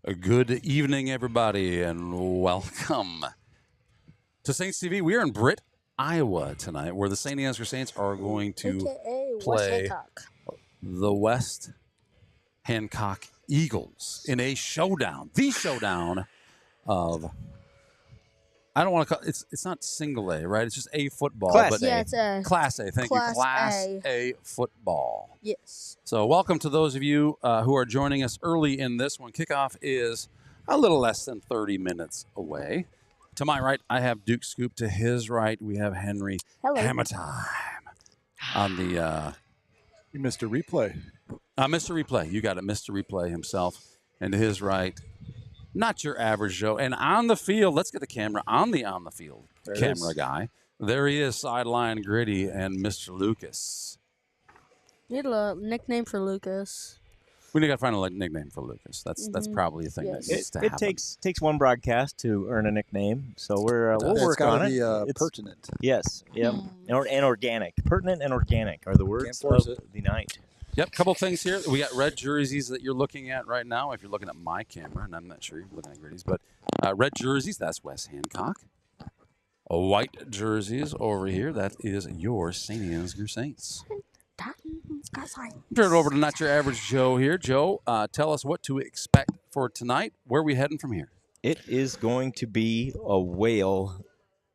Good evening, everybody, and welcome to Saints TV. We are in Britt, Iowa tonight, where the St. Ansgar Saints are going to AKA play West Hancock. the West Hancock Eagles in a showdown, the showdown of, I don't want to call it's not single A, right? It's just A football. Class but A. Yeah, it's a Class A, thank you. Class Class A. A football. yes. So welcome to those of you who are joining us early in this one. Kickoff is a little less than 30 minutes away. To my right, I have Duke Scoop. To his right, we have Henry Hello. Hammer Time on the Mr. Replay. Mr. Replay. You got it, Mr. Replay himself. And to his right, not your average Joe. And on the field, let's get the camera on the field There it camera is. guy. There he is, sideline gritty, and Mr. Lucas. Need a nickname for Lucas. We got to find a nickname for Lucas. That's probably a thing Yes. that needs to It happen. takes one broadcast to earn a nickname, so we'll It's work on it. It's got to be It's- pertinent. Yes, yep, and organic. Pertinent and organic are the words of force it. the night. Yep, couple things here. We got red jerseys that you're looking at right now. If you're looking at my camera, and I'm not sure you're looking at Gritty's, but red jerseys, that's West Hancock. White jerseys over here, that is your St. Ansgar Saints. Turn it over to Not Your Average Joe here. Joe, tell us what to expect for tonight. Where are we heading from here? It is going to be a whale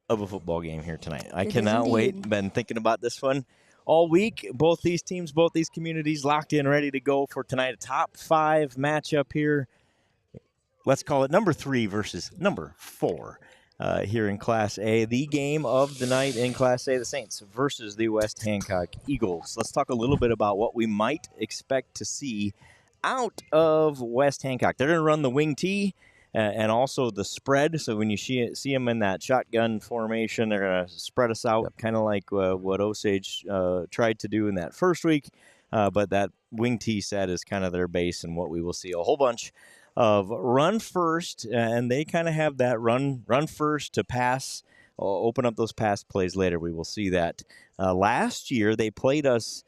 of a football game here tonight. I It is cannot wait. indeed. Been thinking about this one all week. Both these teams, both these communities locked in, ready to go for tonight. A top 5 matchup here. Let's call it number 3 versus number 4 here in Class A. The game of the night in Class A, the Saints versus the West Hancock Eagles. Let's talk a little bit about what we might expect to see out of West Hancock. They're going to run the wing tee and also the spread. So when you see them in that shotgun formation, they're going to spread us out, kind of like what Osage tried to do in that first week. But that wing tee set is kind of their base, and what we will see a whole bunch of run first, and they kind of have that run first to pass, open up those pass plays later. We will see that. Last year, they played us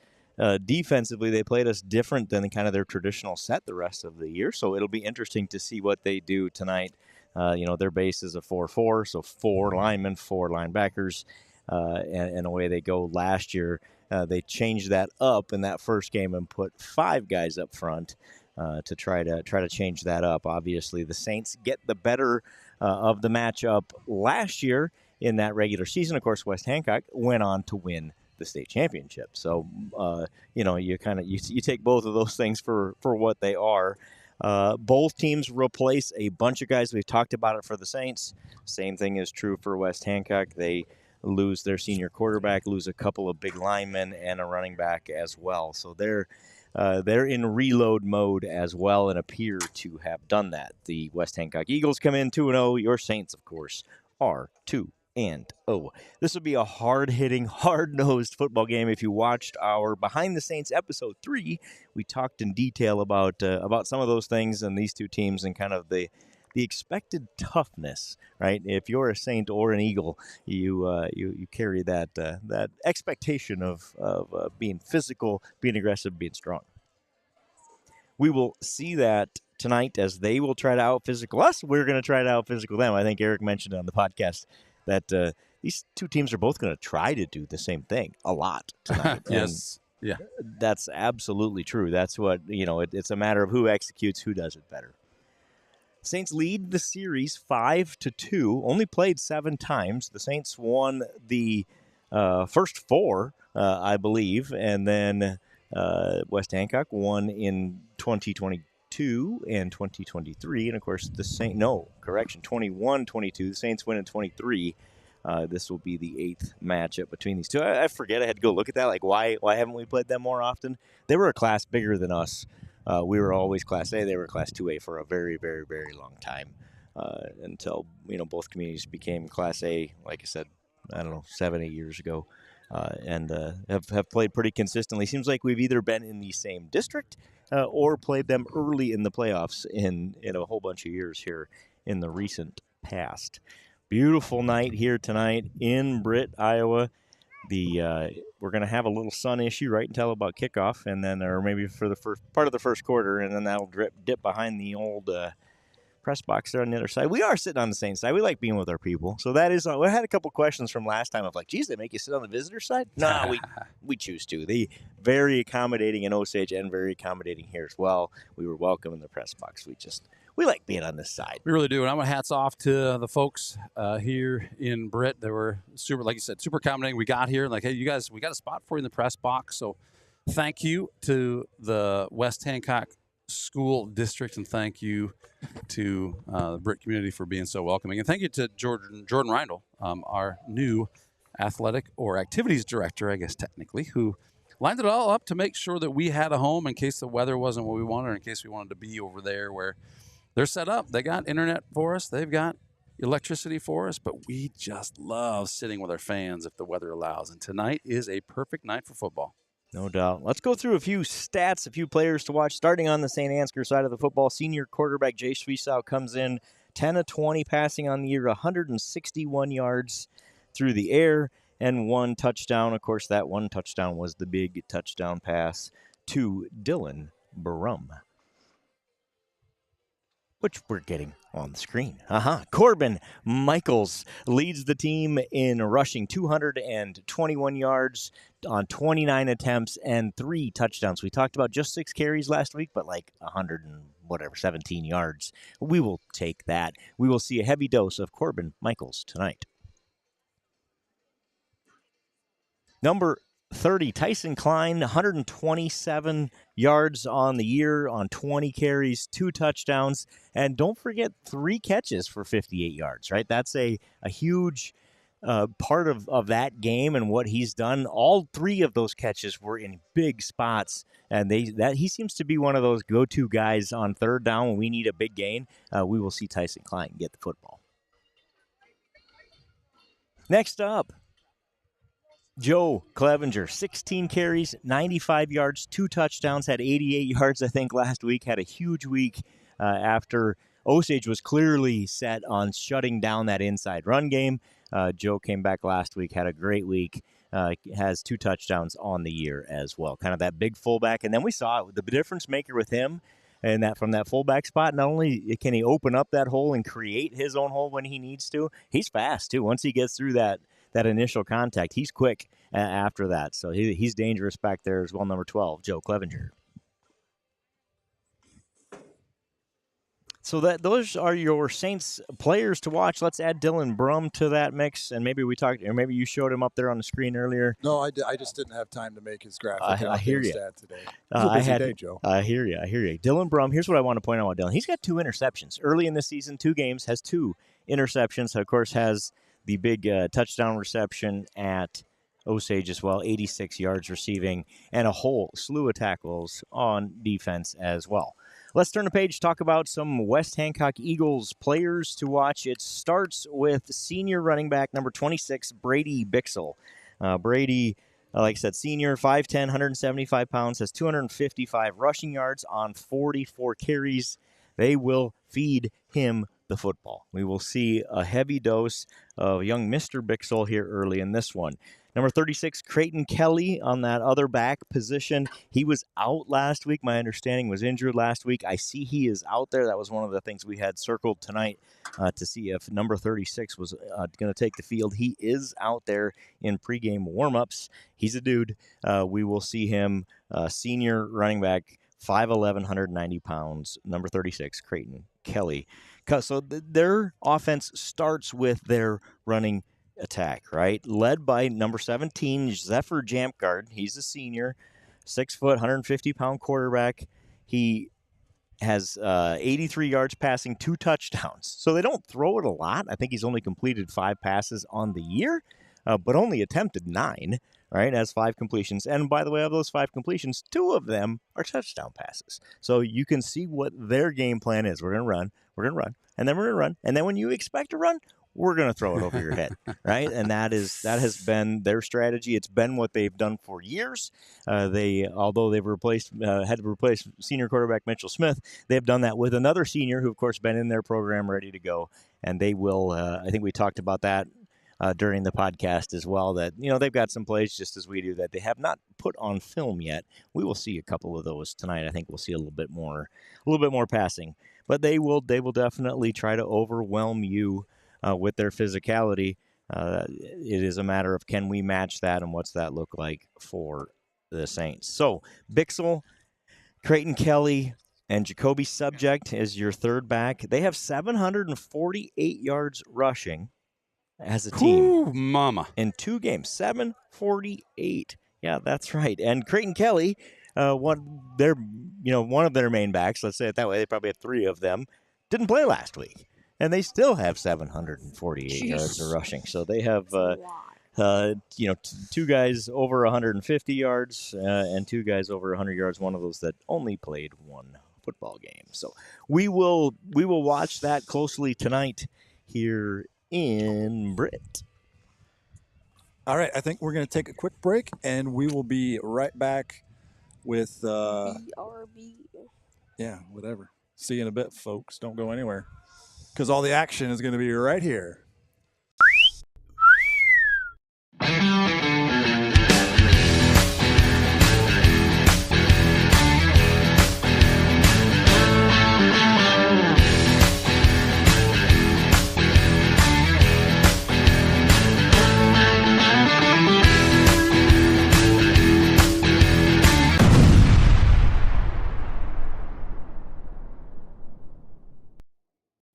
defensively. They played us different than kind of their traditional set the rest of the year, so it'll be interesting to see what they do tonight. Their base is a 4-4, so 4 linemen, 4 linebackers, and away they go. Last year, they changed that up in that first game and put 5 guys up front. To try to change that up. Obviously, the Saints get the better of the matchup last year in that regular season. Of course, West Hancock went on to win the state championship. So, you take both of those things for what they are. Both teams replace a bunch of guys. We've talked about it for the Saints. Same thing is true for West Hancock. They lose their senior quarterback, lose a couple of big linemen, and a running back as well. So they're in reload mode as well and appear to have done that. The West Hancock Eagles come in 2-0. Your Saints, of course, are 2-0. This will be a hard-hitting, hard-nosed football game. If you watched our Behind the Saints episode 3, we talked in detail about some of those things and these two teams and kind of the expected toughness, right? If you're a Saint or an Eagle, you carry that expectation of being physical, being aggressive, being strong. We will see that tonight as they will try to out-physical us. We're going to try to out-physical them. I think Eric mentioned on the podcast that these two teams are both going to try to do the same thing a lot tonight. Yes. Yeah. That's absolutely true. That's what, it's a matter of who executes, who does it better. Saints lead the series 5-2. Only played 7 times. The Saints won the first 4, I believe, and then West Hancock won in 2022 and 2023, and of course 21-22. The Saints win in 23. This will be the 8th matchup between these two. I forget. I had to go look at that. Like, why haven't we played them more often? They were a class bigger than us. We were always Class A. They were Class 2A for a very, very, very long time until, both communities became Class A, like I said, 7-8 years ago, and have played pretty consistently. Seems like we've either been in the same district or played them early in the playoffs in a whole bunch of years here in the recent past. Beautiful night here tonight in Britt, Iowa. We're going to have a little sun issue right until about kickoff, and then or maybe for the first part of the first quarter, and then that'll dip behind the old press box there on the other side. We are sitting on the same side. We like being with our people. So that is, we had a couple questions from last time of like, geez, they make you sit on the visitor side? No, we choose to. They very accommodating in Osage and very accommodating here as well. We were welcome in the press box. We like being on this side. We really do. And I want hats off to the folks here in Britt. They were super, like you said, super accommodating. We got here and like, hey, you guys, we got a spot for you in the press box. So thank you to the West Hancock School District, and thank you to the Britt community for being so welcoming. And thank you to Jordan Reindl, our new athletic or activities director, I guess technically, who lined it all up to make sure that we had a home in case the weather wasn't what we wanted, or in case we wanted to be over there where they're set up. They got internet for us. They've got electricity for us, but we just love sitting with our fans if the weather allows. And tonight is a perfect night for football. No doubt. Let's go through a few stats, a few players to watch. Starting on the St. Ansgar side of the football, senior quarterback Jay Schwiesow comes in 10 of 20 passing on the year, 161 yards through the air, and 1 touchdown. Of course, that 1 touchdown was the big touchdown pass to Dylan Brum, which we're getting on the screen. Corbin Michaels leads the team in rushing, 221 yards on 29 attempts and 3 touchdowns. We talked about just 6 carries last week, but like 17 yards. We will take that. We will see a heavy dose of Corbin Michaels tonight. Number 30, Tyson Klein, 127 yards on the year on 20 carries, 2 touchdowns, and don't forget 3 catches for 58 yards, right? That's a huge part of that game and what he's done. All 3 of those catches were in big spots, and he seems to be one of those go-to guys on third down when we need a big gain. We will see Tyson Klein get the football. Next up, Joe Clevenger, 16 carries, 95 yards, 2 touchdowns, had 88 yards, I think, last week. Had a huge week after Osage was clearly set on shutting down that inside run game. Joe came back last week, had a great week, has 2 touchdowns on the year as well. Kind of that big fullback. And then we saw the difference maker with him, and that from that fullback spot, not only can he open up that hole and create his own hole when he needs to, he's fast, too. Once he gets through that initial contact, he's quick after that. So he's dangerous back there as well. Number 12, Joe Clevenger. So those are your Saints players to watch. Let's add Dylan Brum to that mix, and maybe maybe you showed him up there on the screen earlier. No, I just didn't have time to make his graphic. I hear you. Today. It was a busy day, Joe. I hear you. Dylan Brum. Here's what I want to point out about Dylan. He's got 2 interceptions early in the season. 2 games, has 2 interceptions. Of course, has the big touchdown reception at Osage as well, 86 yards receiving, and a whole slew of tackles on defense as well. Let's turn the page, talk about some West Hancock Eagles players to watch. It starts with senior running back number 26, Brady Bixel. Brady, like I said, senior, 5'10", 175 pounds, has 255 rushing yards on 44 carries. They will feed him the football. We will see a heavy dose of young Mr. Bixel here early in this one. Number 36, Creighton Kelly on that other back position. He was out last week. My understanding was injured last week. I see he is out there. That was one of the things we had circled tonight to see if number 36 was going to take the field. He is out there in pregame warmups. He's a dude. We will see him, senior running back, 5'11", 190 pounds, number 36, Creighton Kelly. So their offense starts with their running attack, right? Led by number 17, Zephyr Jampgard. He's a senior, 6 foot, 150-pound quarterback. He has 83 yards passing, 2 touchdowns. So they don't throw it a lot. I think he's only completed 5 passes on the year, but only attempted 9, right? Has 5 completions. And by the way, of those 5 completions, 2 of them are touchdown passes. So you can see what their game plan is. We're going to run, and then we're going to run. And then when you expect to run, we're going to throw it over your head, right? And that has been their strategy. It's been what they've done for years. Although they've had to replace senior quarterback Mitchell Smith, they've done that with another senior who, of course, been in their program ready to go. And they will. I think we talked about that during the podcast as well that, they've got some plays just as we do that they have not put on film yet. We will see a couple of those tonight. I think we'll see a little bit more passing, but they will definitely try to overwhelm you with their physicality. It is a matter of, can we match that, and what's that look like for the Saints? So Bixel, Creighton Kelly, and Jacoby Subject is your third back. They have 748 yards rushing as a team. Ooh, mama. In 2 games. 748. Yeah, that's right. And Creighton Kelly, one of their main backs, let's say it that way, they probably have 3 of them, didn't play last week. And they still have 748 yards of rushing. So they have 2 guys over 150 yards and 2 guys over 100 yards, one of those that only played 1 football game. So we will watch that closely tonight here in Britt. All right, I think we're going to take a quick break, and we will be right back with BRB. Yeah, whatever. See you in a bit, folks. Don't go anywhere, because all the action is going to be right here.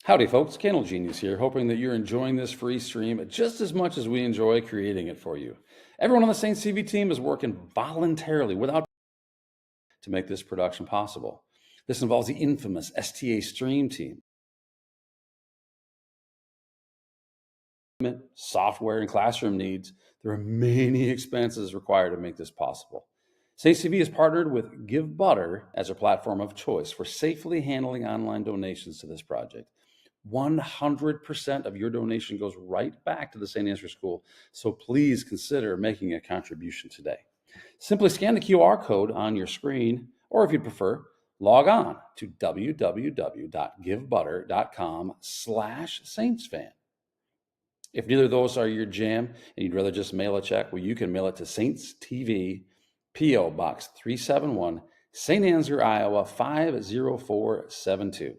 Howdy folks, Kennel Genius here, hoping that you're enjoying this free stream just as much as we enjoy creating it for you. Everyone on the Saints TV team is working voluntarily without to make this production possible. This involves the infamous STA Stream team, software and classroom needs. There are many expenses required to make this possible. Saints TV has partnered with Give Butter as a platform of choice for safely handling online donations to this project. 100% of your donation goes right back to the St. Ansgar School, so please consider making a contribution today. Simply scan the QR code on your screen, or if you'd prefer, log on to www.givebutter.com/SaintsFan. If neither of those are your jam and you'd rather just mail a check, well, you can mail it to Saints TV, P.O. Box 371, St. Ansgar, Iowa 50472.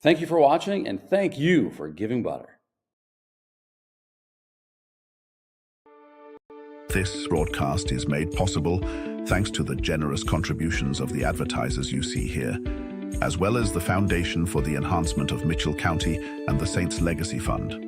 Thank you for watching, and thank you for giving butter. This broadcast is made possible thanks to the generous contributions of the advertisers you see here, as well as the Foundation for the Enhancement of Mitchell County and the Saints Legacy Fund.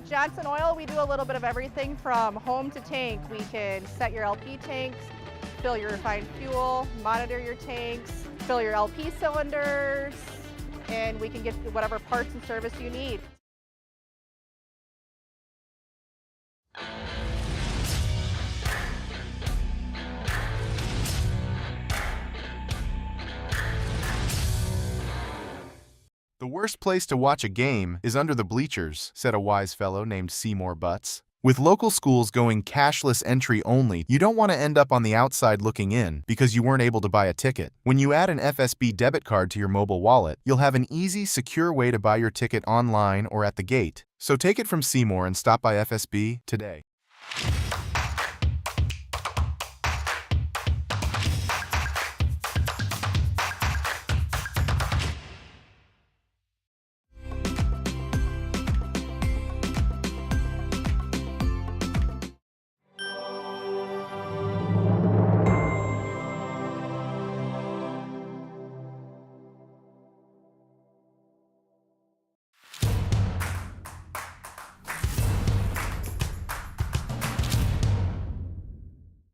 Johnson Oil, we do a little bit of everything from home to tank. We can set your LP tanks, fill your refined fuel, monitor your tanks, fill your LP cylinders, and we can get whatever parts and service you need. worst place to watch a game is under the bleachers, said a wise fellow named Seymour Butts. With local schools going cashless entry only, you don't want to end up on the outside looking in because you weren't able to buy a ticket. When you add an FSB debit card to your mobile wallet, you'll have an easy, secure way to buy your ticket online or at the gate. So take it from Seymour and stop by FSB today.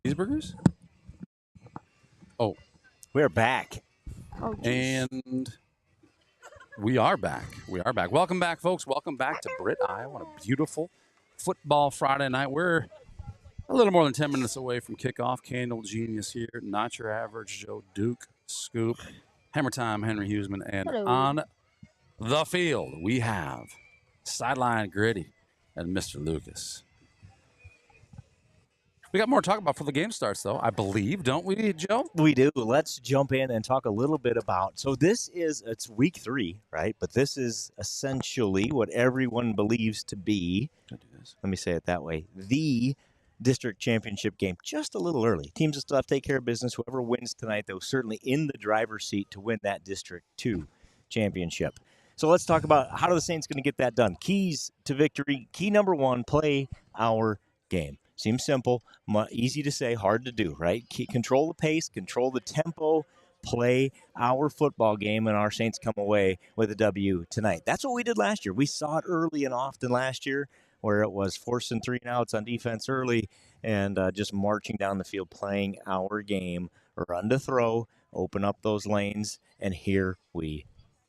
Cheeseburgers? Oh, We're back. Oh, jeez. and we are back. We are back. Welcome back, folks. Welcome back to Britt, Iowa. On a beautiful football Friday night. We're a little more than 10 minutes away from kickoff. Candle Genius here. Not your average Joe. Duke, Scoop, Hammer Time, Henry Huseman. And Hello. on the field, we have Sideline Gritty and Mr. Lucas. We got more to talk about before the game starts, though, I believe, don't we, Joe? We do. Let's jump in and talk a little bit about. So it's week 3, right? But this is essentially what everyone believes to be. Can I do this? Let me say it that way. The district championship game, just a little early. Teams will still have to take care of business. Whoever wins tonight, though, certainly in the driver's seat to win that District 2 championship. So let's talk about how are the Saints going to get that done. Keys to victory. Key number 1, play our game. Seems simple, easy to say, hard to do, right? Control the pace, control the tempo, play our football game, and our Saints come away with a W tonight. That's what we did last year. We saw it early and often last year where it was forcing 3 and outs on defense early and just marching down the field, playing our game, run to throw, open up those lanes, and here we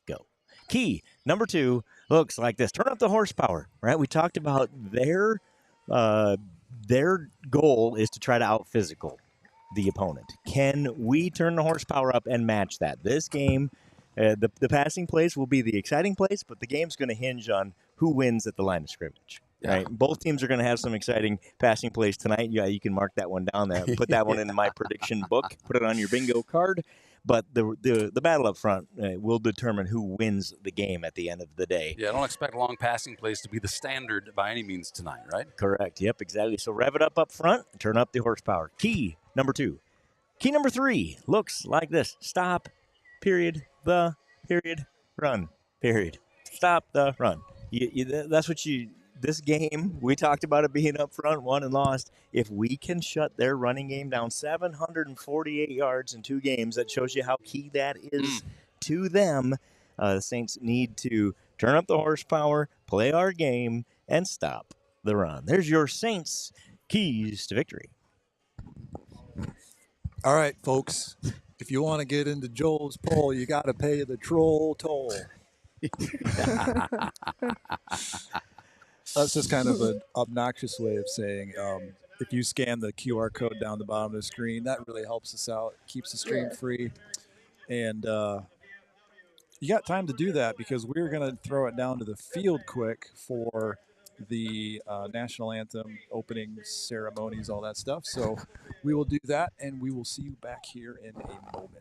go. Key number 2 looks like this. Turn up the horsepower, right? We talked about their goal is to try to out-physical the opponent. Can we turn the horsepower up and match that? This game, the passing plays will be the exciting plays, but the game's going to hinge on who wins at the line of scrimmage. Yeah. Right? Both teams are going to have some exciting passing plays tonight. Yeah, you can mark that one down there. Put that one in my prediction book. Put it on your bingo card. But the battle up front will determine who wins the game at the end of the day. Yeah, I don't expect long passing plays to be the standard by any means tonight, right? Correct. Yep, exactly. So rev it up front, turn up the horsepower. Key number 2. Key number 3 looks like this. Stop, period, the, period, run, period. Stop the run. That's what this game, we talked about it being up front, won and lost. If we can shut their running game down 748 yards in 2 games, that shows you how key that is to them. The Saints need to turn up the horsepower, play our game, and stop the run. There's your Saints keys to victory. All right, folks. If you want to get into Joel's poll, you got to pay the troll toll. That's just kind of an obnoxious way of saying if you scan the QR code down the bottom of the screen, that really helps us out, keeps the stream free. And you got time to do that because we're going to throw it down to the field quick for the national anthem, opening ceremonies, all that stuff. So we will do that, and we will see you back here in a moment.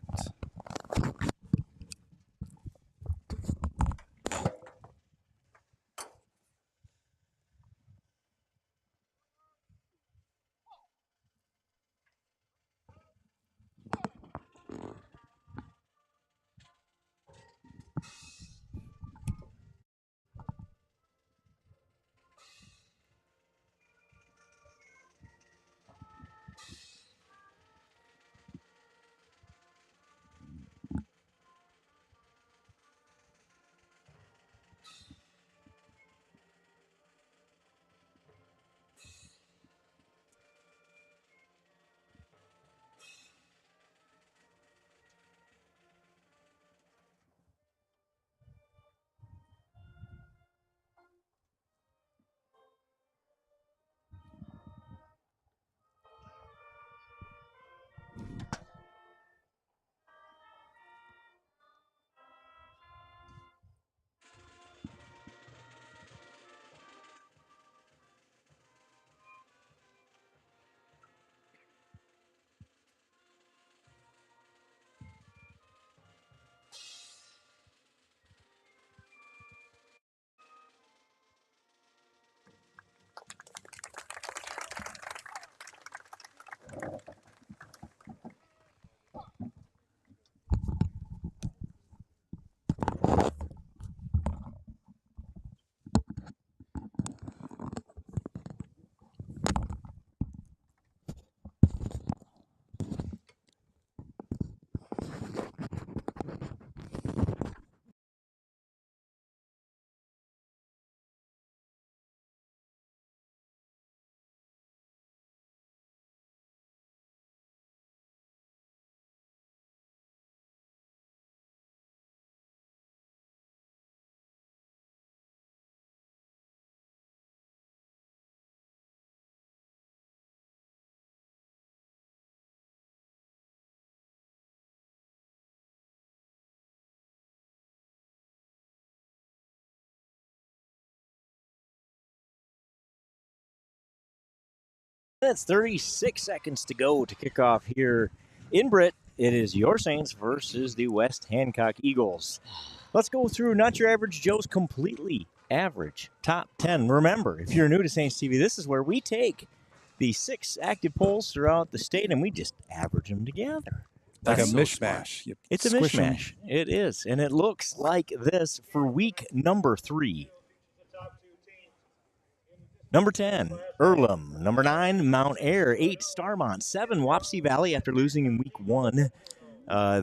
minutes, 36 seconds to go to kick off here in Britt. It is your Saints versus the West Hancock Eagles. Let's go through Not Your Average Joe's completely average top 10. Remember, if you're new to Saints TV, this is where we take the 6 active polls throughout the state and we just average them together. Like That's a so mishmash. It's a Squish 'em. mishmash. It is. And it looks like this for week number 3. Number 10, Earlham. Number 9, Mount Ayr. 8, Starmont. 7, Wapsie Valley after losing in week 1.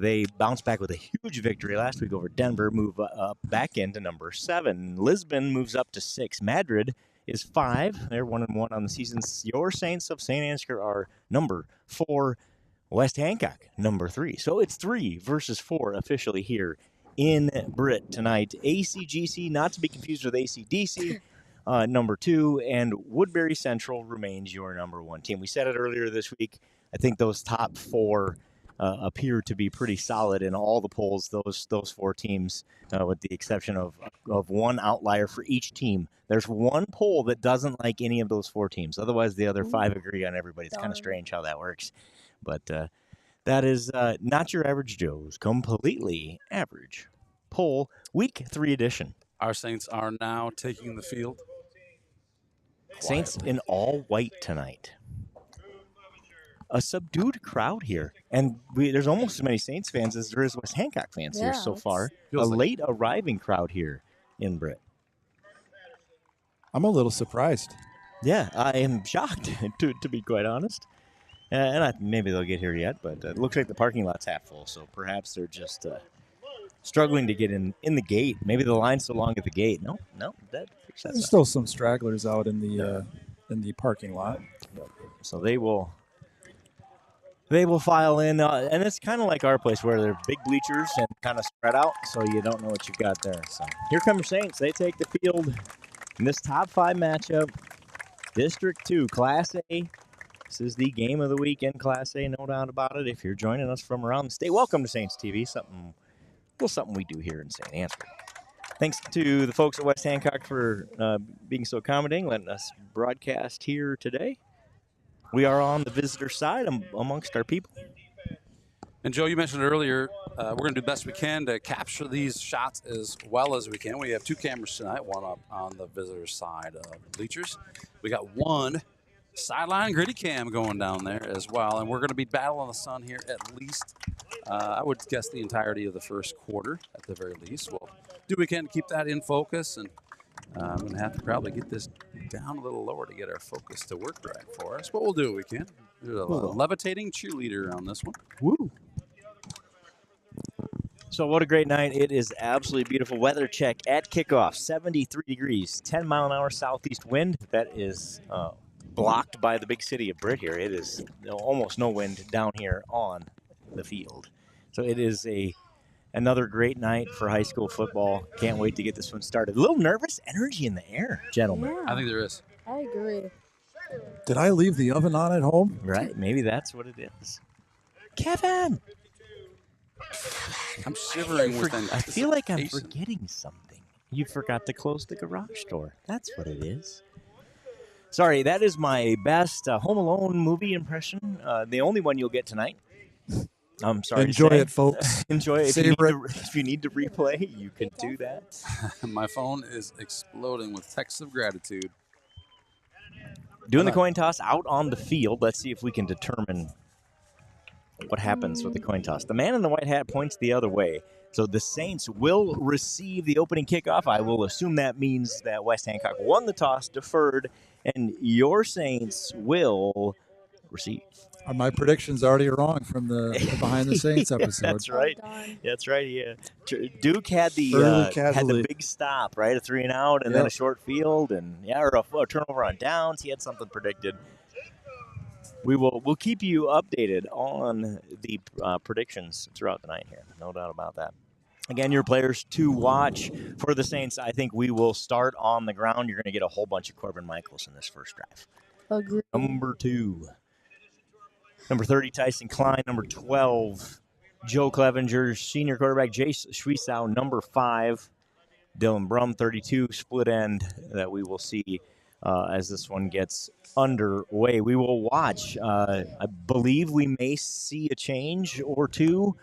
They bounced back with a huge victory last week over Denver, move up back into number 7. Lisbon moves up to 6. Madrid is 5. They're 1-1 on the season. Your Saints of St. Ansgar are number 4. West Hancock, number 3. So it's 3 versus 4 officially here in Britt tonight. ACGC, not to be confused with ACDC, number 2, and Woodbury Central remains your number 1 team. We said it earlier this week. I think those top 4 appear to be pretty solid in all the polls. Those 4 teams, with the exception of one outlier for each team. There's one poll that doesn't like any of those 4 teams. Otherwise, the other 5 agree on everybody. It's kind of strange how that works. But that is Not Your Average Joe's completely average poll, week 3 edition. Our Saints are now taking the field. Saints in all white tonight. A subdued crowd here. And there's almost as many Saints fans as there is West Hancock fans here so far. A late arriving crowd here in Britt. I'm a little surprised. Yeah, I am shocked, to be quite honest. Maybe they'll get here yet, but it looks like the parking lot's half full, so perhaps they're just struggling to get in the gate. Maybe the line's so long at the gate. No, There's still some stragglers out in the parking lot. So they will file in, and it's kind of like our place where they're big bleachers and kind of spread out, so you don't know what you've got there. So here come your Saints. They take the field in this top 5 matchup. District 2, Class A. This is the game of the week in Class A, no doubt about it. If you're joining us from around the state, welcome to Saints TV, something we do here in St. Ansgar. Thanks to the folks at West Hancock for being so accommodating, letting us broadcast here today. We are on the visitor side amongst our people. And Joe, you mentioned earlier, we're going to do the best we can to capture these shots as well as we can. We have 2 cameras tonight, one up on the visitor side of the bleachers. We got one sideline gritty cam going down there as well, and we're going to be battling the sun here at least, I would guess, the entirety of the first quarter at the very least. We'll do what we can to keep that in focus, and I'm going to have to probably get this down a little lower to get our focus to work right for us, but we'll do what we can. There's a levitating cheerleader on this one. Woo! So what a great night. It is absolutely beautiful. Weather check at kickoff, 73 degrees, 10-mile-an-hour southeast wind. That is blocked by the big city of Britt here. It is almost no wind down here on the field. So it is another great night for high school football. Can't wait to get this one started. A little nervous energy in the air, gentlemen. Yeah, I think there is. I agree. Did I leave the oven on at home? Right, maybe that's what it is. Kevin! I'm shivering with I feel like I'm forgetting something. You forgot to close the garage door. That's what it is. Sorry, that is my best Home Alone movie impression. The only one you'll get tonight. I'm sorry. Enjoy it, folks. Enjoy it. If you need to replay, you can do that. My phone is exploding with texts of gratitude. Doing the coin toss out on the field. Let's see if we can determine what happens with the coin toss. The man in the white hat points the other way. So the Saints will receive the opening kickoff. I will assume that means that West Hancock won the toss, deferred, and your Saints will receive. My prediction's already wrong from the Behind the Saints episode. That's right. That's right. Yeah. Duke had the big stop, right? A 3-and-out, and then a short field, and or a turnover on downs. He had something predicted. We'll keep you updated on the predictions throughout the night here. No doubt about that. Again, your players to watch for the Saints. I think we will start on the ground. You're going to get a whole bunch of Corbin Michaels in this first drive. Agree. Number 2. Number 30, Tyson Klein. Number 12, Joe Clevenger. Senior quarterback, Jace Schwiesow. Number 5, Dylan Brum. 32, split end that we will see as this one gets underway. We will watch. I believe we may see a change or two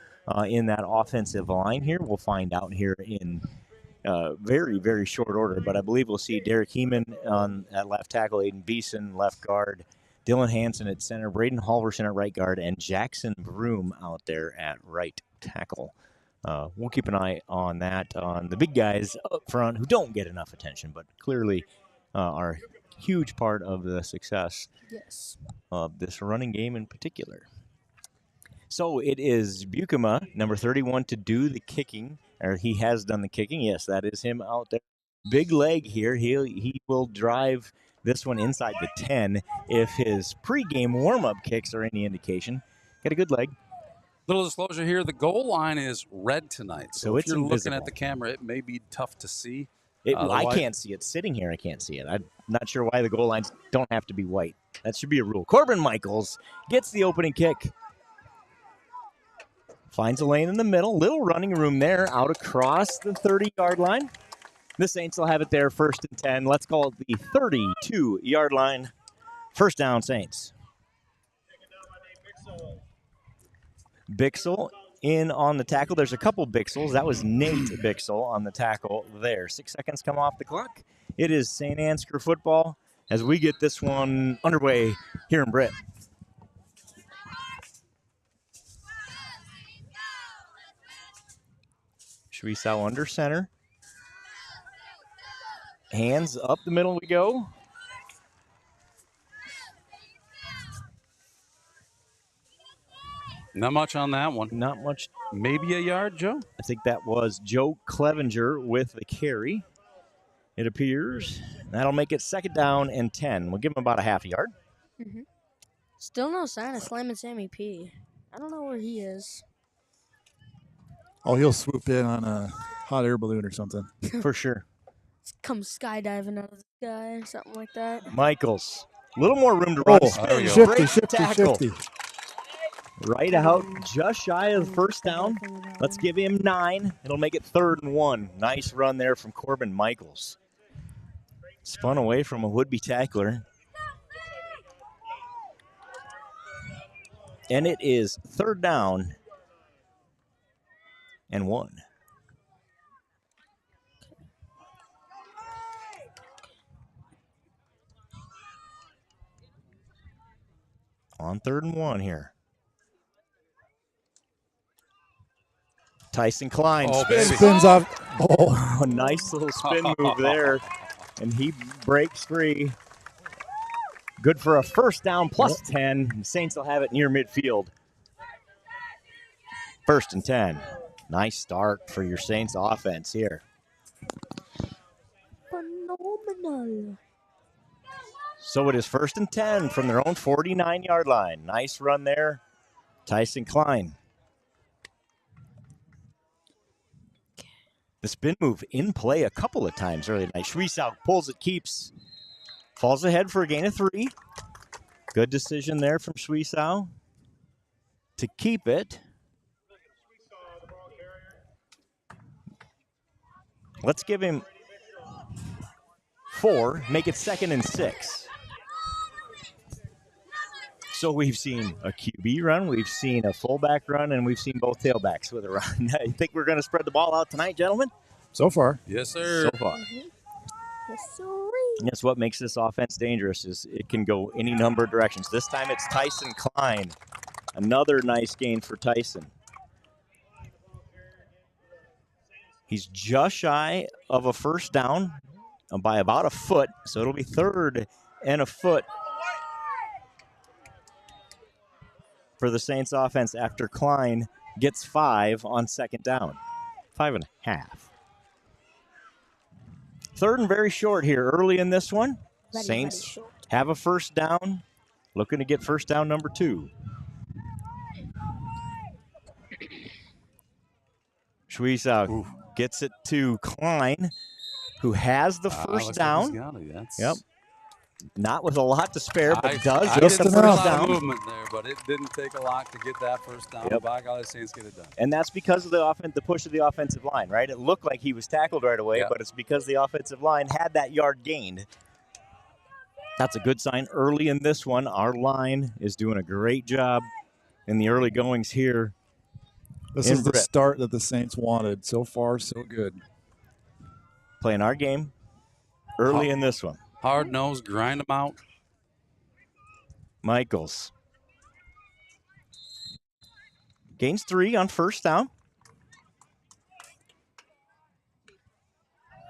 in that offensive line here. We'll find out here in very, very short order, but I believe we'll see Derek Heeman at left tackle, Aiden Beeson left guard, Dylan Hansen at center, Braden Halverson at right guard, and Jackson Broom out there at right tackle. We'll keep an eye on that, on the big guys up front who don't get enough attention, but clearly are a huge part of the success of this running game in particular. So it is Bukema, number 31, to do the kicking, or he has done the kicking. Yes, that is him out there. Big leg here. He will drive this one inside the 10 if his pregame warm-up kicks are any indication. Got a good leg. Little disclosure here, the goal line is red tonight. So if it's you're invisible. looking at the camera, it may be tough to see. I can't see it. Sitting here, I can't see it. I'm not sure why the goal lines don't have to be white. That should be a rule. Corbin Michaels gets the opening kick. Finds a lane in the middle. Little running room there out across the 30-yard line. The Saints will have it there, 1st and 10. Let's call it the 32-yard line. First down, Saints. Bixel in on the tackle. There's a couple Bixels. That was Nate Bixel on the tackle there. 6 seconds come off the clock. It is St. Ansgar football as we get this one underway here in Britt. Schwiesau under center. Hands up the middle we go. Not much on that one. Not much. Maybe a yard, Joe? I think that was Joe Clevenger with the carry, it appears. That'll make it 2nd down and 10. We'll give him about a half a yard. Mm-hmm. Still no sign of Slamming Sammy P. I don't know where he is. Oh, he'll swoop in on a hot air balloon or something. For sure. Come skydiving out of the sky or something like that. Michaels. A little more room to run. Oh, Spin, shifty. tackle. Right out, just shy of the 1st down. Let's give him 9. It'll make it 3rd and 1. Nice run there from Corbin Michaels. Spun away from a would-be tackler. And it is 3rd down and 1. On 3rd and 1 here. Tyson Klein spins off. Oh, a nice little spin move there, and he breaks free. Good for a 1st down plus 10. The Saints will have it near midfield. 1st and 10. Nice start for your Saints offense here. Phenomenal. So it is 1st and 10 from their own 49-yard line. Nice run there, Tyson Klein. The spin move in play a couple of times early tonight. Schwiesau pulls it, keeps, falls ahead for a gain of 3. Good decision there from Schwiesau to keep it. Let's give him 4, make it 2nd and 6. So we've seen a QB run, we've seen a fullback run, and we've seen both tailbacks with a run. I think we're going to spread the ball out tonight, gentlemen? So far. Yes, sir. So far. Yes, sir. That's what makes this offense dangerous, is it can go any number of directions. This time it's Tyson Klein. Another nice gain for Tyson. He's just shy of a 1st down by about a foot, so it'll be 3rd and a foot for the Saints offense after Klein gets 5 on 2nd down. 5.5. 3rd and very short here early in this one. Saints have a 1st down, looking to get 1st down number 2. Schwiesau gets it to Klein, who has the 1st down. Yep. Not with a lot to spare, but does get the 1st down. Movement there, but it didn't take a lot to get that 1st down. Yep. By God, the Saints get it done. And that's because of the push of the offensive line, right? It looked like he was tackled right away, but it's because the offensive line had that yard gained. That's a good sign early in this one. Our line is doing a great job in the early goings here. This is the start that the Saints wanted. So far, so good. Playing our game early in this one. Hard nose, grind them out. Michaels gains 3 on first down.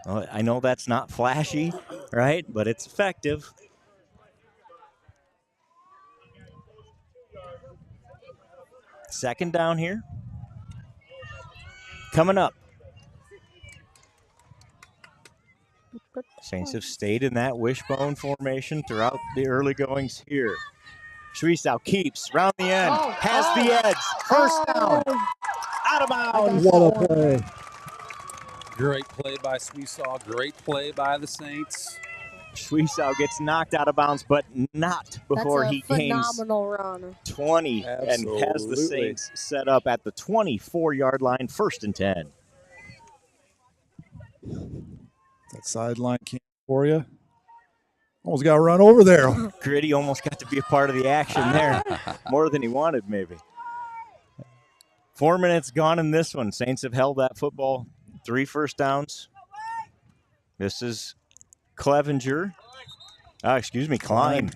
Oh, I know that's not flashy, right? But it's effective. Second down here. Coming up. Saints have stayed in that wishbone formation throughout the early goings here. Schwiesow keeps round the end, has the edge, first down, out of bounds. What a play. Great play by Schwiesow. Great play by the Saints. Schwiesow gets knocked out of bounds, but not before he gains phenomenal run. 20 and has the Saints set up at the 24-yard line, 1st and 10. That sideline came for you. Almost got run over there. Gritty almost got to be a part of the action there, more than he wanted maybe. 4 minutes gone in this one. Saints have held that football. 3 first downs. This is Clevenger. Klein.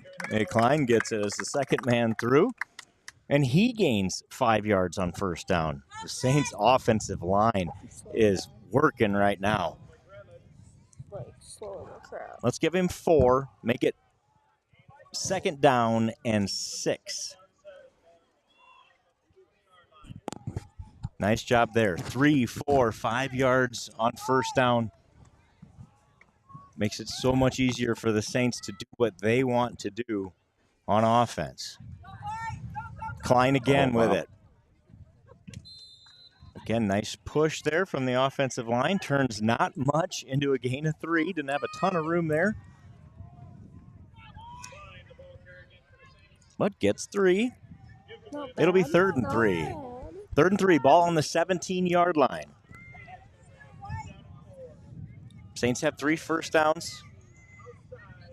Klein gets it as the second man through, and he gains 5 yards on first down. The Saints' offensive line is working right now. Let's give him 4, make it 2nd down and 6. Nice job there. 3, 4, 5 yards on first down. Makes it so much easier for the Saints to do what they want to do on offense. Klein again with it. Again, nice push there from the offensive line. Turns not much into a gain of 3. Didn't have a ton of room there. But gets 3. It'll be 3rd and 3. 3rd and 3, ball on the 17-yard line. Saints have 3 first downs.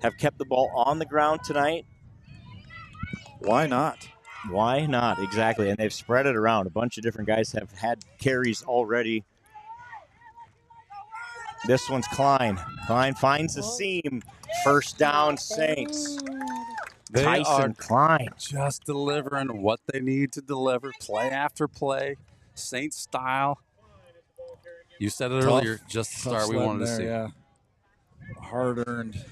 Have kept the ball on the ground tonight. Why not? Why not? Exactly. And they've spread it around. A bunch of different guys have had carries already. This one's Klein. Klein finds the seam. First down, Saints. They Tyson Klein. Just delivering what they need to deliver, play after play, Saints style. You said it earlier, just the start we wanted to see. Yeah. Hard-earned,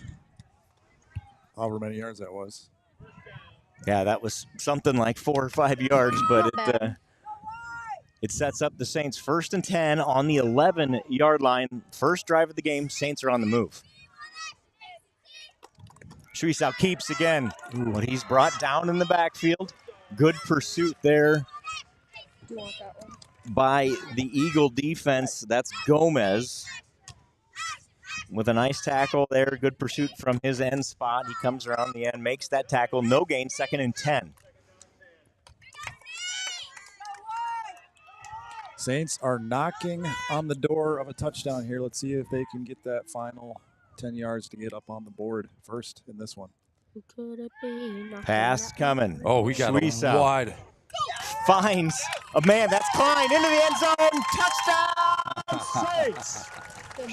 however many yards that was. Yeah, that was something like 4 or 5 yards, but it sets up the Saints 1st and 10 on the 11-yard line. First drive of the game, Saints are on the move. Schwiesow keeps again, but he's brought down in the backfield. Good pursuit there by the Eagle defense. That's Gomez with a nice tackle there. Good pursuit from his end spot. He comes around the end, makes that tackle. No gain, 2nd and 10. Saints are knocking on the door of a touchdown here. Let's see if they can get that final 10 yards to get up on the board first in this one. Pass coming. Oh, we got a wide. Finds a man. That's Klein into the end zone. Touchdown, Saints.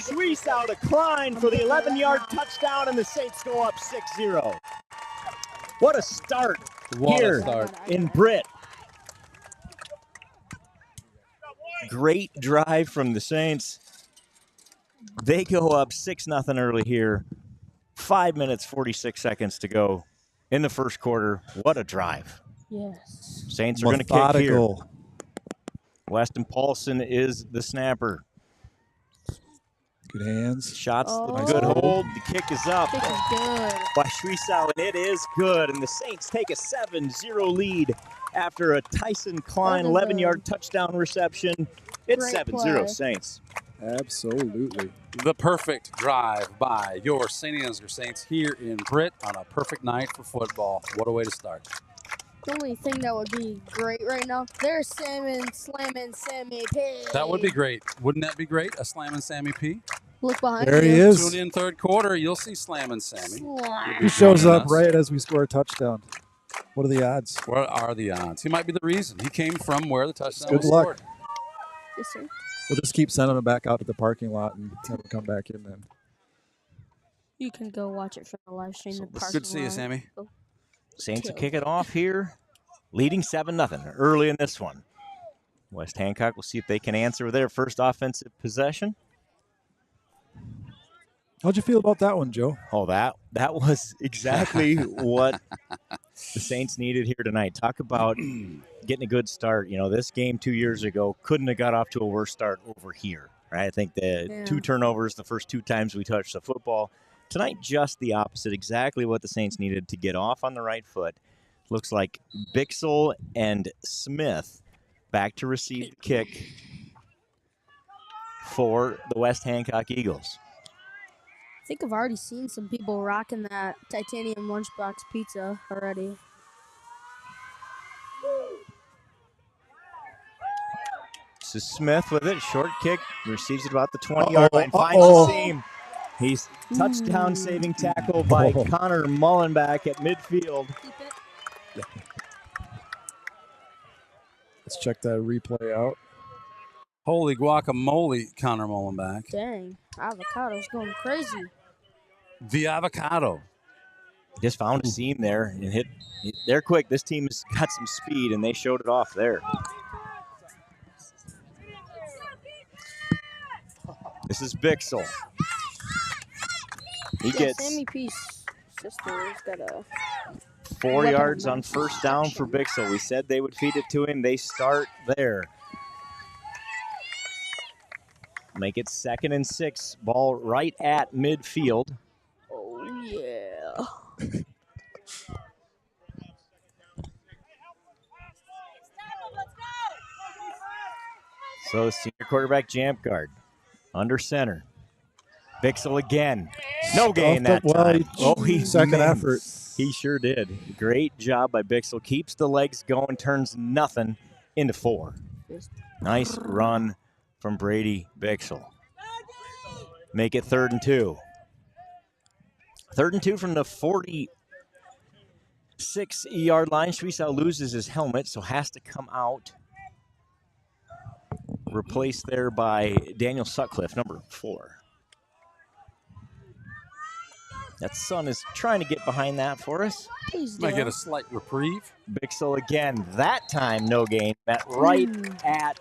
Schwiesow to Klein for the 11-yard touchdown, and the Saints go up 6-0. What a start in Britt. Great drive from the Saints. They go up 6-0 early here. 5 minutes, 46 seconds to go in the first quarter. What a drive. Yes. Saints are going to kick here. Weston Paulson is the snapper. Good hands. Shots, good hold. The kick is up Kick is good. by Schwiesow, and it is good. And the Saints take a 7-0 lead after a Tyson Klein 11-yard touchdown reception. It's 7-0 Saints. Absolutely. The perfect drive by your St. Ansgar Saints here in Britt on a perfect night for football. What a way to start. The only thing that would be great right now, there's slamming Sammy P. That would be great. Wouldn't that be great? A slamming Sammy P? Look behind There he you. is. Tune in third quarter. You'll see Slam and Sammy. He shows joining up us. right as we score a touchdown. What are the odds? What are the odds? He might be the reason. He came from where the touchdown Good was luck. scored. Yes, sir. We'll just keep sending him back out to the parking lot and have him come back in then. You can go watch it from the live stream. So The good to see you, lot. Sammy. Go Saints will kill. kick it off here, leading 7-0 early in this one. West Hancock will see if they can answer their first offensive possession. How'd you feel about that one, Joe? Oh, that was exactly what the Saints needed here tonight. Talk about getting a good start. You know, this game 2 years ago couldn't have got off to a worse start over here, right? I think the 2 turnovers the first 2 times we touched the football. Tonight, just the opposite, exactly what the Saints needed to get off on the right foot. Looks like Bixel and Smith back to receive the kick for the West Hancock Eagles. I think I've already seen some people rocking that titanium lunchbox pizza already. This is Smith with it. Short kick. Receives it about the 20-yard line. Finds the seam. He's touchdown saving tackle by Connor Mullenback at midfield. Keep it. Let's check that replay out. Holy guacamole, Connor Mullenback. Dang, avocado's going crazy. The avocado. Just found a seam there and hit. They're quick. This team has got some speed, and they showed it off there. This is Bixel. He gets Sammy P's sister's got a 4 yards on first down for Bixel. We said they would feed it to him. They start there. Make it 2nd and 6. Ball right at midfield. Oh, yeah. So senior quarterback Jampgard under center. Bixel again. No gain that time. He second effort. He sure did. Great job by Bixel. Keeps the legs going, turns nothing into 4. Nice run from Brady Bixel. Make it 3rd and 2. 3rd and 2 from the 46-yard line. Schwiesau loses his helmet, so has to come out. Replaced there by Daniel Sutcliffe, number 4. That Sun is trying to get behind that for us. Please Might get a slight reprieve. Bixel again. That time, no gain. Met right at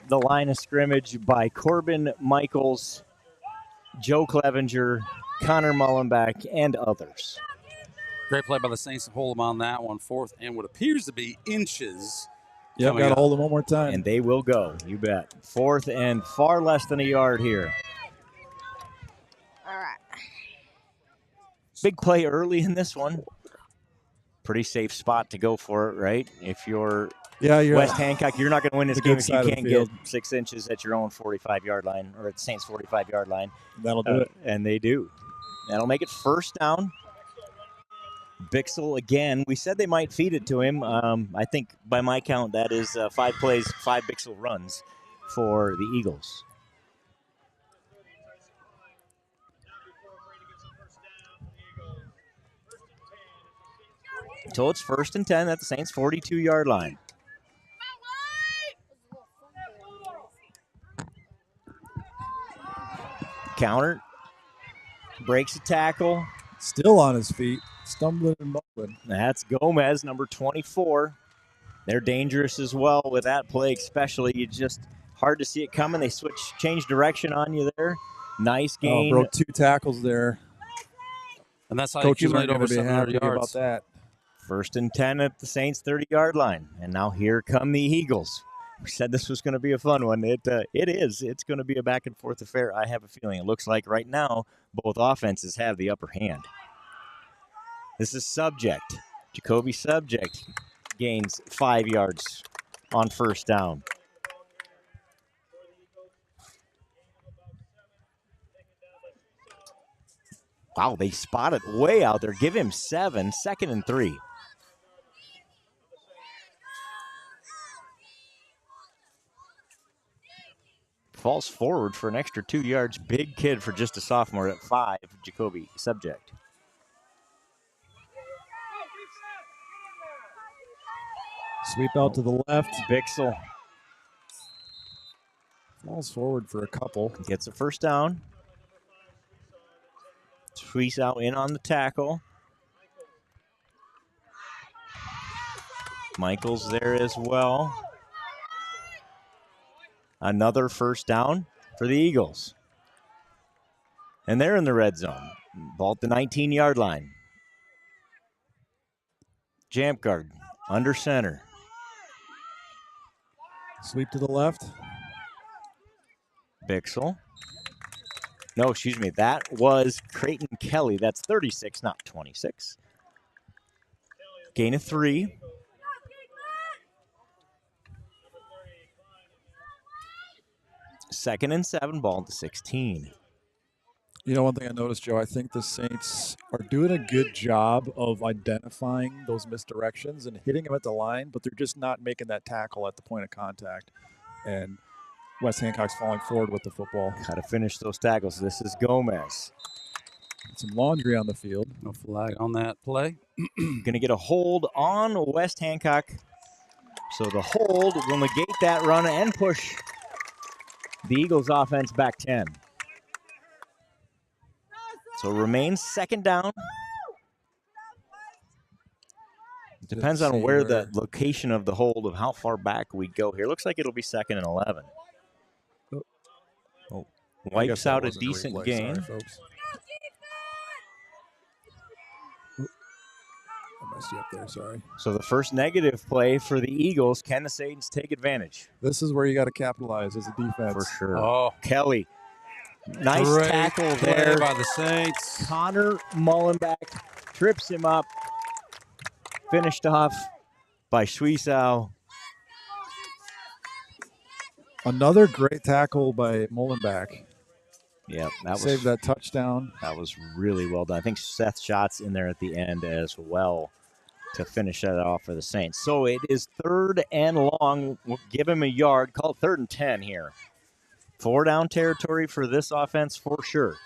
the line of scrimmage by Corbin Michaels, Joe Clevenger, Connor Mullenback, and others. Great play by the Saints to hold him on that one. 4th and what appears to be inches. Yep, got to hold him one more time. And they will go, you bet. 4th and far less than a yard here. All right. Big play early in this one. Pretty safe spot to go for it, right? If you're West Hancock, you're not going to win this game if you can't get 6 inches at your own 45-yard line or at the Saints' 45-yard line. That'll do it. And they do. That'll make it 1st down. Bixel again. We said they might feed it to him. I think by my count, that is 5 plays, 5 Bixel runs for the Eagles. So it's 1st and 10 at the Saints' 42-yard line. Counter. Breaks a tackle. Still on his feet. Stumbling and bumbling. That's Gomez, number 24. They're dangerous as well with that play, especially. You just hard to see it coming. They change direction on you there. Nice gain. Broke 2 tackles there. And that's how Coaches you aren't accumulate going over to be 700 happy yards. about that. 1st and 10 at the Saints' 30-yard line. And now here come the Eagles. We said this was going to be a fun one. It is. It's going to be a back-and-forth affair. I have a feeling. It looks like right now both offenses have the upper hand. This is Subject. Jacoby Subject gains 5 yards on 1st down. Wow, they spot it way out there. Give him 7, 2nd and 3. falls forward for an extra 2 yards. Big kid for just a sophomore at 5, Jacoby Subject. Sweep out to the left. Bixel Falls forward for a couple. gets a first down. Squeeze out in on the tackle. Michaels there as well. Another first down for the Eagles. And they're in the red zone. Ball at the 19-yard line. Jump guard under center. Sweep to the left. Bixel. No, excuse me. That was Creighton Kelly. That's 36, not 26. Gain of 3. Second and 7, ball to 16. You know, one thing I noticed, Joe, I think the Saints are doing a good job of identifying those misdirections and hitting them at the line, but they're just not making that tackle at the point of contact. And West Hancock's falling forward with the football. Got to finish those tackles. This is Gomez. Some laundry on the field. No flag on that play. Going to get a hold on West Hancock. So the hold will negate that run and push the Eagles offense back 10. So remains second down. Depends on where the location of the hold of how far back we go here. Looks like it'll be second and 11. Oh, wipes out a decent gain. Sorry, folks. I messed you up there, sorry. So the first negative play for the Eagles. Can the Saints take advantage? This is where you got to capitalize as a defense. For sure. Oh, Kelly. Nice great tackle play there by the Saints. Connor Mullenbeck trips him up. Finished off by Schwiesau. Another great tackle by Mullenbeck. Yeah, that Saved that touchdown. That was really well done. I think Seth Shots in there at the end as well to finish that off for the Saints. So it is third and long. We'll give him a yard. Call it 3rd and 10 here. 4 down territory for this offense for sure.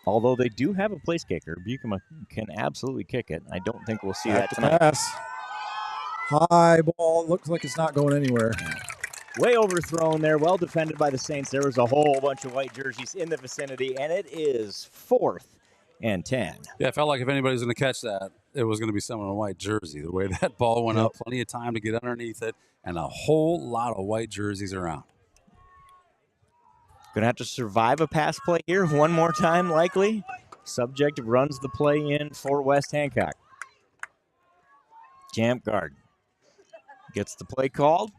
Although they do have a place kicker, Buchema can absolutely kick it. I don't think we'll see that tonight. Pass. High ball. Looks like it's not going anywhere. Way overthrown there. Well defended by the Saints. There was a whole bunch of white jerseys in the vicinity, and it is 4th and 10. Yeah, I felt like if anybody's going to catch that, it was going to be someone in a white jersey. The way that ball went up, plenty of time to get underneath it, and a whole lot of white jerseys around. Going to have to survive a pass play here one more time, likely. Subject runs the play in for West Hancock. Jump guard gets the play called.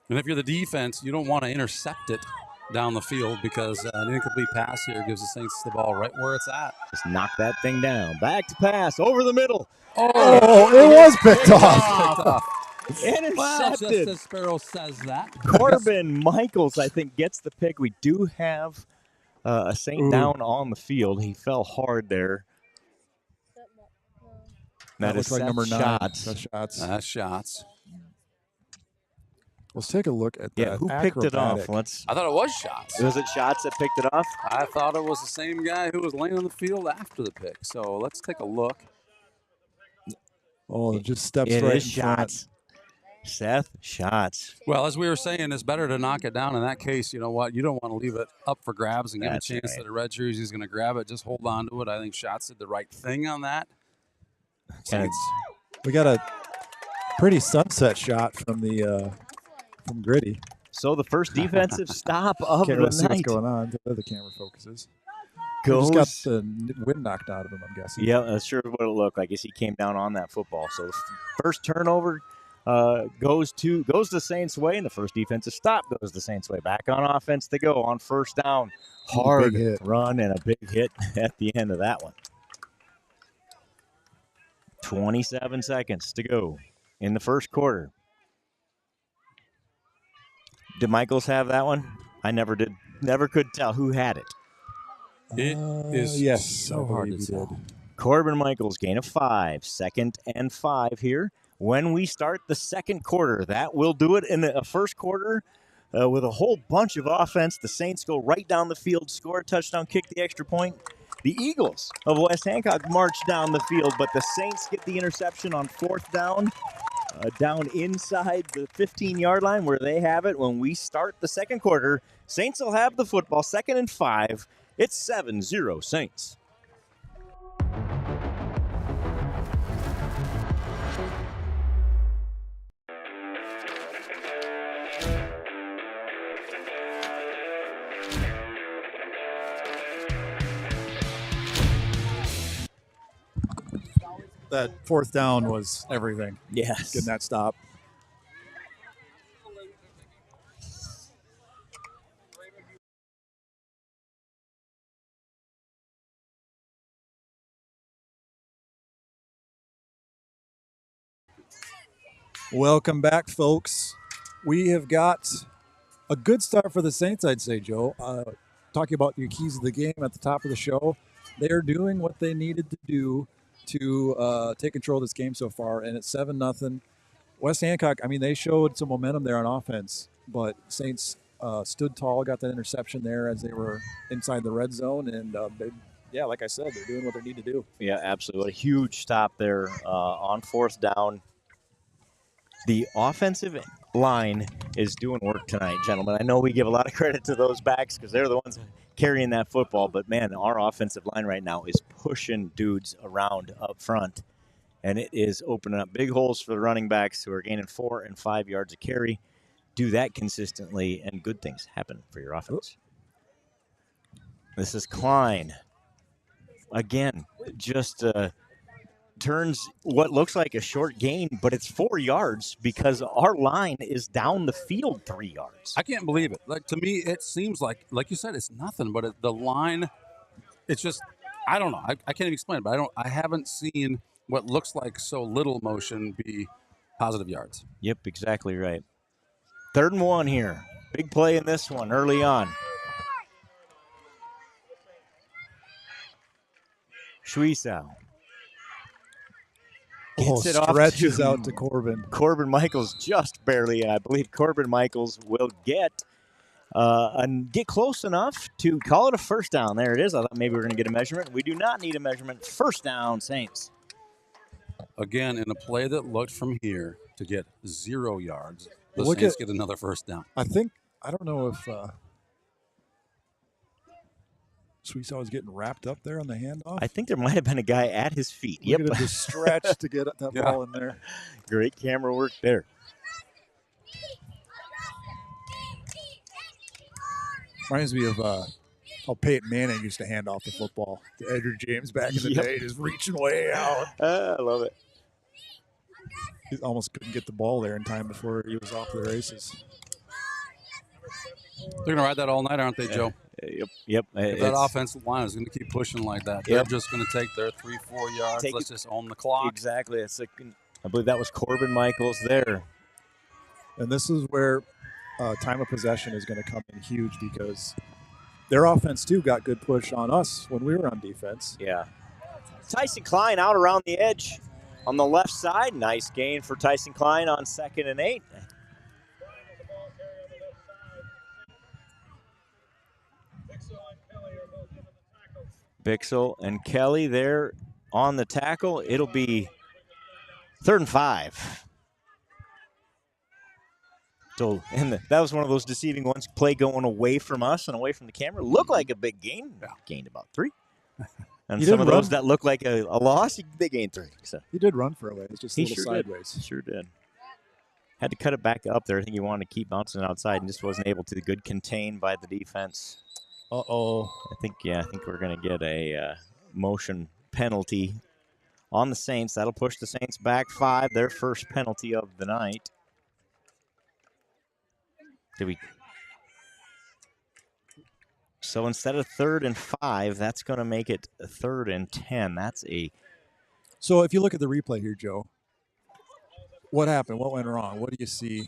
And if you're the defense, you don't want to intercept it down the field because an incomplete pass here gives the Saints the ball right where it's at. Just knock that thing down. Back to pass over the middle. Oh, it was picked off. Intercepted. Well, just as Sparrow says that. Corbin Michaels, I think, gets the pick. We do have a Saint down on the field. He fell hard there. That looks like number 9. Shots. That's Shots. Shots. Let's take a look at that. Yeah, who picked it off? I thought it was Shots. Was it Shots that picked it off? I thought it was the same guy who was laying on the field after the pick. So let's take a look. Oh, it just steps It right is in front. Shots. Seth Shots. Well, as we were saying, it's better to knock it down. In that case, you know what? You don't want to leave it up for grabs and give That's a chance right. that a red jersey is going to grab it. Just hold on to it. I think Shots did the right thing on that. Saints. We got a pretty sunset shot from the from Gritty. So the first defensive stop of Can't the really see what's night going on. The camera focuses. goes. Just got the wind knocked out of him, I'm guessing. Yeah, that's sure what it looked like as he came down on that football. So the first turnover goes the Saints' way, and the first defensive stop goes the Saints' way. Back on offense they go on first down. Hard Big hit. run and a big hit at the end of that one. 27 seconds to go in the first quarter. Did Michaels have that one? I never did. Never could tell who had it. It is yes, so I hard believe to he tell. did. Corbin Michaels, gain of 5. 2nd and 5 here. When we start the second quarter, that will do it in the first quarter with a whole bunch of offense. The Saints go right down the field, score a touchdown, kick the extra point. The Eagles of West Hancock march down the field, but the Saints get the interception on 4th down, down inside the 15-yard line where they have it. When we start the second quarter, Saints will have the football. 2nd and 5. It's 7-0 Saints. That 4th down was everything. Yes. Getting that stop. Welcome back, folks. We have got a good start for the Saints, I'd say, Joe. Talking about your keys of the game at the top of the show. They are doing what they needed to do to take control of this game so far, and it's 7-0. West Hancock, I mean, they showed some momentum there on offense, but Saints stood tall, got that interception there as they were inside the red zone, and like I said, they're doing what they need to do. Yeah, absolutely. A huge stop there on 4th down. The offensive line is doing work tonight, gentlemen. I know we give a lot of credit to those backs because they're the ones carrying that football, but, man, our offensive line right now is pushing dudes around up front, and it is opening up big holes for the running backs who are gaining 4 and 5 yards a carry. Do that consistently, and good things happen for your offense. This is Klein. Again, just turns what looks like a short gain, but it's 4 yards because our line is down the field 3 yards. I can't believe it. Like, to me, it seems like you said, it's nothing, but the line, it's just, I don't know. I can't even explain it, but I haven't seen what looks like so little motion be positive yards. Yep, exactly right. 3rd and 1 here. Big play in this one early on. Schwiesau. Stretches out to Corbin. Corbin Michaels just barely, I believe Corbin Michaels will get close enough to call it a 1st down. There it is. I thought maybe we were going to get a measurement. We do not need a measurement. 1st down, Saints. Again, in a play that looked from here to get 0 yards, the Look Saints at- get another 1st down. I don't know if Suisaw was getting wrapped up there on the handoff. I think there might have been a guy at his feet. Look at him just stretch to get that Yeah. ball in there. Great camera work there. Reminds me of how Peyton Manning used to hand off the football to Edgar James back in the Yep. day, just reaching way out. I love it. He almost couldn't get the ball there in time before he was off to the races. They're going to ride that all night, aren't they, Joe? Yep. If that offensive line is going to keep pushing like that, they're just going to take their 3-4 yards. Let's just own the clock. Exactly. I believe that was Corbin Michaels there. And this is where time of possession is going to come in huge because their offense, too, got good push on us when we were on defense. Yeah. Tyson Klein out around the edge on the left side. Nice gain for Tyson Klein on 2nd and 8. Bixel and Kelly there on the tackle. It'll be 3rd and 5. So, that was one of those deceiving ones. Play going away from us and away from the camera. Looked like a big gain. Yeah. Gained about 3. And some of those that look like a loss, they gained 3. So he did run for a way. It's just a little sideways. He sure did. Had to cut it back up there. I think he wanted to keep bouncing outside and just wasn't able to. Good contained by the defense. Uh-oh. I think we're going to get a motion penalty on the Saints. That'll push the Saints back 5, their first penalty of the night. So instead of 3rd and 5, that's going to make it 3rd and 10. So if you look at the replay here, Joe, what happened? What went wrong? What do you see?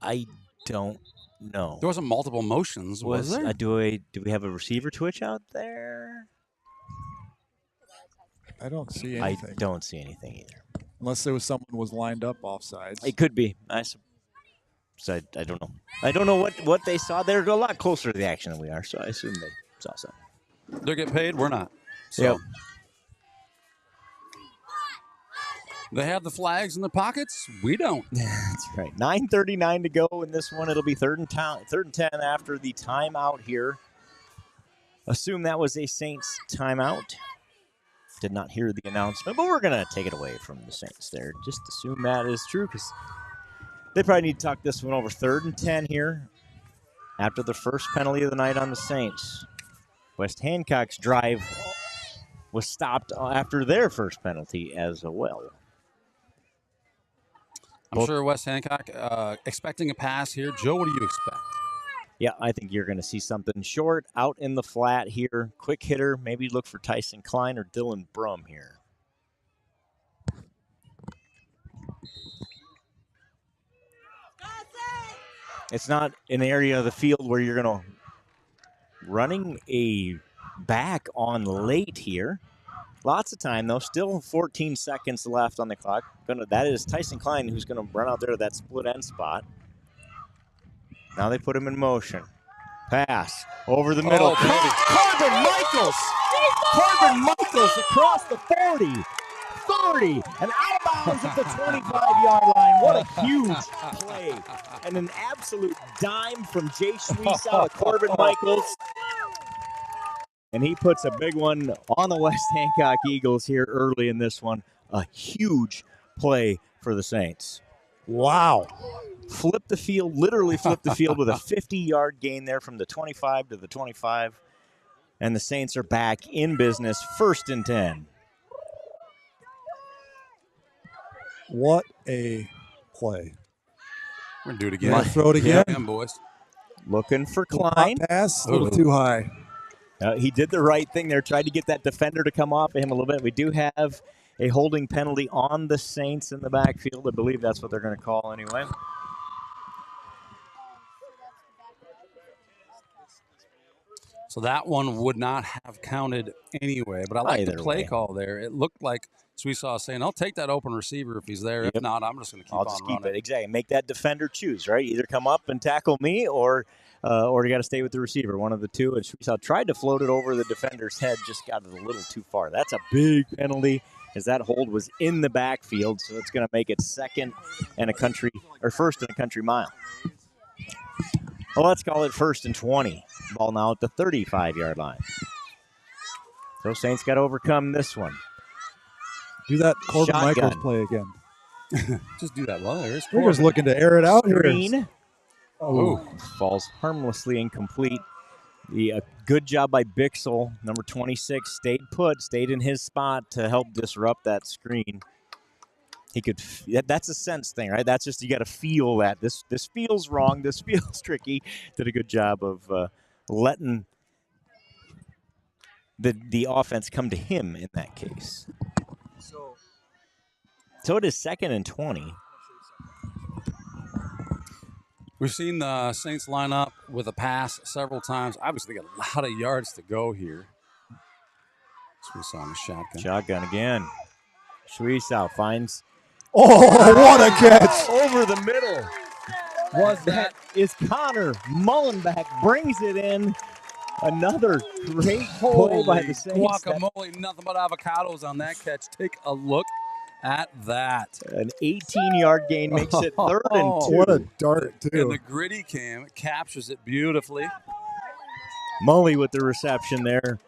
I don't know. There wasn't multiple motions, was there? Do we have a receiver twitch out there? I don't see I anything. don't see anything either. Unless there was someone was lined up offsides. It could be. So I don't know. I don't know what they saw. They're a lot closer to the action than we are, so I assume they saw something. They're getting paid. We're not. So Yep. they have the flags in their pockets. We don't. That's right. 9:39 to go in this one. It'll be third and 10 after the timeout here. Assume that was a Saints timeout. Did not hear the announcement, but we're going to take it away from the Saints there. Just assume that is true because they probably need to talk this one over. 3rd and 10 here after the first penalty of the night on the Saints. West Hancock's drive was stopped after their first penalty as well. I'm sure West Hancock expecting a pass here. Joe, what do you expect? Yeah, I think you're going to see something short out in the flat here. Quick hitter. Maybe look for Tyson Klein or Dylan Brum here. It's not an area of the field where you're going to running a back on late here. Lots of time, though. Still 14 seconds left on the clock. That is Tyson Klein who's going to run out there to that split end spot. Now they put him in motion. Pass over the middle. Corbin Michaels! Corbin Michaels across the 40, 30, and out of bounds at the 25-yard line. What a huge play. And an absolute dime from Jay Schweiss out of Corbin Michaels. And he puts a big one on the West Hancock Eagles here early in this one. A huge play for the Saints. Wow. Flipped the field, literally flipped the field with a 50-yard gain there from the 25 to the 25. And the Saints are back in business, 1st and 10. What a play. We're going to do it again. Want to throw it again? Yeah, boys. Looking for Klein. Pass, a little too high. He did the right thing there, tried to get that defender to come off of him a little bit. We do have a holding penalty on the Saints in the backfield. I believe that's what they're going to call anyway. So that one would not have counted anyway. But I like the play call there. It looked like Sweesaw saying, I'll take that open receiver if he's there. Yep. If not, I'm just going to keep on running. Keep it. Exactly. Make that defender choose, right? Either come up and tackle me or you got to stay with the receiver. One of the two. And Sweesaw tried to float it over the defender's head, just got it a little too far. That's a big penalty as that hold was in the backfield. So it's going to make it 1st and a country mile. Well, let's call it 1st and 20. Ball now at the 35-yard line. So Saints got to overcome this one. Do that Corbin Michaels play again. Just do that. Well, there's We're just looking to air it out here. Green. Oh, falls harmlessly incomplete. The good job by Bixel, number 26, stayed in his spot to help disrupt that screen. He could. That's a sense thing, right? That's just you got to feel that this feels wrong. This feels tricky. Did a good job of letting the offense come to him in that case. So it is 2nd and 20. We've seen the Saints line up with a pass several times. Obviously, they got a lot of yards to go here. Sweesaw shotgun. Shotgun again. Sweesaw finds. Oh, what a catch! Over the middle. Is Connor Mullenbeck brings it in. Another great play by the Saints. Guacamole, nothing but avocados on that catch. Take a look at that. An 18-yard gain makes it 3rd and 2. What a dart, too. And the gritty cam captures it beautifully. Mully with the reception there.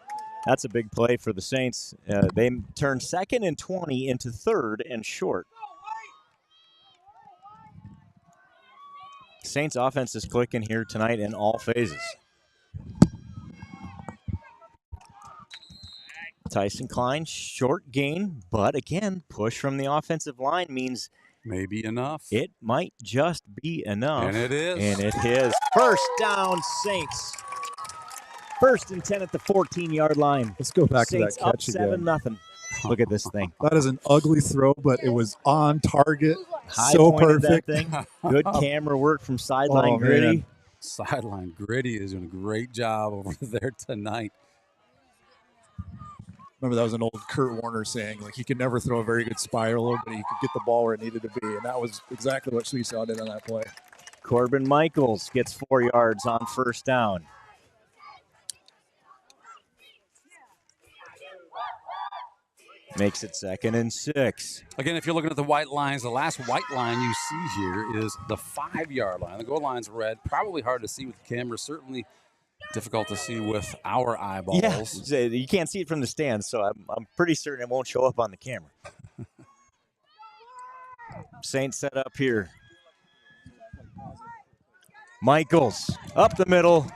That's a big play for the Saints. They turn 2nd and 20 into 3rd and short. Saints offense is clicking here tonight in all phases. Tyson Klein, short gain, but again, push from the offensive line means maybe enough. It might just be enough. And it is. And it is. 1st down, Saints. 1st and 10 at the 14-yard line. Let's go back Saints to that catch up again. 7-0. Look at this thing. That is an ugly throw, but it was on target. High so pointed perfect. That thing. Good camera work from Sideline Gritty. Man. Sideline Gritty is doing a great job over there tonight. remember that was an old Kurt Warner saying, like, he could never throw a very good spiral, but he could get the ball where it needed to be. And that was exactly what Suisaw did on that play. Corbin Michaels gets 4 yards on first down. Makes it 2nd and 6. Again, if you're looking at the white lines, the last white line you see here is the 5-yard line. The goal line's red. Probably hard to see with the camera. Certainly difficult to see with our eyeballs. Yeah, you can't see it from the stands, so I'm pretty certain it won't show up on the camera. Saints set up here. Michaels up the middle,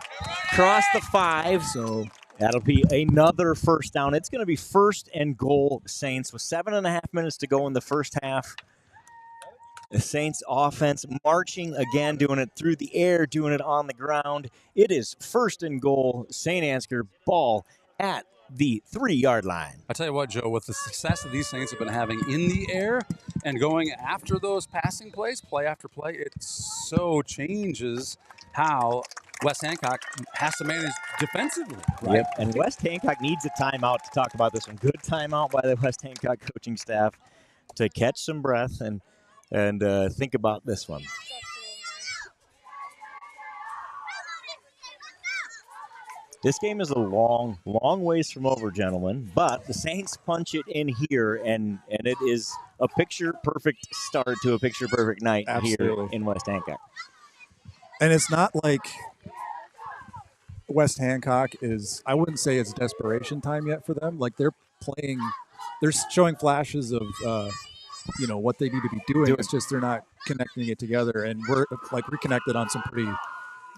cross the 5. So that'll be another first down. It's going to be 1st and goal, Saints, with 7.5 minutes to go in the first half. The Saints offense marching again, doing it through the air, doing it on the ground. It is 1st and goal, St. Ansgar, ball at the 3-yard line. I tell you what, Joe, with the success that these Saints have been having in the air and going after those passing plays, play after play, it so changes how West Hancock has to manage defensively. Right? Yep, and West Hancock needs a timeout to talk about this one. Good timeout by the West Hancock coaching staff to catch some breath and think about this one. This game is a long, long ways from over, gentlemen, but the Saints punch it in here, and it is a picture-perfect start to a picture-perfect night here in West Hancock. And it's not like West Hancock is, I wouldn't say it's desperation time yet for them. Like, they're showing flashes of, what they need to be doing. It's just they're not connecting it together. And we're, like, reconnected on some pretty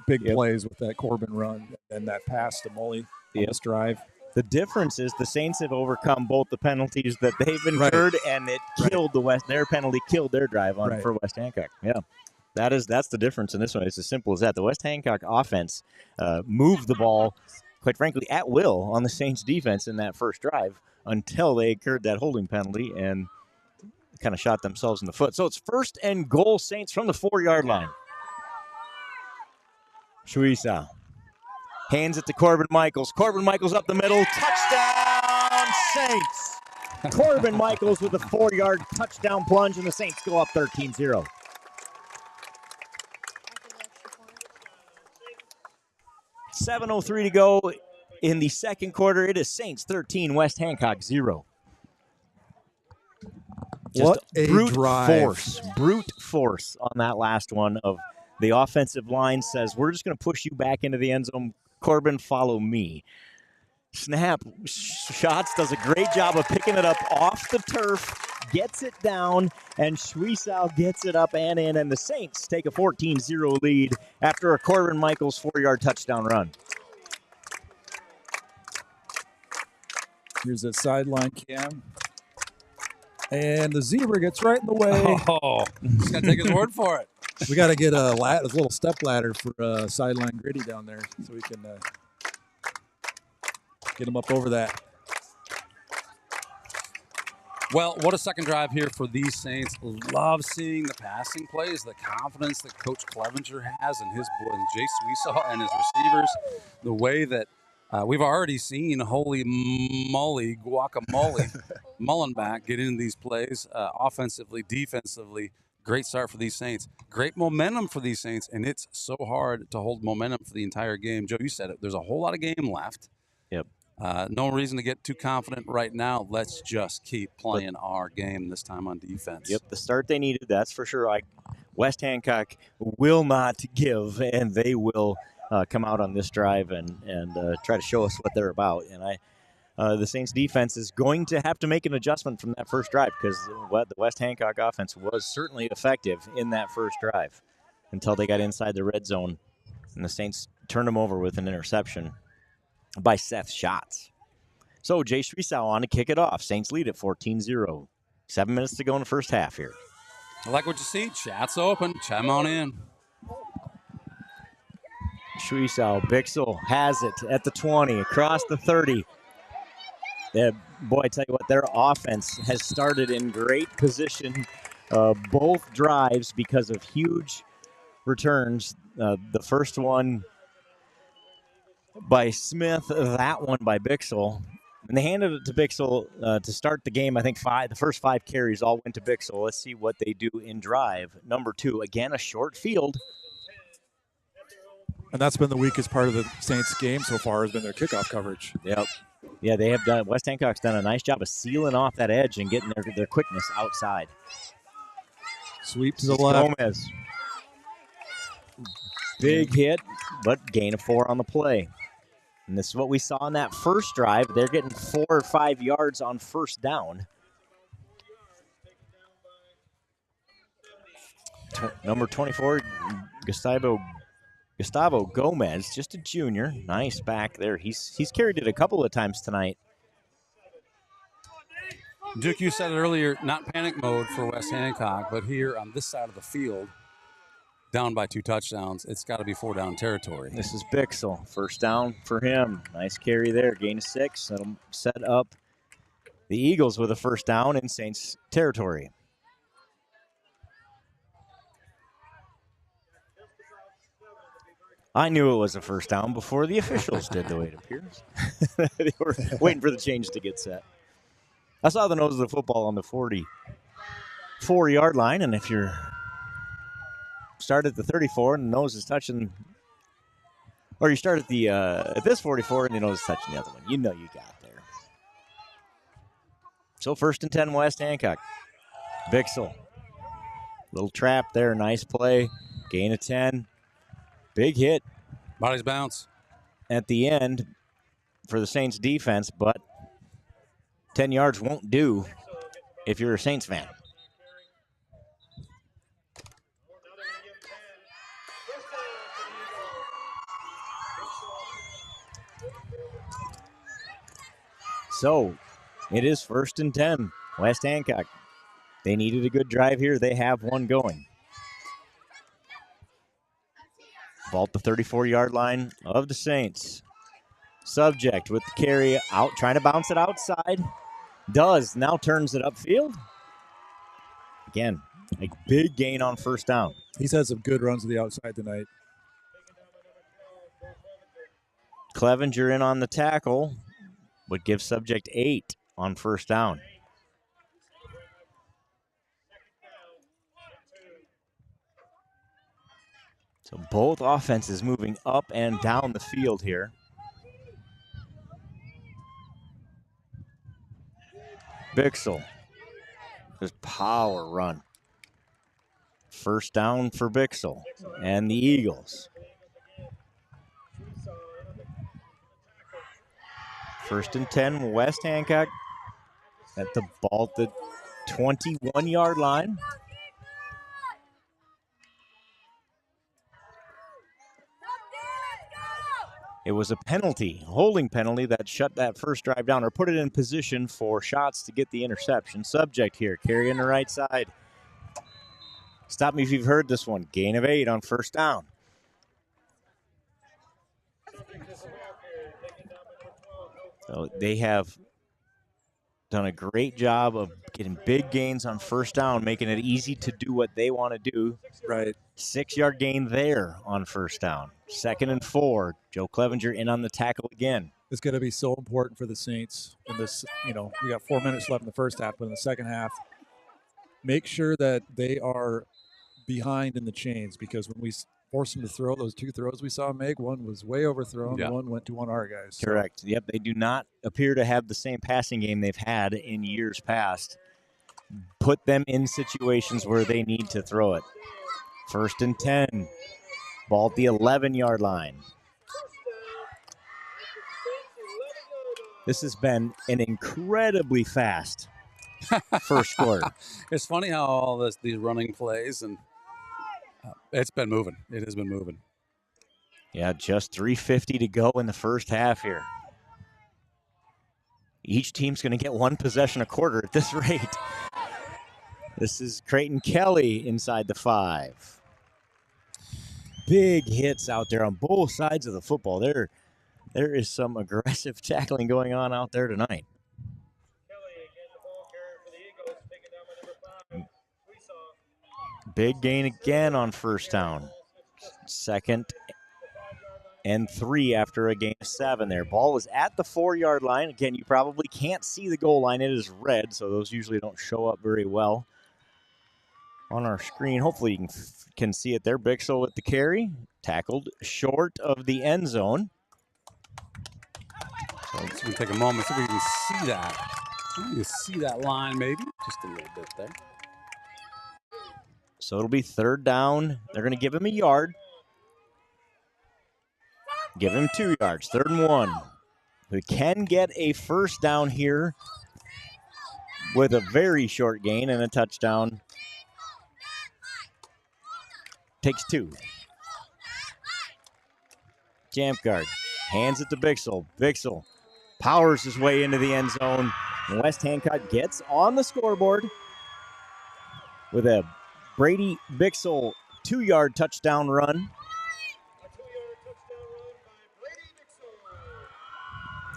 big plays with that Corbin run and that pass to Mully on this drive. The difference is the Saints have overcome both the penalties that they've incurred and it killed their penalty killed their drive for West Hancock. Yeah. That's the difference in this one. It's as simple as that. The West Hancock offense moved the ball, quite frankly, at will on the Saints defense in that first drive until they incurred that holding penalty and kind of shot themselves in the foot. So it's 1st and goal, Saints, from the 4-yard line. Shuisa hands it to Corbin Michaels. Corbin Michaels up the middle. Touchdown, Saints. Corbin Michaels with a 4-yard touchdown plunge, and the Saints go up 13-0. $7:03 to go in the second quarter. It is Saints 13, West Hancock 0. What a drive. Brute force on that last one of the offensive line says, we're just going to push you back into the end zone. Corbin, follow me. Snap, Schatz does a great job of picking it up off the turf, gets it down, and Schwiesau gets it up and in, and the Saints take a 14-0 lead after a Corbin Michaels 4-yard touchdown run. Here's a sideline cam. And the zebra gets right in the way. Oh, just got to take his word for it. We got to get a little step ladder for sideline Gritty down there so we can get him up over that. Well, what a second drive here for these Saints. Love seeing the passing plays, the confidence that Coach Clevenger has and his boy, Jay Suisaw and his receivers, the way that we've already seen holy moly, guacamole, Mullenback get into these plays offensively, defensively. Great start for these Saints. Great momentum for these Saints, and it's so hard to hold momentum for the entire game. Joe, you said it. There's a whole lot of game left. Yep. No reason to get too confident right now. Let's just keep playing our game this time on defense. Yep, the start they needed, that's for sure. West Hancock will not give, and they will come out on this drive and try to show us what they're about. And the Saints defense is going to have to make an adjustment from that first drive because the West Hancock offense was certainly effective in that first drive until they got inside the red zone, and the Saints turned them over with an interception by Seth Schatz. So Jay Schwiesau on to kick it off. Saints lead at 14-0. 7 minutes to go in the first half here. I like what you see. Chat's open. Chime on in. Schwiesau, Bixel has it at the 20, across the 30. Boy, I tell you what, their offense has started in great position both drives because of huge returns. The first one by Smith, that one by Bixel. And they handed it to Bixel to start the game. I think the first 5 carries all went to Bixel. Let's see what they do in drive number 2. Again, a short field. And that's been the weakest part of the Saints game so far, has been their kickoff coverage. Yep. Yeah, they have done. West Hancock's done a nice job of sealing off that edge and getting their quickness outside. Sweep to the left. Gomez. Big hit, but gain of 4 on the play. And this is what we saw on that first drive. They're getting 4 or 5 yards on first down. Number 24, Gustavo Gomez, just a junior. Nice back there. He's carried it a couple of times tonight. Duke, you said it earlier, not panic mode for West Hancock, but here on this side of the field, down by 2 touchdowns, it's got to be 4-down territory. This is Bixel. First down for him. Nice carry there. Gain of 6. That'll set up the Eagles with a first down in Saints territory. I knew it was a first down before the officials did, the way it appears. They were waiting for the change to get set. I saw the nose of the football on the 44-yard line, and if you're start at the 34 and the nose is touching, or you start at the at this 44 and the nose is touching the other one, you know you got there. So 1st and 10 West Hancock. Bixel. Little trap there, nice play. Gain of 10. Big hit. Bodies bounce. At the end for the Saints defense, but 10 yards won't do if you're a Saints fan. So it is 1st and 10. West Hancock. They needed a good drive here. They have one going. Ball at the 34-yard line of the Saints. Subject with the carry out, trying to bounce it outside. Does, now turns it upfield. Again, a big gain on first down. He's had some good runs to the outside tonight. Clevenger in on the tackle would give Subject 8 on first down. So both offenses moving up and down the field here. Bixel. Just power run. First down for Bixel and the Eagles. 1st and 10, West Hancock at the ball at the 21-yard line. It was a penalty, holding penalty, that shut that first drive down or put it in position for Shots to get the interception. Subject here, carry on the right side. Stop me if you've heard this one. Gain of 8 on first down. So they have done a great job of getting big gains on first down, making it easy to do what they want to do. Right. 6-yard gain there on first down. 2nd and 4. Joe Clevenger in on the tackle again. It's going to be so important for the Saints in this. We got 4 minutes left in the first half, but in the second half, make sure that they are behind in the chains, because when we forced them to throw those 2 throws we saw him make, one was way overthrown, one went to one of our guys. So. Correct. Yep, they do not appear to have the same passing game they've had in years past. Put them in situations where they need to throw it. 1st and 10. Ball at the 11-yard line. This has been an incredibly fast first quarter. It's funny how all these running plays, and it's been moving. It has been moving. Yeah, just 3:50 to go in the first half here. Each team's going to get 1 possession a quarter at this rate. This is Creighton Kelly inside the 5. Big hits out there on both sides of the football. There is some aggressive tackling going on out there tonight. Big gain again on first down. 2nd and 3 after a gain of 7 there. Ball is at the 4-yard line. Again, you probably can't see the goal line. It is red, so those usually don't show up very well on our screen. Hopefully you can see it there. Bixel with the carry. Tackled short of the end zone. So it's going to take a moment so we can see that. You can see that line maybe, just a little bit there. So it'll be 3rd down. They're going to give him a yard. Give him 2 yards. 3rd and 1. We can get a 1st down here with a very short gain and a touchdown. Takes 2. Jamfgard hands it to Bixel. Bixel powers his way into the end zone. And West Hancock gets on the scoreboard with a Brady Bixel 2-yard touchdown run.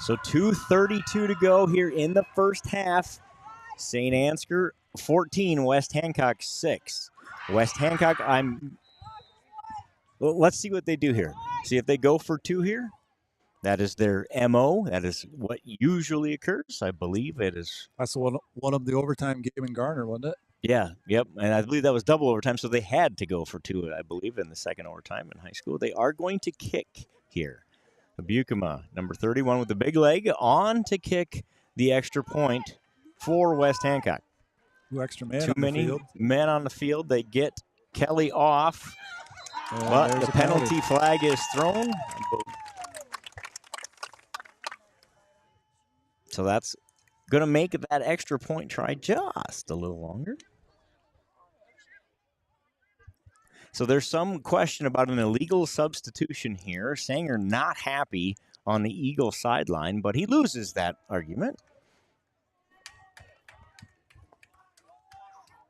So 2:32 to go here in the first half. St. Ansgar 14, West Hancock 6. West Hancock, let's see what they do here. See if they go for 2 here. That is their MO. That is what usually occurs. I believe it is. That's one of the overtime game in Garner, wasn't it? Yeah, yep. And I believe that was double overtime, so they had to go for 2, I believe, in the second overtime in high school. They are going to kick here. Bukema, number 31 with the big leg, on to kick the extra point for West Hancock. 2 extra men Too on many the field. men on the field. They get Kelly off, And but there's the a penalty. penalty flag is thrown. So that's going to make that extra point try just a little longer. So there's some question about an illegal substitution here. Sanger not happy on the Eagle sideline, but he loses that argument.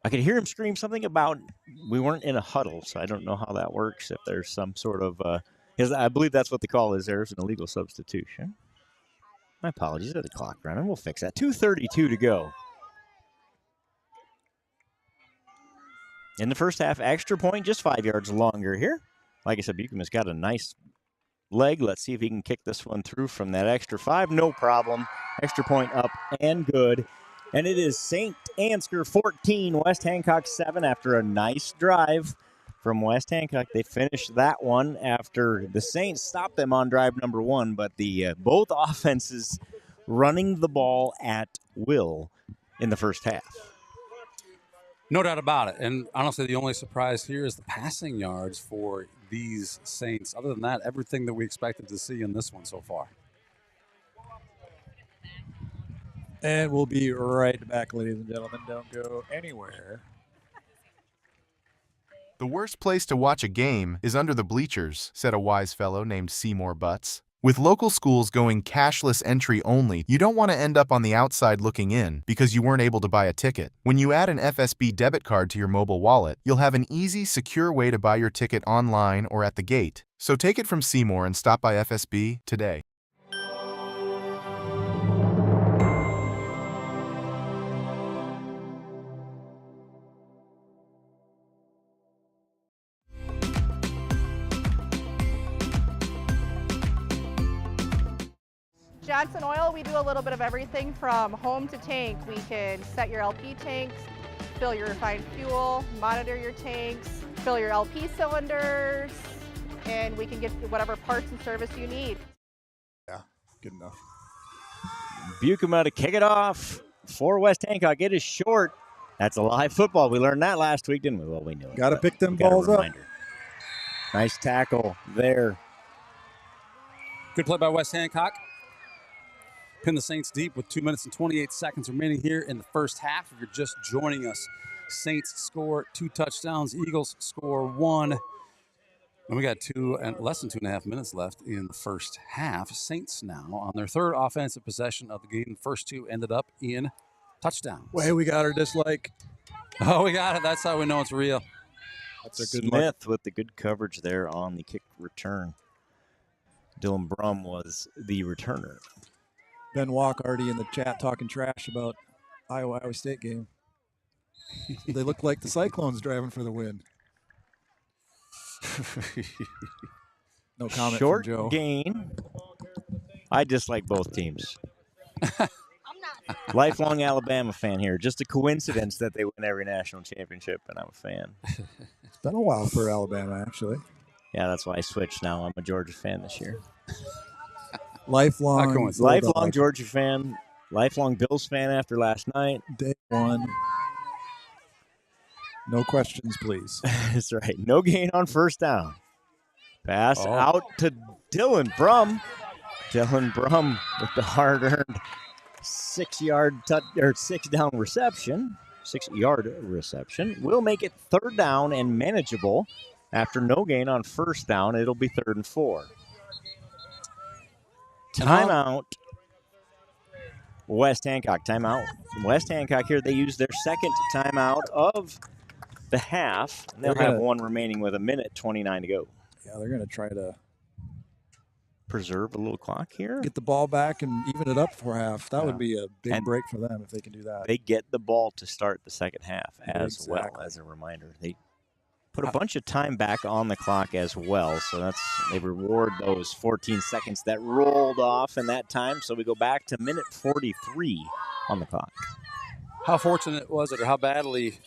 I could hear him scream something about we weren't in a huddle, so I don't know how that works. If there's some sort of, I believe that's what the call is. There's an illegal substitution. My apologies, there's the clock running. We'll fix that. 2:32 to go. In the first half, extra point, just 5 yards longer here. Like I said, Buchan has got a nice leg. Let's see if he can kick this one through from that extra 5. No problem. Extra point up and good. And it is St. Ansgar 14, West Hancock 7 after a nice drive from West Hancock. They finished that one after the Saints stopped them on drive number 1, but the both offenses running the ball at will in the first half. No doubt about it. And honestly, the only surprise here is the passing yards for these Saints. Other than that, everything that we expected to see in this one so far. And we'll be right back, ladies and gentlemen. Don't go anywhere. The worst place to watch a game is under the bleachers, said a wise fellow named Seymour Butts. With local schools going cashless entry only, you don't want to end up on the outside looking in because you weren't able to buy a ticket. When you add an FSB debit card to your mobile wallet, you'll have an easy, secure way to buy your ticket online or at the gate. So take it from Seymour and stop by FSB today. Johnson Oil, we do a little bit of everything from home to tank. We can set your LP tanks, fill your refined fuel, monitor your tanks, fill your LP cylinders, and we can get whatever parts and service you need. Yeah, good enough. Bukema to kick it off for West Hancock. It is short. That's a live football. We learned that last week, didn't we? Well, we knew it. Got to pick them Got a balls up. reminder. Nice tackle there. Good play by West Hancock. Pin the Saints deep with 2 minutes and 28 seconds remaining here in the first half. If you're just joining us, Saints score 2 touchdowns. Eagles score 1. And we got less than 2.5 minutes left in the first half. Saints now on their 3rd offensive possession of the game. The first 2 ended up in touchdowns. Way we got our dislike. Oh, we got it. That's how we know it's real. That's a good Smith with the good coverage there on the kick return. Dylan Brum was the returner. Ben Walk already in the chat talking trash about Iowa State game. They look like the Cyclones driving for the win. No comment Short from Joe. gain. I dislike both teams. Lifelong Alabama fan here. Just a coincidence that they win every national championship, and I'm a fan. It's been a while for Alabama, actually. Yeah, that's why I switched now. I'm a Georgia fan this year. Lifelong Lifelong Georgia fan. Lifelong Bills fan after last night. Day one. No questions, please. That's right. No gain on first down. Pass out to Dylan Brum. Dylan Brum with the hard-earned 6-down reception. 6-yard reception. Will make it 3rd down and manageable. After no gain on first down, it'll be 3rd and 4. Timeout. West Hancock timeout. West Hancock here, they use their second timeout of the half. And they'll have one remaining with 1:29 to go. Yeah, they're going to try to preserve a little clock here. Get the ball back and even it up for half. That would be a big break for them if they can do that. They get the ball to start the second half as well, as a reminder. They put a bunch of time back on the clock as well, so they reward those 14 seconds that rolled off in that time. So we go back to minute 43 on the clock. How fortunate was it, or how badly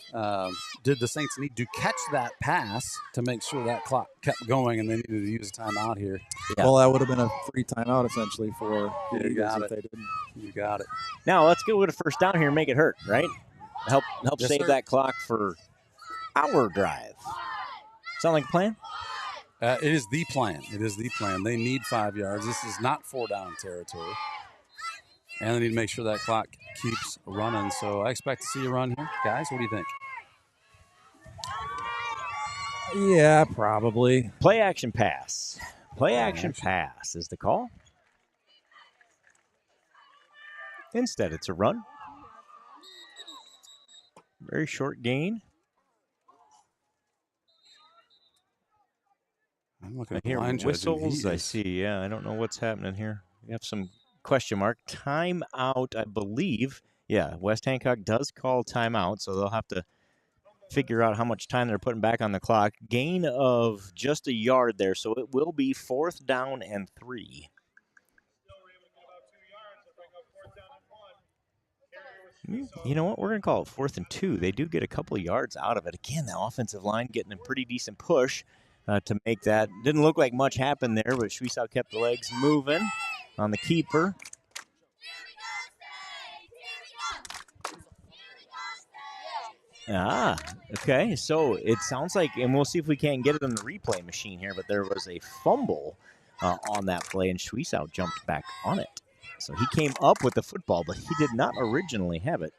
did the Saints need to catch that pass to make sure that clock kept going, and they needed to use a timeout here? Yeah. Well, that would have been a free timeout essentially for the Eagles if they didn't. You got it. Now let's go with a first down here and make it hurt, right? Help save that clock for our drive. Sound like a plan? It is the plan. It is the plan. They need 5 yards. This is not 4-down territory. And they need to make sure that clock keeps running. So I expect to see a run here. Guys, what do you think? Yeah, probably. Play action pass. Play action pass is the call. Instead, it's a run. Very short gain. I'm looking at here line whistles. I see. Yeah, I don't know what's happening here. We have some question mark. Timeout, I believe. Yeah, West Hancock does call timeout, so they'll have to figure out how much time they're putting back on the clock. Gain of just a yard there, so it will be 4th down and 3. You know what? We're going to call it 4th and 2. They do get a couple of yards out of it. Again, the offensive line getting a pretty decent push to make that. Didn't look like much happened there, but Schwiesau kept the legs moving on the keeper. Okay. So it sounds like, and we'll see if we can't get it on the replay machine here, but there was a fumble on that play, and Schwiesau jumped back on it. So he came up with the football, but he did not originally have it.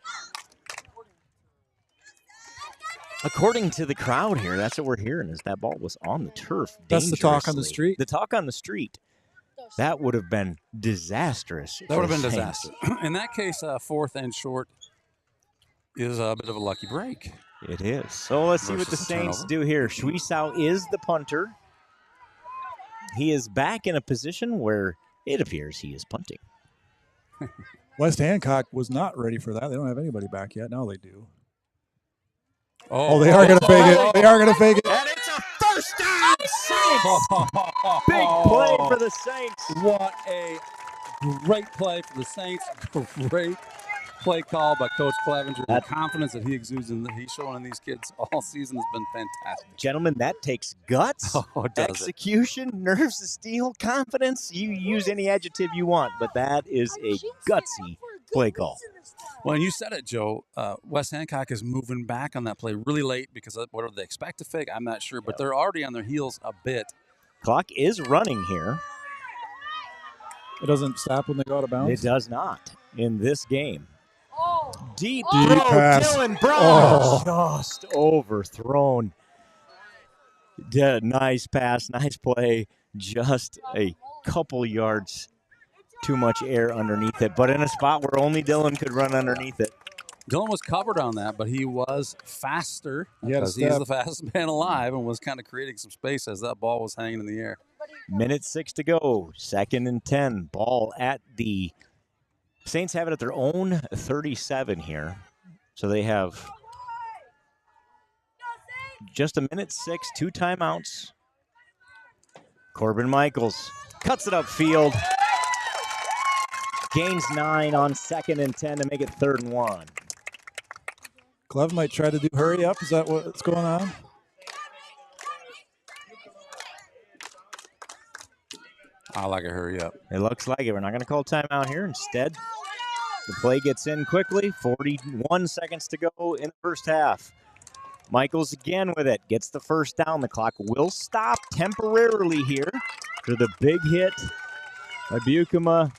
According to the crowd here, that's what we're hearing, is that ball was on the turf. That's the talk on the street? The talk on the street. That would have been disastrous. That would have been disaster. In that case, 4th and short is a bit of a lucky break. It is. So let's see what the Saints do here. Schwiesau is the punter. He is back in a position where it appears he is punting. West Hancock was not ready for that. They don't have anybody back yet. Now they do. Oh, they are going to fake it. They are going to fake it. And it's a first down, Saints. Big play for the Saints. What a great play for the Saints. Great play call by Coach Clevenger. The confidence that he exudes and that he's showing in these kids all season has been fantastic. Gentlemen, that takes guts, execution, nerves of steel, confidence. You use any adjective you want, but that is a gutsy play call. Well, and you said it, Joe. West Hancock is moving back on that play really late because of whatever they expect to fake, I'm not sure, but they're already on their heels a bit. Clock is running here. It doesn't stop when they go out of bounds? It does not in this game. Deep pass. Dylan Brown just overthrown. Nice pass, nice play. Just a couple yards too much air underneath it, but in a spot where only Dylan could run underneath it. Dylan was covered on that, but he was faster because he's the fastest man alive and was kind of creating some space as that ball was hanging in the air. Minute 6 to go. 2nd and 10. Ball at the Saints have it at their own 37 here. So they have just a minute 6, 2 timeouts. Corbin Michaels cuts it upfield. Gains 9 on 2nd and 10 to make it 3rd and 1. Glove might try to do hurry up. Is that what's going on? I like a hurry up. It looks like it. We're not going to call timeout here. Instead, the play gets in quickly. 41 seconds to go in the first half. Michaels again with it. Gets the first down. The clock will stop temporarily here for the big hit by Bukema.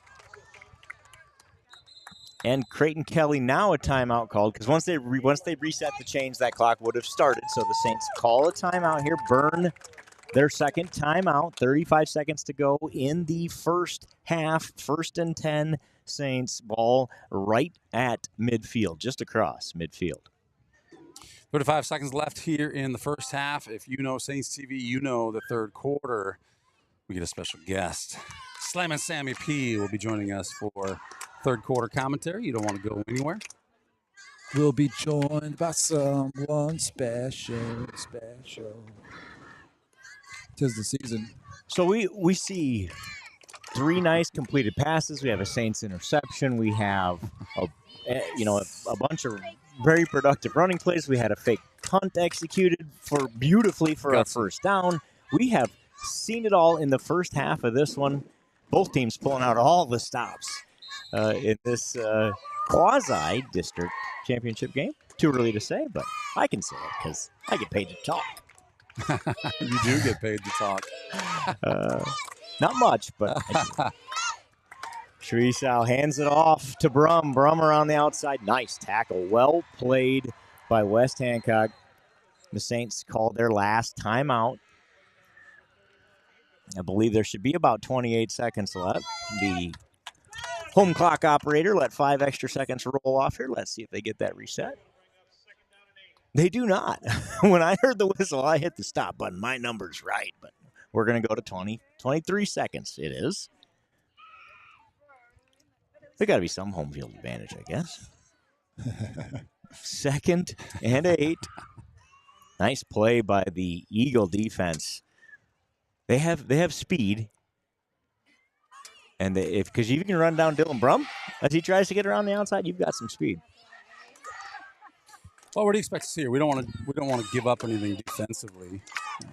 And Creighton Kelly now a timeout called because once they reset the chains, that clock would have started. So the Saints call a timeout here, burn their second timeout. 35 seconds to go in the first half. 1st and 10, Saints ball right at midfield, just across midfield. 35 seconds left here in the first half. If you know Saints TV, you know the third quarter. We get a special guest. Slammin' Sammy P will be joining us for third quarter commentary. You don't want to go anywhere. We'll be joined by someone special. 'Tis the season. So we see 3 nice completed passes. We have a Saints interception. We have a bunch of very productive running plays. We had a fake punt executed beautifully for a first down. We have seen it all in the first half of this one. Both teams pulling out all the stops in this quasi-district championship game. Too early to say, but I can say it because I get paid to talk. You do get paid to talk. Not much, but Shreesow hands it off to Brum. Brum around the outside. Nice tackle. Well played by West Hancock. The Saints called their last timeout. I believe there should be about 28 seconds left. The home clock operator let 5 extra seconds roll off here. Let's see if they get that reset. They do not. When I heard the whistle, I hit the stop button. My number's right, but we're going to go to 23 seconds. It is. There got to be some home field advantage, I guess. 2nd and 8. Nice play by the Eagle defense. They have speed, and because you can run down Dylan Brum as he tries to get around the outside, you've got some speed. Well, what do you expect to see here? We don't want to give up anything defensively.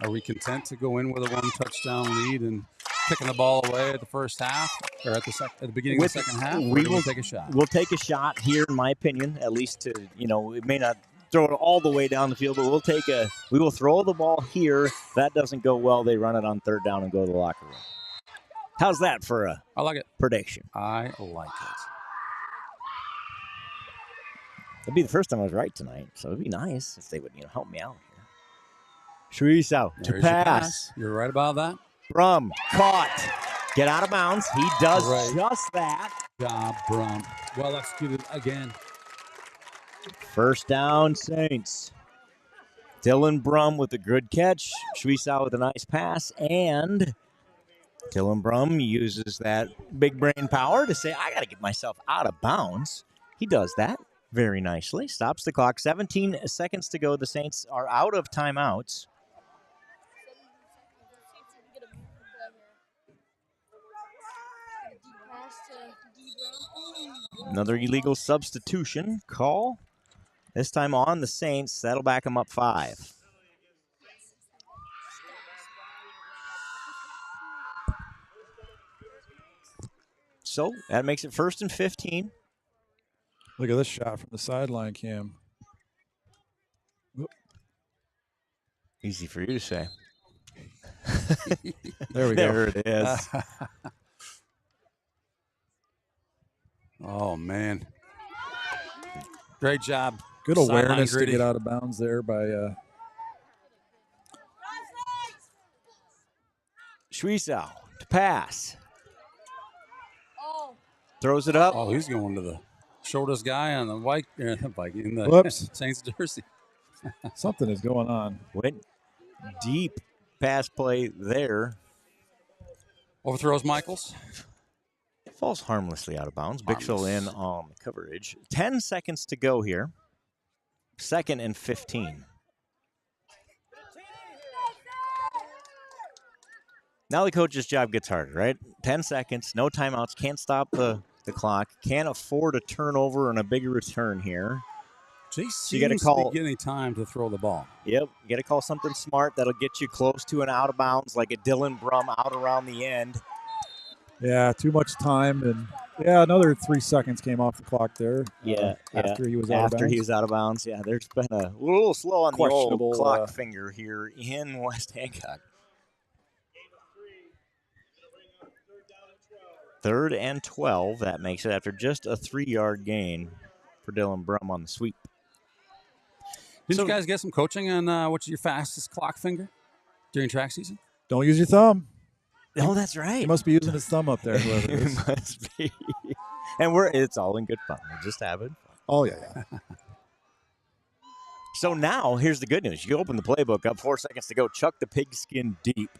Are we content to go in with a 1 touchdown lead and kicking the ball away at the first half or at the beginning of the second half? We will take a shot. We'll take a shot here, in my opinion, at least to it may not throw it all the way down the field, but we will throw the ball here. If that doesn't go well, they run it on 3rd down and go to the locker room. How's that for a I like it. prediction? I like it. It'd be the first time I was right tonight, so it'd be nice if they would help me out here. Shreesow to There's your pass. You're right about that. Brum caught. Get out of bounds. He does just that. Job, Brum. Well executed again. First down, Saints. Dylan Brum with a good catch. Shreesow with a nice pass. And Dylan Brum uses that big brain power to say, I got to get myself out of bounds. He does that very nicely. Stops the clock. 17 seconds to go. The Saints are out of timeouts. Another illegal substitution call. This time on the Saints. That'll back them up 5. So that makes it 1st and 15. Look at this shot from the sideline, Cam. Easy for you to say. There we go. There it is. Oh, man. Great job. Good awareness to get out of bounds there by Shreesow to pass. Throws it up. Oh, he's going to the shortest guy on the Viking in the Whoops. Saints jersey. Something is going on. Went deep pass play there. Overthrows Michaels. Falls harmlessly out of bounds. Bixel in on the coverage. 10 seconds to go here. 2nd and 15. Now the coach's job gets harder, right? 10 seconds, no timeouts, can't stop the clock, can't afford a turnover and a bigger return here. Chase you gotta seems call- to be getting time to throw the ball. Yep, you got to call something smart that'll get you close to an out of bounds, like a Dylan Brum out around the end. Yeah, too much time, and another 3 seconds came off the clock there. After he was out of bounds. Yeah, there's been a little slow on the Questionable, old clock finger here in West Hancock. 3rd and 12. That makes it after just a 3-yard gain for Dylan Brum on the sweep. Didn't you guys get some coaching on what's your fastest clock finger during track season? Don't use your thumb. Oh, that's right. He must be using his thumb up there. Whoever it is. It must be. And it's all in good fun. We're just having fun. Oh, yeah. So now, here's the good news. You open the playbook up, 4 seconds to go. Chuck the pigskin deep.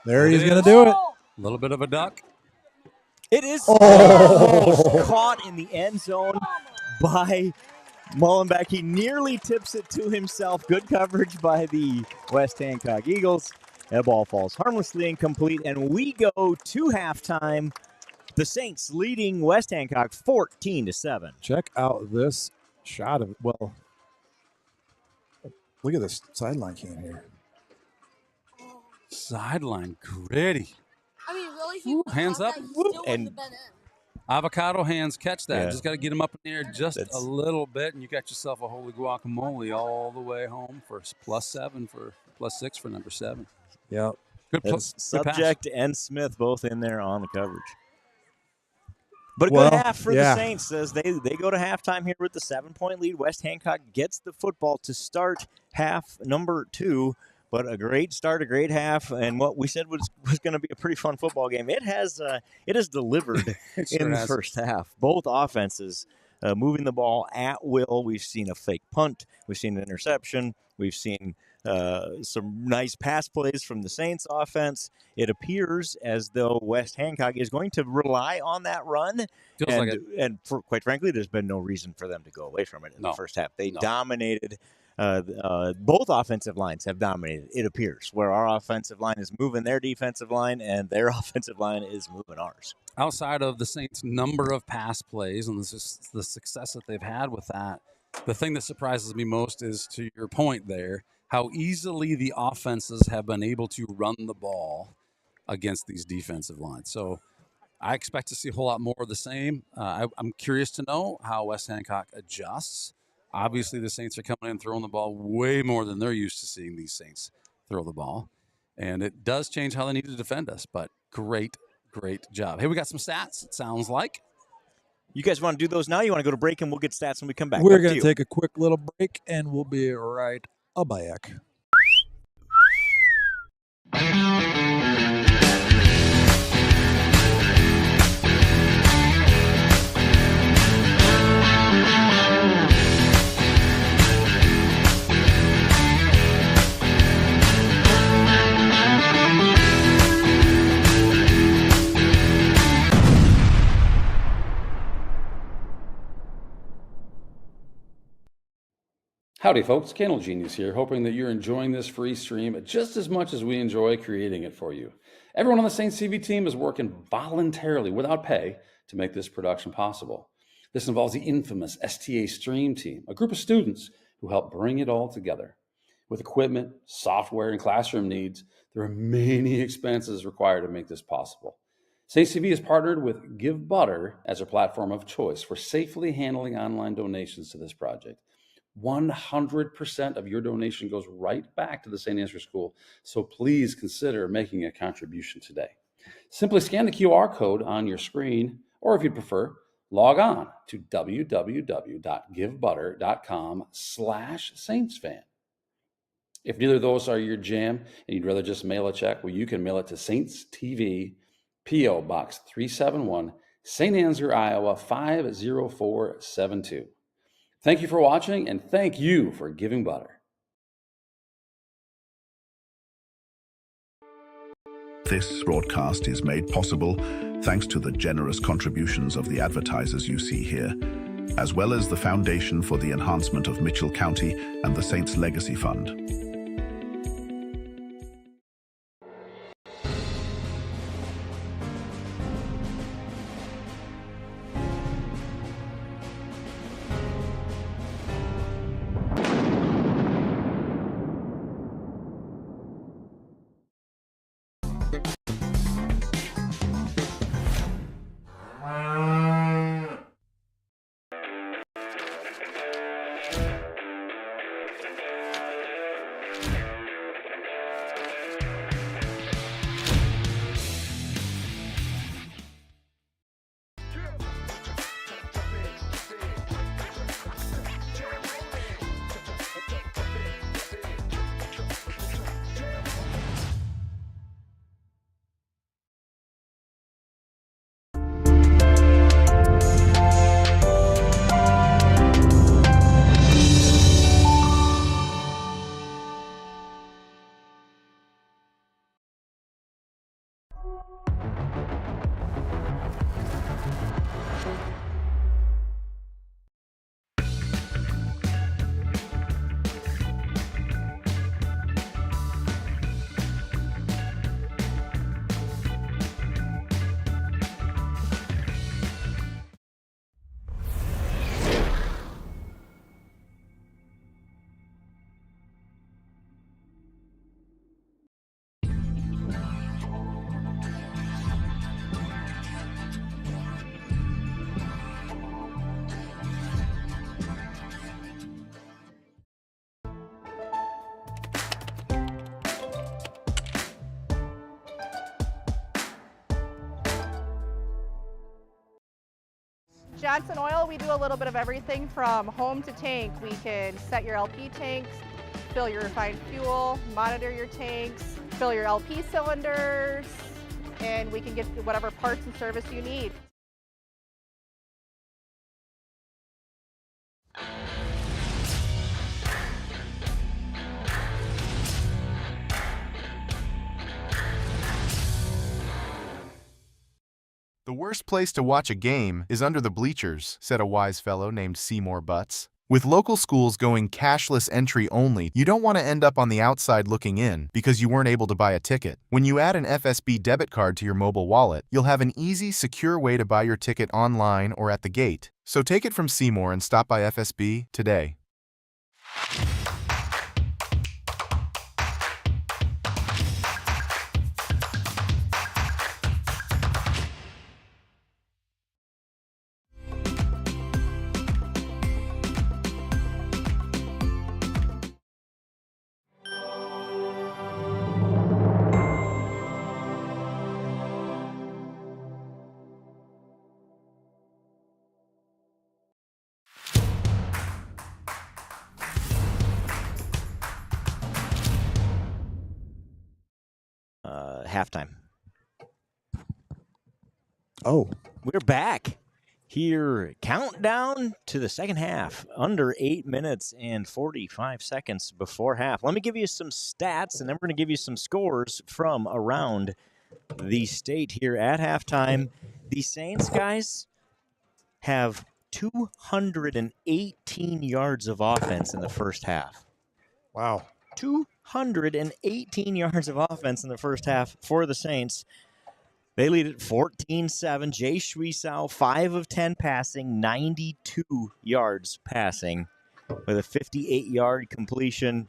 There he's going to do it. A little bit of a duck. It is caught in the end zone by Mullenbeck. He nearly tips it to himself. Good coverage by the West Hancock Eagles. That ball falls harmlessly incomplete, and we go to halftime. The Saints leading West Hancock 14-7. Check out this shot of look at this sideline cam here. Sideline gritty. I mean, really? Ooh, hands up. And avocado hands catch that. Yeah. Just got to get them up in the air just a little bit, and you got yourself a holy guacamole all the way home for +6 for number 7. Yeah. Good pass. pass. Subject and Smith both in there on the coverage. But a Well, good half for yeah. the Saints as they go to halftime here with the 7-point lead. West Hancock gets the football to start half number 2. But a great start, a great half, and what we said was going to be a pretty fun football game. It has delivered in the first half. Both offenses moving the ball at will. We've seen a fake punt. We've seen an interception. We've seen some nice pass plays from the Saints offense. It appears as though West Hancock is going to rely on that run. Quite frankly, there's been no reason for them to go away from it in the first half. They dominated. Both offensive lines have dominated, it appears, where our offensive line is moving their defensive line and their offensive line is moving ours. Outside of the Saints' number of pass plays and the success that they've had with that, the thing that surprises me most is, to your point there, how easily the offenses have been able to run the ball against these defensive lines. So I expect to see a whole lot more of the same. I'm curious to know how West Hancock adjusts. Obviously, the Saints are coming in throwing the ball way more than they're used to seeing these Saints throw the ball. And it does change how they need to defend us, but great job. Hey, we got some stats, it sounds like. You guys want to do those now? You want to go to break and we'll get stats when we come back? We're going to take a quick little break, and we'll be right back. Howdy folks, Kennel Genius here, hoping that you're enjoying this free stream just as much as we enjoy creating it for you. Everyone on the Saints TV team is working voluntarily without pay to make this production possible. This involves the infamous STA Stream Team, a group of students who help bring it all together. With equipment, software, and classroom needs, there are many expenses required to make this possible. Saints TV has partnered with Give Butter as a platform of choice for safely handling online donations to this project. 100% of your donation goes right back to the St. Ansgar School, so please consider making a contribution today. Simply scan the QR code on your screen, or if you'd prefer, log on to www.givebutter.com/SaintsFan. If neither of those are your jam and you'd rather just mail a check, well, you can mail it to Saints TV, P.O. Box 371, St. Ansgar, Iowa 50472. Thank you for watching, and thank you for giving butter. This broadcast is made possible thanks to the generous contributions of the advertisers you see here, as well as the Foundation for the Enhancement of Mitchell County and the Saints Legacy Fund. Johnson Oil, we do a little bit of everything from home to tank. We can set your LP tanks, fill your refined fuel, monitor your tanks, fill your LP cylinders, and we can get whatever parts and service you need. The worst place to watch a game is under the bleachers, said a wise fellow named Seymour Butts. With local schools going cashless entry only, you don't want to end up on the outside looking in because you weren't able to buy a ticket. When you add an FSB debit card to your mobile wallet, you'll have an easy, secure way to buy your ticket online or at the gate. So take it from Seymour and stop by FSB today. Halftime. Oh, We're back here. Countdown to the second half. Under 8 minutes and 45 seconds before half. Let me give you some stats, and then we're going to give you some scores from around the state here at halftime. The Saints, guys, have 218 yards of offense in the first half. wow. 218 yards of offense in the first half for the Saints. They lead at 14-7. Jay Schwiesow, 5 of 10 passing, 92 yards passing, with a 58-yard completion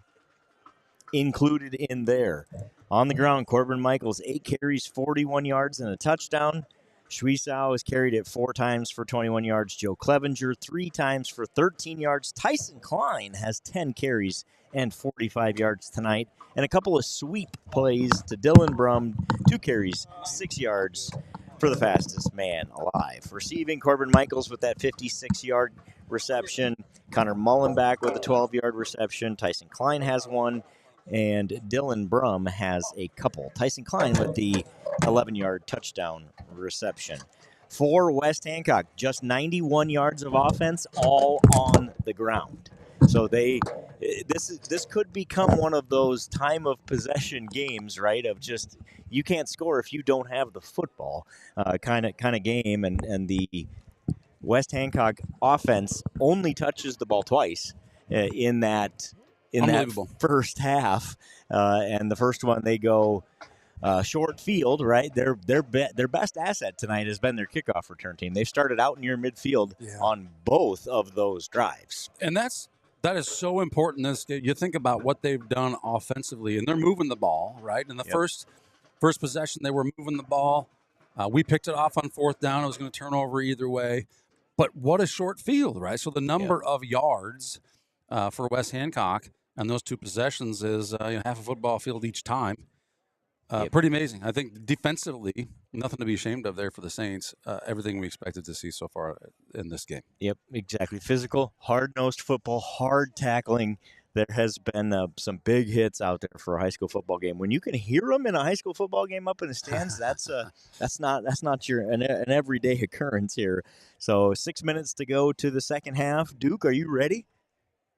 included in there. On the ground, Corbin Michaels, 8 carries, 41 yards, and a touchdown. Schwiesow is carried it 4 times for 21 yards. Joe Clevenger, 3 times for 13 yards. Tyson Klein has 10 carries and 45 yards tonight. And a couple of sweep plays to Dylan Brum, 2 carries, 6 yards for the fastest man alive. Receiving, Corbin Michaels with that 56-yard reception. Connor Mullenback with a 12-yard reception. Tyson Klein has one. And Dylan Brum has a couple. Tyson Klein with the 11-yard touchdown reception. For West Hancock, just 91 yards of offense, all on the ground. So this could become one of those time of possession games, right? Of just you can't score if you don't have the football kind of game. And the West Hancock offense only touches the ball twice in that first half. And the first one they go short field, right? Their best asset tonight has been their kickoff return team. They've started out near midfield on both of those drives. And that is so important. You think about what they've done offensively, and they're moving the ball, right? In the first possession, they were moving the ball. We picked it off on fourth down. It was going to turn over either way. But what a short field, right? So the number of yards for West Hancock on those 2 possessions is half a football field each time. Pretty amazing. I think defensively, nothing to be ashamed of there for the Saints. Everything we expected to see so far in this game. Yep, exactly. Physical, hard-nosed football, hard tackling. There has been some big hits out there for a high school football game. When you can hear them in a high school football game up in the stands, that's not an everyday occurrence here. So 6 minutes to go to the second half. Duke, are you ready?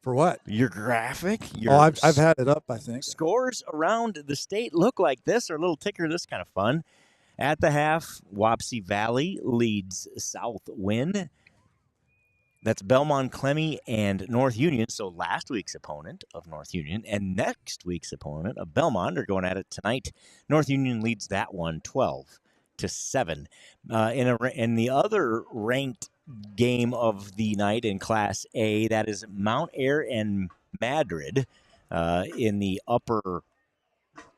For what? Your graphic? I've had it up, I think. Scores around the state look like this, or a little ticker. This is kind of fun. At the half, Wapsie Valley leads South Win. That's Belmont Clemmy and North Union. So last week's opponent of North Union and next week's opponent of Belmont are going at it tonight. North Union leads that one 12-7. In the other ranked game of the night in Class A, that is Mount Air and Madrid in the upper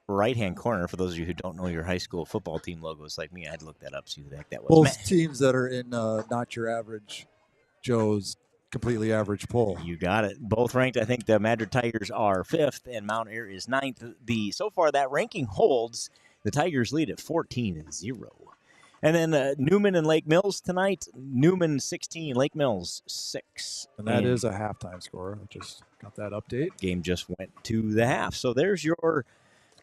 right-hand corner. For those of you who don't know your high school football team logos like me, I had to look that up, see who the heck that was. Both teams that are in not your average Joe's completely average poll. You got it. Both ranked. I think the Madrid Tigers are 5th and Mount Air is 9th. So far that ranking holds. The Tigers lead at 14-0. And then Newman and Lake Mills tonight. Newman 16, Lake Mills 6. And that is a halftime score. I just got that update. Game just went to the half. So there's your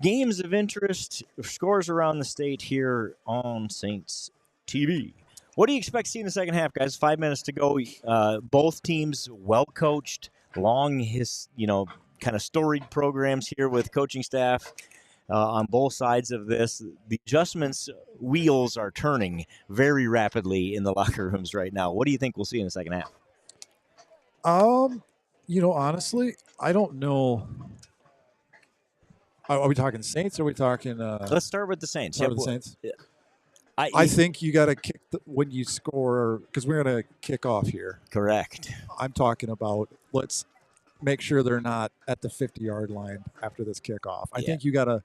games of interest, scores around the state here on Saints TV. What do you expect to see in the second half, guys? 5 minutes to go. Both teams well coached, long kind of storied programs here with coaching staff on both sides of this. The adjustments wheels are turning very rapidly in the locker rooms right now. What do you think we'll see in the second half? Honestly, I don't know. Are we talking Saints or are we talking Let's start with the Saints. start with the Saints? Yeah. I think you got to kick when you score, because we're going to kick off here. Correct. I'm talking about let's make sure they're not at the 50-yard line after this kickoff. I think you got to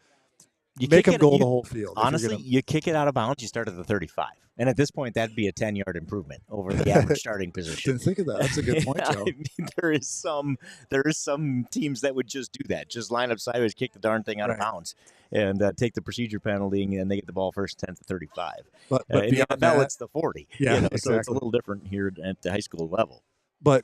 make them go the whole field. Honestly, you kick it out of bounds, you start at the 35. And at this point, that'd be a 10-yard improvement over the average starting position. Didn't think of that. That's a good point, Joe. I mean, there is some teams that would just do that. Just line up sideways, kick the darn thing out of bounds, and take the procedure penalty, and they get the ball first 10 to 35. But in the NFL, it's the 40. Yeah, exactly. exactly. So it's a little different here at the high school level. But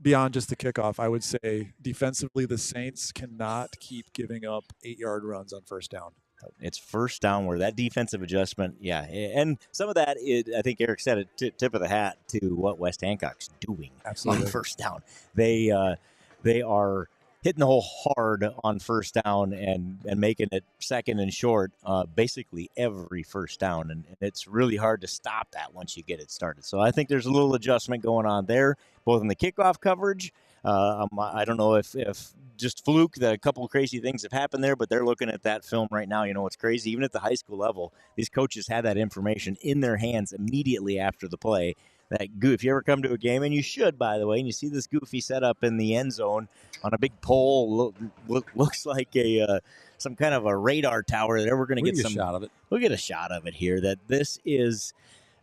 beyond just the kickoff, I would say defensively, the Saints cannot keep giving up 8-yard runs on first down. It's first down where that defensive adjustment, and some of that is, I think Eric said it, tip of the hat to what West Hancock's doing on first down. They are hitting the hole hard on first down and making it second and short basically every first down, and it's really hard to stop that once you get it started. So I think there's a little adjustment going on there, both in the kickoff coverage. I don't know if just fluke that a couple of crazy things have happened there, but they're looking at that film right now. You know what's crazy? Even at the high school level, these coaches had that information in their hands immediately after the play. If you ever come to a game, and you should, by the way, and you see this goofy setup in the end zone on a big pole, looks like some kind of a radar tower that we're going to get some shot of it. We'll get a shot of it here. That this is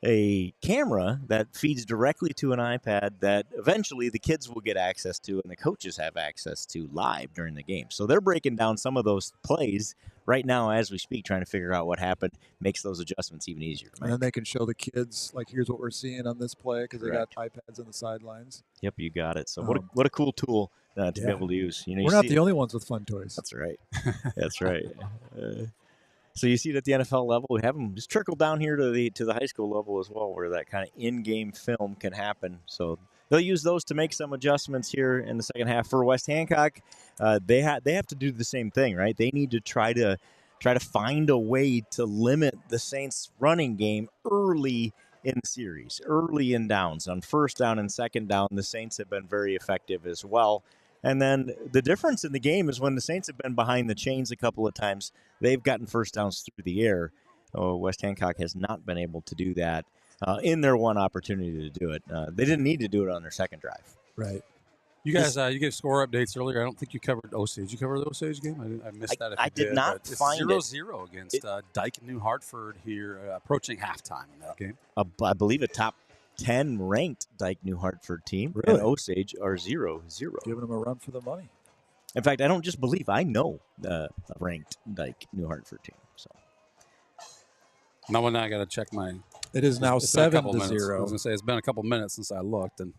a camera that feeds directly to an iPad that eventually the kids will get access to and the coaches have access to live during the game. So they're breaking down some of those plays right now as we speak, trying to figure out what happened, makes those adjustments even easier. And then they can show the kids, like, here's what we're seeing on this play because they got iPads on the sidelines. Yep, you got it. So what a cool tool to be able to use. We're not the only ones with fun toys. That's right. That's right. So you see it at the NFL level. We have them just trickle down here to the high school level as well, where that kind of in-game film can happen. So they'll use those to make some adjustments here in the second half. For West Hancock, they have to do the same thing, right? They need to try to find a way to limit the Saints' running game early in the series, early in downs. On first down and second down, the Saints have been very effective as well. And then the difference in the game is when the Saints have been behind the chains a couple of times, they've gotten first downs through the air. West Hancock has not been able to do that in their one opportunity to do it. They didn't need to do it on their second drive. Right. You guys, you gave score updates earlier. I don't think you covered Osage. Did you cover the Osage game? I missed that. If I you did not find it. 0-0 against Dyke New Hartford here, approaching halftime in that game. I believe a top 10 ranked Dyke New Hartford team, really? And Osage are 0-0. Giving them a run for the money. In fact, I don't just believe, I know a ranked Dyke New Hartford team. So now I got to check my. It is now 7-0. I was going to say it's been a couple minutes since I looked, and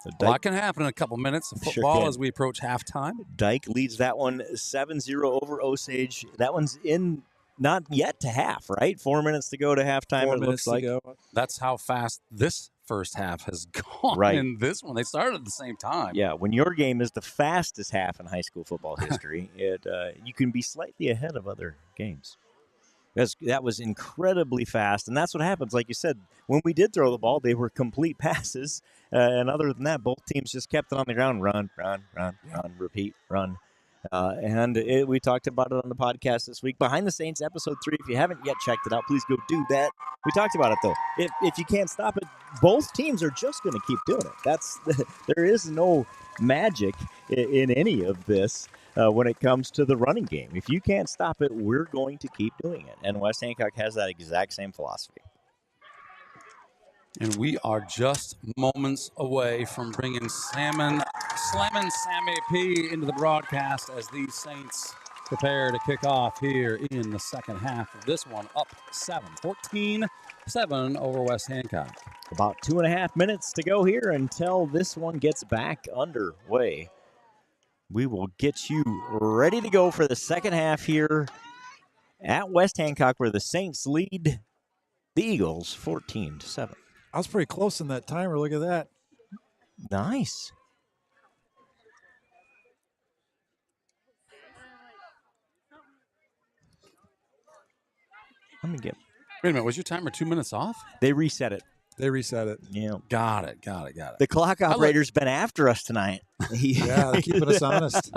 a Dyke, lot can happen in a couple minutes of football as we approach halftime. Dyke leads that one 7-0 over Osage. That one's in. Not yet to half, right? 4 minutes to go to halftime. 4 it minutes looks like. to go. That's how fast this first half has gone. Right. In this one, they started at the same time. Yeah, when your game is the fastest half in high school football history, you can be slightly ahead of other games. That was incredibly fast, and that's what happens. Like you said, when we did throw the ball, they were complete passes, and other than that, both teams just kept it on the ground, run, repeat, run. We talked about it on the podcast this week. Behind the Saints, episode 3. If you haven't yet checked it out, please go do that. We talked about it, though. If you can't stop it, both teams are just going to keep doing it. There is no magic in any of this when it comes to the running game. If you can't stop it, we're going to keep doing it. And West Hancock has that exact same philosophy. And we are just moments away from bringing Slamming Sammy P into the broadcast as these Saints prepare to kick off here in the second half of this one. Up 14-7 over West Hancock. About 2.5 minutes to go here until this one gets back underway. We will get you ready to go for the second half here at West Hancock, where the Saints lead the Eagles 14-7. I was pretty close in that timer. Look at that. Nice. Let me get. Wait a minute, was your timer 2 minutes off? They reset it. They reset it. Yeah. Got it. The clock operator's been after us tonight. Yeah, they're keeping us honest.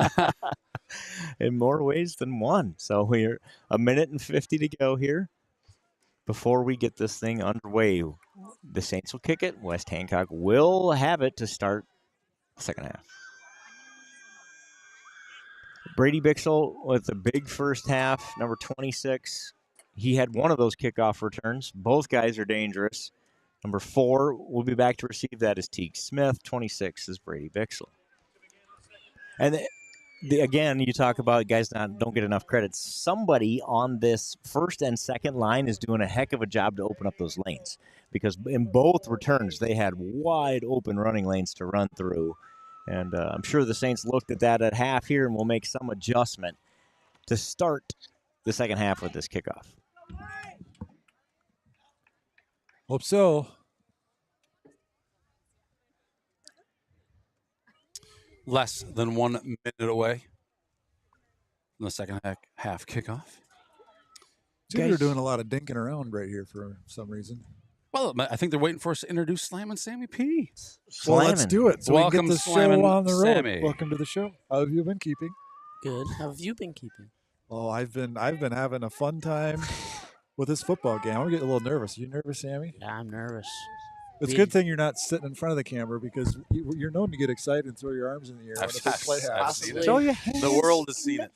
In more ways than one. So we're 1:50 to go here before we get this thing underway. The Saints will kick it. West Hancock will have it to start the second half. Brady Bixel with a big first half, number 26. He had one of those kickoff returns. Both guys are dangerous. Number 4 will be back to receive. That is Teague Smith. 26 is Brady Bixel. And again, you talk about guys don't get enough credit. Somebody on this first and second line is doing a heck of a job to open up those lanes, because in both returns they had wide open running lanes to run through. And I'm sure the Saints looked at that at half here and will make some adjustment to start the second half with this kickoff. Hope so. Less than 1 minute away from the second half kickoff. They're doing a lot of dinking around right here for some reason. Well, I think they're waiting for us to introduce Slammin' Sammy P. Well, let's do it. So Welcome, we can get the Slammin' show on the road. Sammy. Welcome to the show. How have you been keeping? Good. How have you been keeping? Oh, I've been having a fun time with this football game. I'm getting a little nervous. Are you nervous, Sammy? Yeah, I'm nervous. It's a good thing you're not sitting in front of the camera, because you're known to get excited and throw your arms in the air when a big play I've happens. seen it. Throw your hands The world has seen it.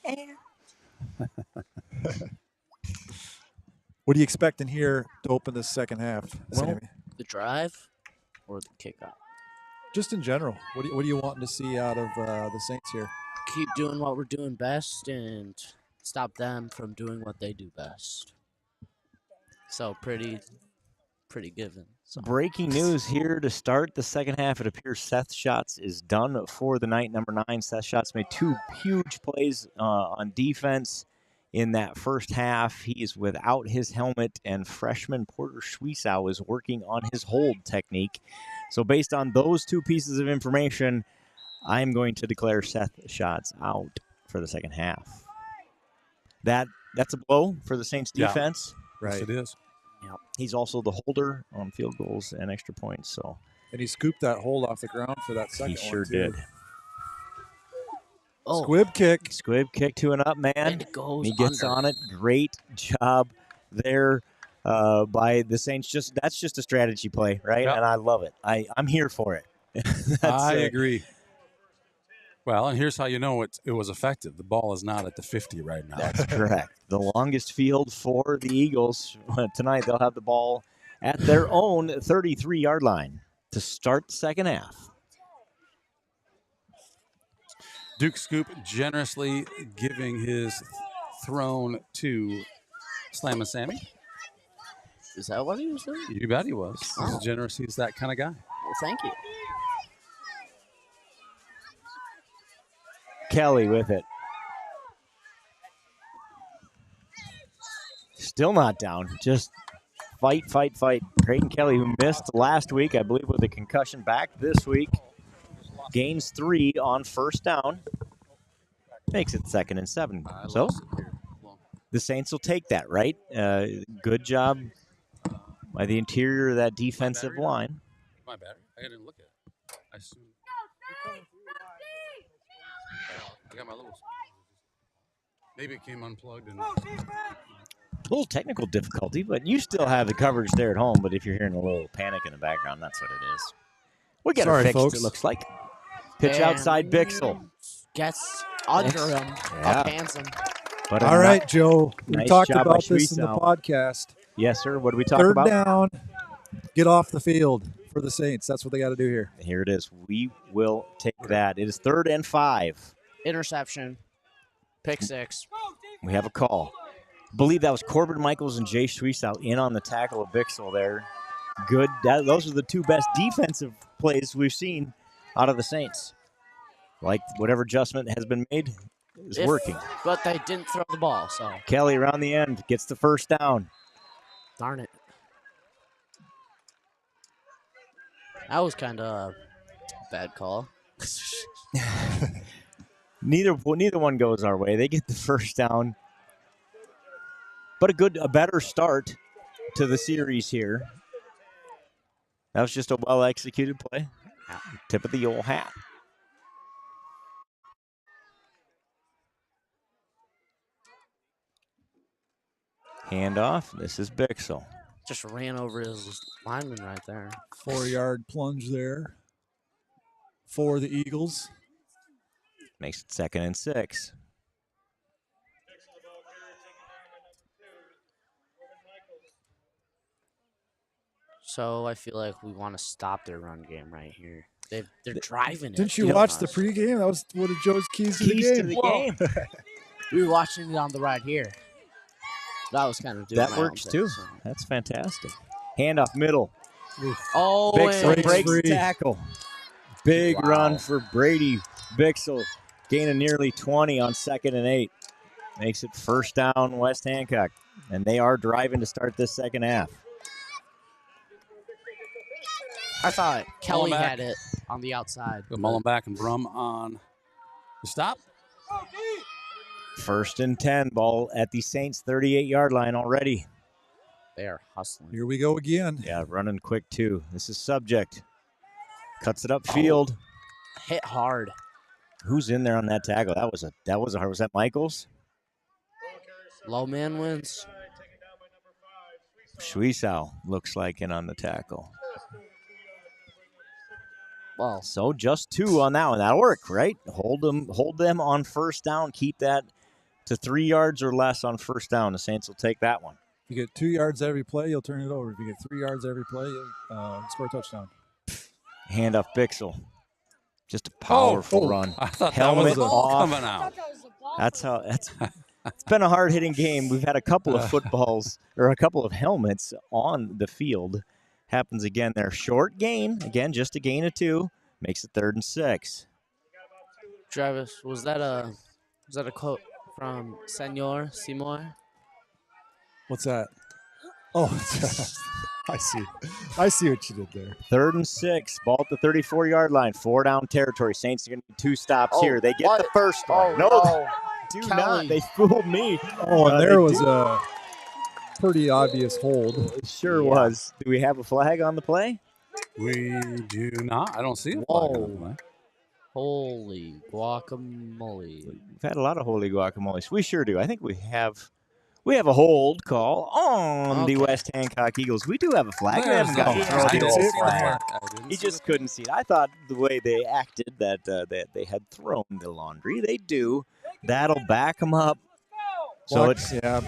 What are you expecting here to open this second half, Sammy? The drive or the kickoff? Just in general, what are you wanting to see out of the Saints here? Keep doing what we're doing best and stop them from doing what they do best. So pretty given. So. Breaking news here to start the second half. It appears Seth Schatz is done for the night. Number 9, Seth Schatz made 2 huge plays on defense in that first half. He is without his helmet, and freshman Porter Schwiesow is working on his hold technique. So based on those 2 pieces of information, I'm going to declare Seth Schatz out for the second half. That's a blow for the Saints defense. Right. Yes, it is. Yep. He's also the holder on field goals and extra points. So, and he scooped that hold off the ground for that second one. He sure too. did. Oh. Squib kick. Squib kick to an up man. And it goes He gets under. on it. Great job there by the Saints. That's just a strategy play, right? Yep. And I love it. I'm here for it. I agree. Well, and here's how you know it was effective. The ball is not at the 50 right now. That's correct. The longest field for the Eagles tonight. They'll have the ball at their own 33-yard line to start the second half. Duke Scoop generously giving his throne to Slammin' Sammy. Is that what he was doing? You bet he was. He's as generous. He's that kind of guy. Well, thank you. Kelly with it. Still not down. Just fight. Creighton Kelly, who missed last week, I believe, with a concussion, back this week. Gains 3 on first down. Makes it 2nd and 7. So the Saints will take that, right? Good job by the interior of that defensive line. My battery? I didn't look at it. I assume. I got my little. Maybe it came unplugged. And A little technical difficulty, but you still have the coverage there at home. But if you're hearing a little panic in the background, that's what it is. We got it fixed, folks. it looks like. Pitch And outside Bixel. Gets under him. Yeah. Uphands him. But All right, Joe. We nice talked job by about this in the Schwiesow. podcast. Yes, sir. What did we talk Third about? down. Get off the field for the Saints. That's what they got to do here. Here it is. We will take that. It is 3rd and 5. Interception. Pick 6. We have a call. I believe that was Corbin Michaels and Jay Schwiesow in on the tackle of Bixel there. Good. Those are the two best defensive plays we've seen out of the Saints. Like whatever adjustment has been made is working. But they didn't throw the ball, so. Kelly around the end gets the first down. Darn it. That was kind of a bad call. Neither one goes our way. They get the first down. But a better start to the series here. That was just a well-executed play. Tip of the old hat. Handoff. This is Bixel. Just ran over his lineman right there. 4-yard plunge there for the Eagles. Makes it 2nd and 6. So I feel like we want to stop their run game right here. They're driving it. Didn't you watch the pregame? That was one of Joe's keys to the game. We were watching it on the right here. That was kind of doing That my own works thing, too. so. That's fantastic. Handoff middle. Oh, Bixel and breaks the tackle. Big run for Brady Bixel. Gain of nearly 20 on 2nd and 8. Makes it first down West Hancock. And they are driving to start this second half. I thought Kelly back. had it on the outside. Mullenback and Brum on the stop. 1st and 10. Ball at the Saints 38-yard line already. They are hustling. Here we go again. Yeah, running quick too. This is Subject. Cuts it upfield. Hit hard. Who's in there on that tackle? Was that Michaels? Low man wins. Schwiesow looks like in on the tackle. Well, So just 2 on that one. That'll work, right? Hold them on first down. Keep that to 3 yards or less on first down. The Saints will take that one. If you get 2 yards every play, you'll turn it over. If you get 3 yards every play, you'll score a touchdown. Hand off Bixel. Just a powerful run. I thought Helmet that was a ball off. coming out. It's been a hard-hitting game. We've had a couple of footballs or a couple of helmets on the field. Happens again there. Short gain. Again, just a gain of 2. Makes it 3rd and 6. Travis, was that a quote from Senor Seymour? What's that? Oh, I see. I see what you did there. 3rd and 6. Ball at the 34-yard line. 4 down territory. Saints are going to need 2 stops here. They get the first one. No, do not. They fooled me. Oh, and there was a pretty obvious hold. It sure was. Do we have a flag on the play? We do not. I don't see it. Whoa. Holy guacamole. We've had a lot of holy guacamoles. We sure do. I think we have a hold call on the West Hancock Eagles. We do have a flag. We haven't gotten to throw the old flag. He just couldn't see it. I thought the way they acted that they had thrown the laundry. They do. That'll back them up. So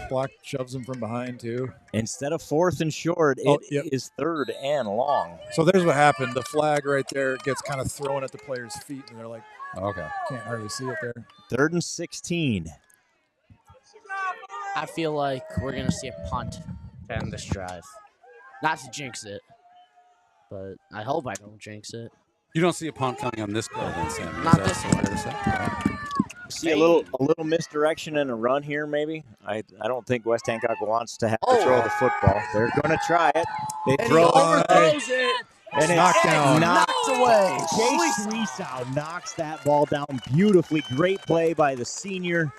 Block shoves him from behind too. Instead of 4th and short, it is 3rd and long. So there's what happened. The flag right there gets kind of thrown at the player's feet, and they're like, okay, can't hardly see it there. 3rd and 16. I feel like we're going to see a punt to end this drive. Not to jinx it, but I hope I don't jinx it. You don't see a punt coming on this play, then, Sam? Not this one. See a little misdirection and a run here, maybe. I don't think West Hancock wants to have to throw the football. They're going to try it. They throw it. And it's knocked down. Knocked away. Jay Schwiesow knocks that ball down beautifully. Great play by the senior.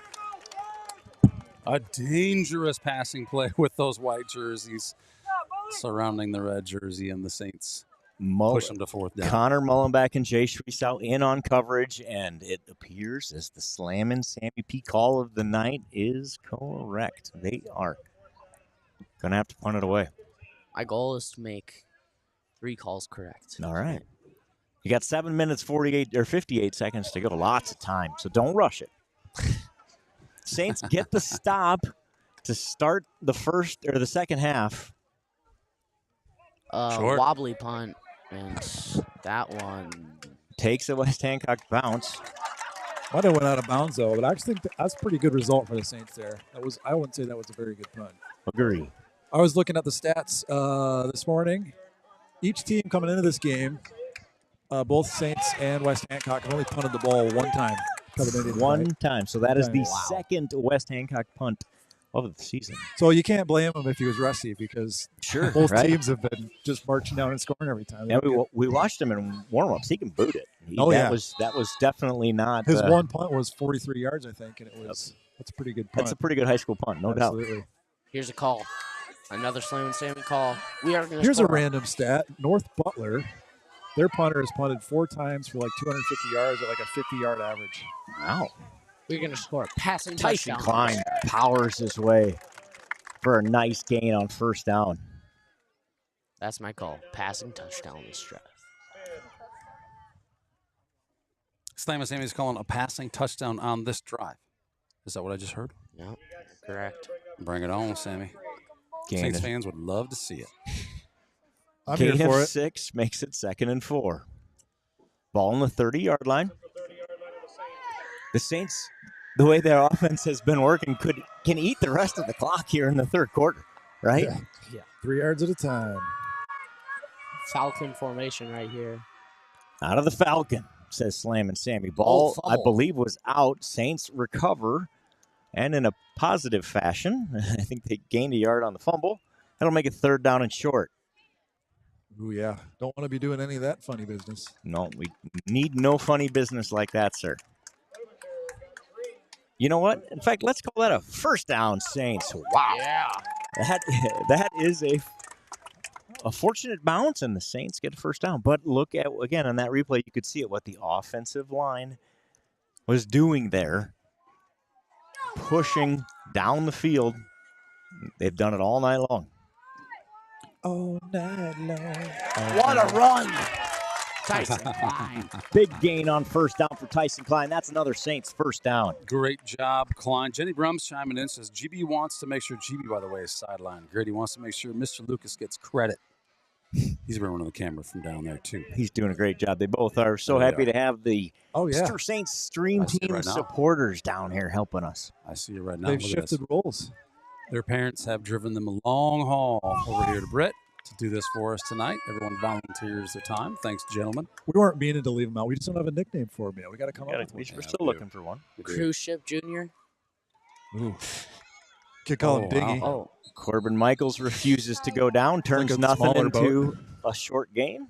A dangerous passing play with those white jerseys surrounding the red jersey, and the Saints push them to 4th down. Connor Mullenback and Jay Schwiesow in on coverage, and it appears as the Slammin' Sammy P call of the night is correct. They are going to have to punt it away. My goal is to make 3 calls correct. All right. You got 7 minutes, 58 seconds to go. Lots of time, so don't rush it. Saints get the stop to start the second half. Wobbly punt, and that one takes a West Hancock bounce. Might have went out of bounds though, but I actually think that's a pretty good result for the Saints there. I wouldn't say that was a very good punt. Agree. I was looking at the stats this morning. Each team coming into this game, both Saints and West Hancock have only punted the ball one time. One time. So that is the Wow. second West Hancock punt of the season. So you can't blame him if he was rusty because both teams have been just marching down and scoring every time. Yeah, we watched him in warm-ups. He can boot it. That was definitely not. His one punt was 43 yards, I think, and that's a pretty good punt. That's a pretty good high school punt, no doubt. Absolutely. Here's a call. Another Slam and Sammy call. We are going to Here's a random stat. North Butler, their punter has punted 4 times for like 250 yards at like a 50-yard average. Wow. We're going to score a passing Tyson touchdown. Klein powers his way for a nice gain on first down. That's my call. Passing touchdown this drive. Slam and Sammy's calling a passing touchdown on this drive. Is that what I just heard? Yep, correct. Bring it on, Sammy. Gain Saints of- fans would love to see it. I'm Gain here for of it. 6 makes it 2nd and 4. Ball on the 30-yard line. The Saints, the way their offense has been working, can eat the rest of the clock here in the third quarter, right? Yeah. 3 yards at a time. Falcon formation right here. Out of the Falcon, says Slam and Sammy. Ball, I fumble. believe, was out. Saints recover, and in a positive fashion, I think they gained a yard on the fumble. That'll make it 3rd down and short. Ooh, yeah. Don't want to be doing any of that funny business. No, we need no funny business like that, sir. You know what? In fact, let's call that a first down, Saints. Wow. Yeah. That is a fortunate bounce, and the Saints get a first down. But look at, again, on that replay, you could see it, what the offensive line was doing there, pushing down the field. They've done it all night long. All night long. What a run. Tyson Klein. Big gain on first down for Tyson Klein. That's another Saints first down. Great job, Klein. Jenny Brum's chiming in, says GB wants to make sure, GB, by the way, is sidelined. Grady wants to make sure Mr. Lucas gets credit. He's been running the camera from down there, too. He's doing a great job. They both are so happy to have the Saints Stream I see it Team right now. supporters down here helping us. I see you right now. They've Look at this. shifted roles. Their parents have driven them a long haul over here to Brett to do this for us tonight. Everyone volunteers their time. Thanks, gentlemen. We weren't meaning to leave him out. We just don't have a nickname for him yet. We got to come up with one. We're still looking for one. Cruise Ship Junior. Ooh. Could call him Oh, Diggy. wow. Oh, Corbin Michaels refuses to go down, turns Like a nothing smaller into a short gain.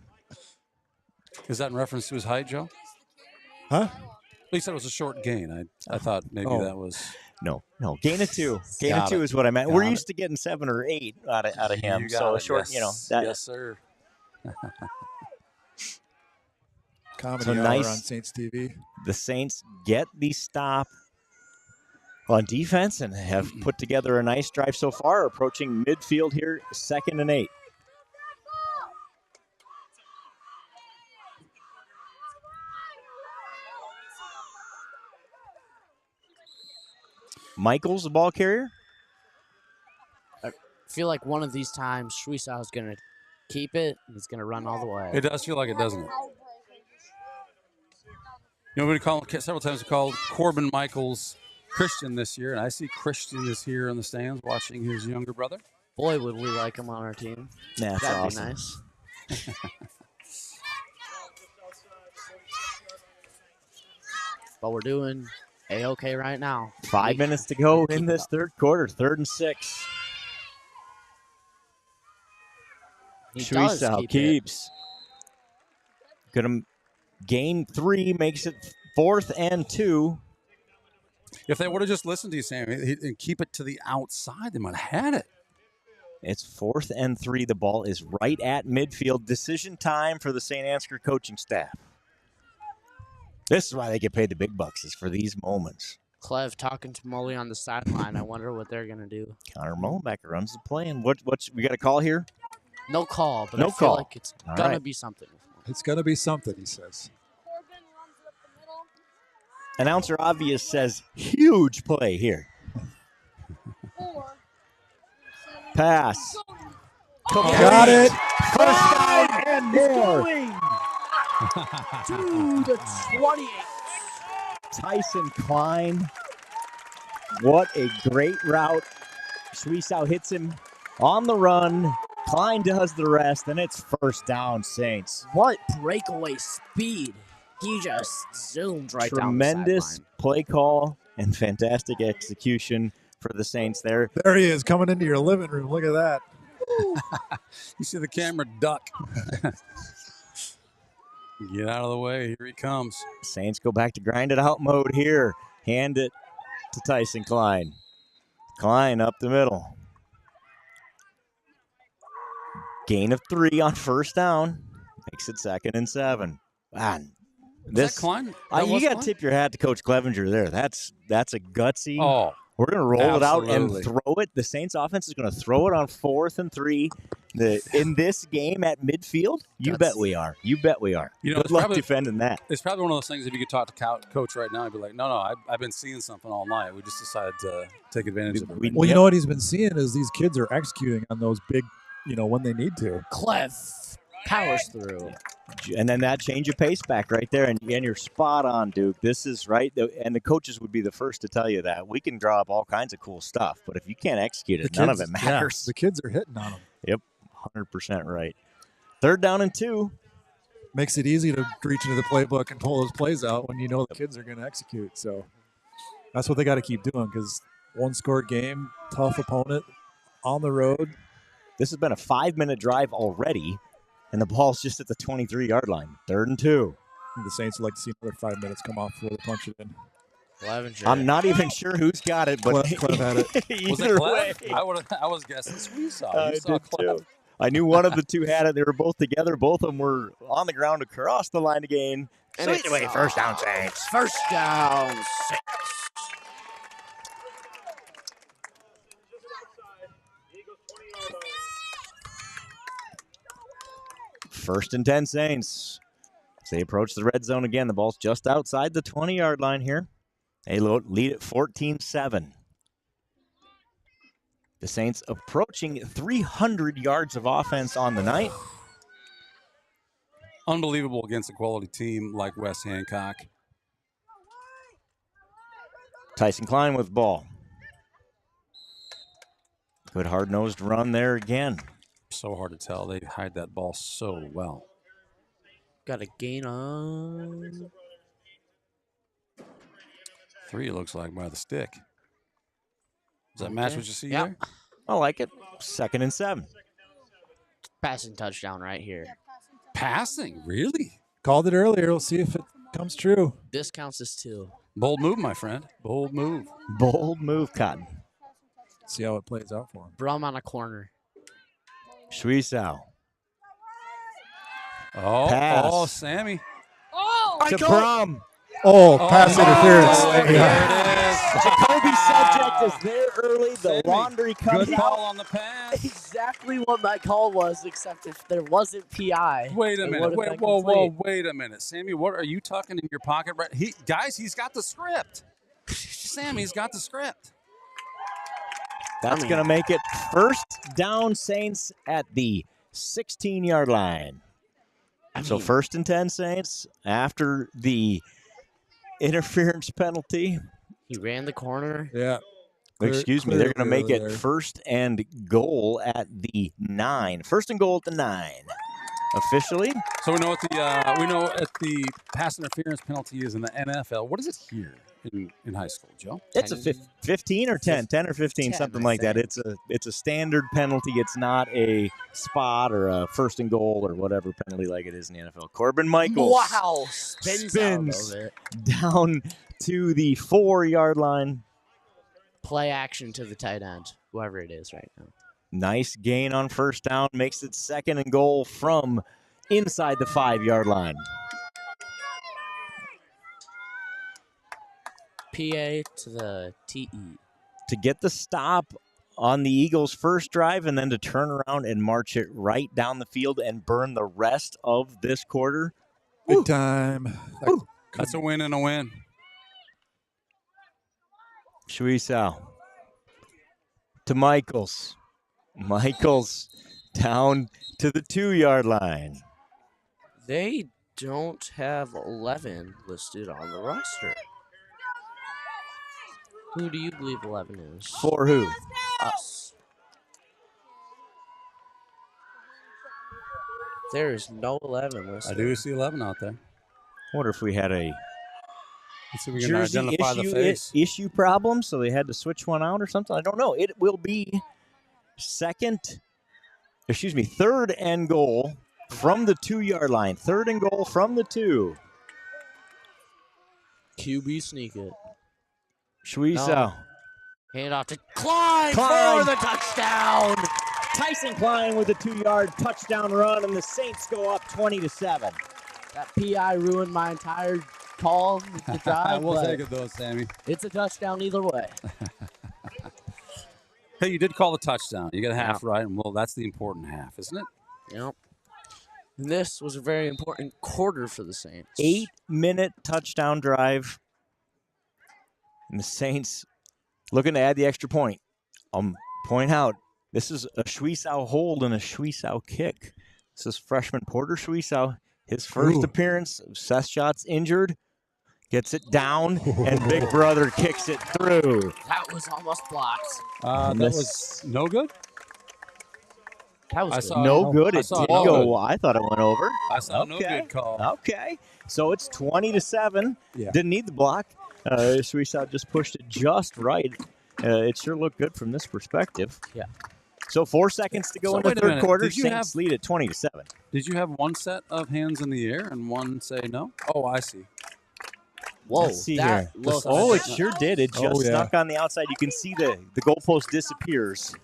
Is that in reference to his height, Joe? Huh? He said it was a short gain. I thought maybe that was. No, gain of 2. Gain of Got 2 it. is what I meant. Got We're it. used to getting 7 or 8 out of him. You So got a it. short, Yes. that, Yes, sir. Comedy So hour nice. on Saints TV. the Saints get the stop on defense and have put together a nice drive so far, approaching midfield here, 2nd and 8. Michaels, the ball carrier. I feel like one of these times Shweisau is going to keep it. He's going to run all the way. It does feel like it, doesn't it? You know, we call several times we called Corbin Michaels Christian this year, and I see Christian is here in the stands watching his younger brother. Boy, would we like him on our team. That's That'd awesome. be nice. But we're doing A-OK right now. 5 minutes to go in this third quarter, 3rd and 6. He does Shweisau keep it. keeps. Gonna gain 3, makes it 4th and 2. If they would have just listened to you, Sam, and keep it to the outside, they might have had it. It's 4th and 3. The ball is right at midfield. Decision time for the St. Ansgar coaching staff. This is why they get paid the big bucks, is for these moments. Clev talking to Molly on the sideline. I wonder what they're going to do. Connor Mullenbecker runs the play. And what's we got a call here? No call, but No I feel call. like it's All going to right. be something. It's going to be something, he says. Announcer Obvious says, huge play here. Pass. Got it. First down and more. To the 28. Tyson Klein. What a great route. Schwiesau hits him on the run. Klein does the rest, and it's first down, Saints. What breakaway speed. He just zoomed right down the Tremendous sideline. play call and fantastic execution for the Saints there. There he is coming into your living room. Look at that. You see the camera duck. Get out of the way. Here he comes. Saints go back to grind it out mode here. Hand it to Tyson Klein. Klein up the middle. Gain of 3 on first down. Makes it 2nd and 7. Man, Is that Klein? you got to tip your hat to Coach Clevenger there. That's a gutsy. Oh, We're going to roll it out and absolutely. throw it. The Saints offense is going to throw it on 4th and 3. In this game at midfield, you bet we are. You bet we are. You know, Good it's luck probably- defending that. It's probably one of those things. If you could talk to Coach right now, he'd be like, "No, I've been seeing something all night. We just decided to take advantage of it." Well, you know what he's been seeing is these kids are executing on those big, when they need to. Clef powers through. And then that change of pace back right there. And you're spot on, Duke. This is right. And the coaches would be the first to tell you that. We can draw up all kinds of cool stuff, but if you can't execute it, none of it matters. The kids are hitting on them. Yep, 100% right. 3rd down and 2. Makes it easy to reach into the playbook and pull those plays out when you know the kids are going to execute. So that's what they got to keep doing because one-score game, tough opponent, on the road. This has been a 5-minute drive already, and the ball's just at the 23-yard line. 3rd and 2. The Saints would like to see another 5 minutes come off before they punch it in. I'm not even sure who's got it, but Clef had it. Was it either Clef? way. I was guessing Schwiesau. I You saw did Clef. too. I knew one of the two had it. They were both together. Both of them were on the ground across the line to gain. And So it's, anyway, first down, Saints. First down, Saints. First and 10 Saints. As they approach the red zone again, the ball's just outside the 20-yard line here. They lead at 14-7. The Saints approaching 300 yards of offense on the night. Unbelievable against a quality team like West Hancock. Tyson Klein with ball. Good hard-nosed run there again. So hard to tell. They hide that ball so well. Got a gain on 3, it looks like, by the stick. Does that match what you see Yep. there? I like it. 2nd and 7. passing touchdown right here. Passing, really? Called it earlier. We'll see if it comes true. This counts as 2. Bold move, my friend. Bold move. Bold move, Cotton. See how it plays out for him. Brum on a corner. Schwiesau. Oh, Sammy. To Brum. Oh, pass interference. There Yeah. it is. Jacoby's subject is there early. The Sammy, laundry comes Good call out. on the pass. Exactly what my call was, except if there wasn't PI. Wait a it minute. would've Wait, been whoa, complete. wait a minute. Sammy, what are you tucking in your pocket? Right? He's got the script. Sammy's got the script. That's going to make it first down Saints at the 16-yard line. So 1st and 10 Saints after the interference penalty. He ran the corner. Yeah. Excuse me. They're going to make it first and goal at the 9. First and goal at the 9. Officially. So we know what the pass interference penalty is in the NFL. What is it here in high school, Joe? It's a 15 or 10, 10 or 15, 10, something I like that. think. It's a standard penalty. It's not a spot or a first and goal or whatever penalty like it is in the NFL. Corbin Michaels Wow. Spins out of it. down to the 4-yard line. Play action to the tight end, whoever it is right now. Nice gain on first down. Makes it 2nd and goal from inside the 5-yard line. PA to the TE. To get the stop on the Eagles' first drive and then to turn around and march it right down the field and burn the rest of this quarter. Big time. That's a win and a win. Schwiesau to Michaels. Michaels down to the 2-yard line. They don't have 11 listed on the roster. Who do you believe 11 is? For who? Us. There is no 11 I listed. do see 11 out there. Wonder if we had a Let's see if we can jersey identify the face. issue problem, so they had to switch one out or something. I don't know. It will be third and goal from the 2-yard line. Third and goal from the 2. QB sneak it. Schweiss. No. Hand off to Klein Klein. for the touchdown. Tyson Klein with a 2-yard touchdown run, and the Saints go up 20-7. That PI ruined my entire call with the drive. We'll but take it though, Sammy. It's a touchdown either way. Hey, you did call the touchdown. You got a half right, and well, that's the important half, isn't it? Yep. And this was a very important quarter for the Saints. 8-minute touchdown drive. And the Saints looking to add the extra point. Point out, this is a Schweiss hold and a Schweiss kick. This is freshman Porter Schweiss. His first appearance. Seth Schott's injured. Gets it down, and Big Brother kicks it through. That was almost blocked. That was no good? That was good. No good. It saw did no go. good. I thought it went over. I saw no good call. Okay. So it's 20-7. Yeah. Didn't need the block. Schweiss just pushed it just right. It sure looked good from this perspective. Yeah. So 4 seconds to go So in the wait a third minute. quarter. Did you Saints lead at 20-7. Did you have one set of hands in the air and one say no? Oh, I see. Whoa, Let's see that here. looks Oh, it sure did. It just Oh, yeah. snuck on the outside. You can see the goalpost disappears.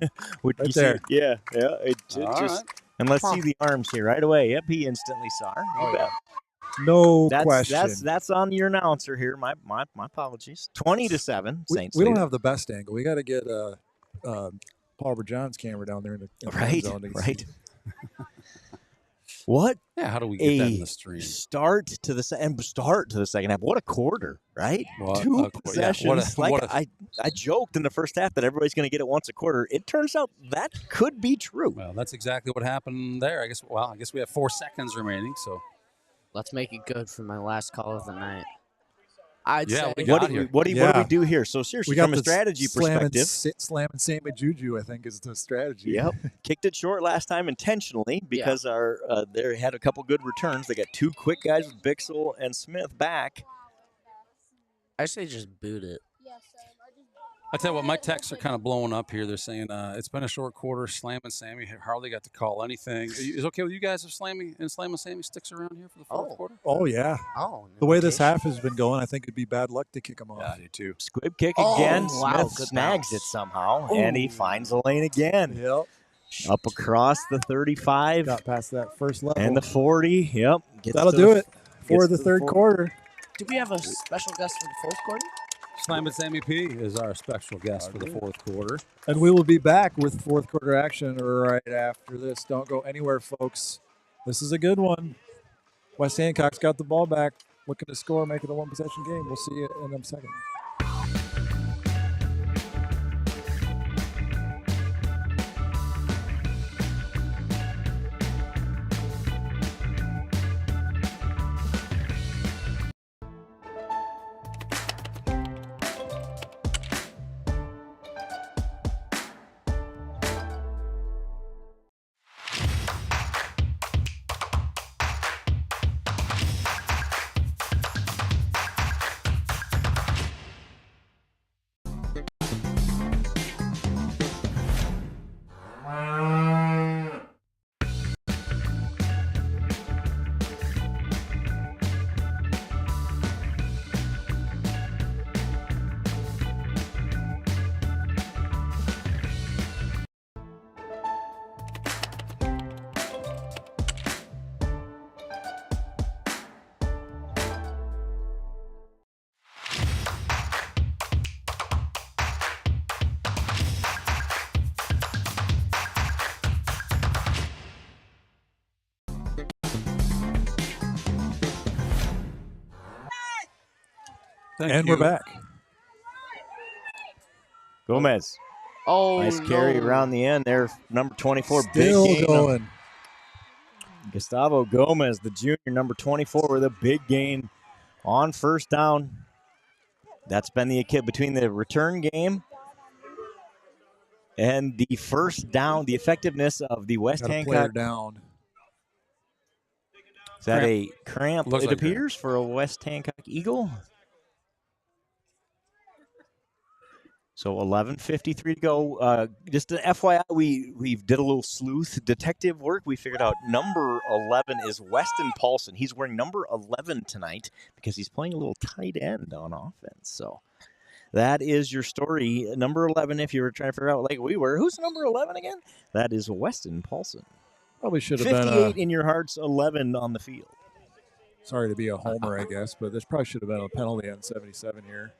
What Right you see? there. Yeah. It All just. right. And let's see the arms here right away. Yep, he instantly saw her. You bet. No That's question. that's on your announcer here. My apologies. 20-7. Saints. we don't lead. have the best angle. We got to get Palmer John's camera down there in the end Right. zone to Right. see. What Yeah, how do we get that in a the stream? start to the second half. What a quarter, right? What Two a quarter. Yeah, possessions. what a- I joked in the first half that everybody's going to get it once a quarter. It turns out that could be true. Well, that's exactly what happened there. I guess we have 4 seconds remaining, so Let's make it good for my last call of the night. I'd Yeah, say we got What here. do we Yeah. do here? So seriously, We got from a the strategy perspective, Slam and Sammy Juju, I think, is the strategy. yep, kicked it short last time intentionally because they had a couple good returns. They got 2 quick guys with Bixel and Smith back. I say just boot it. I tell you what, my texts are kind of blowing up here. They're saying it's been a short quarter. Slam and Sammy hardly got to call anything. Is it okay with you guys if Slam and Sammy sticks around here for the fourth quarter? Oh, yeah. Oh, The way this half has been going, I think it'd be bad luck to kick him off. Yeah, I do too. Squib kick Oh, again. wow, Smith good snags bounce. it somehow, and he finds a lane again. Yep. Up across the 35 Got past that first level. and the 40. Yep. Gets That'll to do the- it for gets the to third 40. quarter. Do we have a special guest for the fourth quarter? Slam and Sammy P is our special guest for the fourth quarter. And we will be back with fourth quarter action right after this. Don't go anywhere, folks. This is a good one. West Hancock's got the ball back, looking to score, make it a 1-possession game. We'll see you in a second. Thank We're you. back. Gomez. Oh, Nice carry no. around the end there. Number 24. Still big gain. going. Gustavo Gomez, the junior, number 24, with a big gain on first down. That's been the kid between the return game and the first down, the effectiveness of the West Got a player Hancock. down. Is that a cramp? Looks It like appears for a West Hancock Eagle. So 11:53 to go. Just an FYI, we did a little sleuth detective work. We figured out number 11 is Weston Paulson. He's wearing number 11 tonight because he's playing a little tight end on offense. So that is your story. Number 11, if you were trying to figure out like we were, who's number 11 again? That is Weston Paulson. Probably should have 58 been in your hearts, 11 on the field. sorry to be a homer, I guess, but there probably should have been a penalty on 77 here.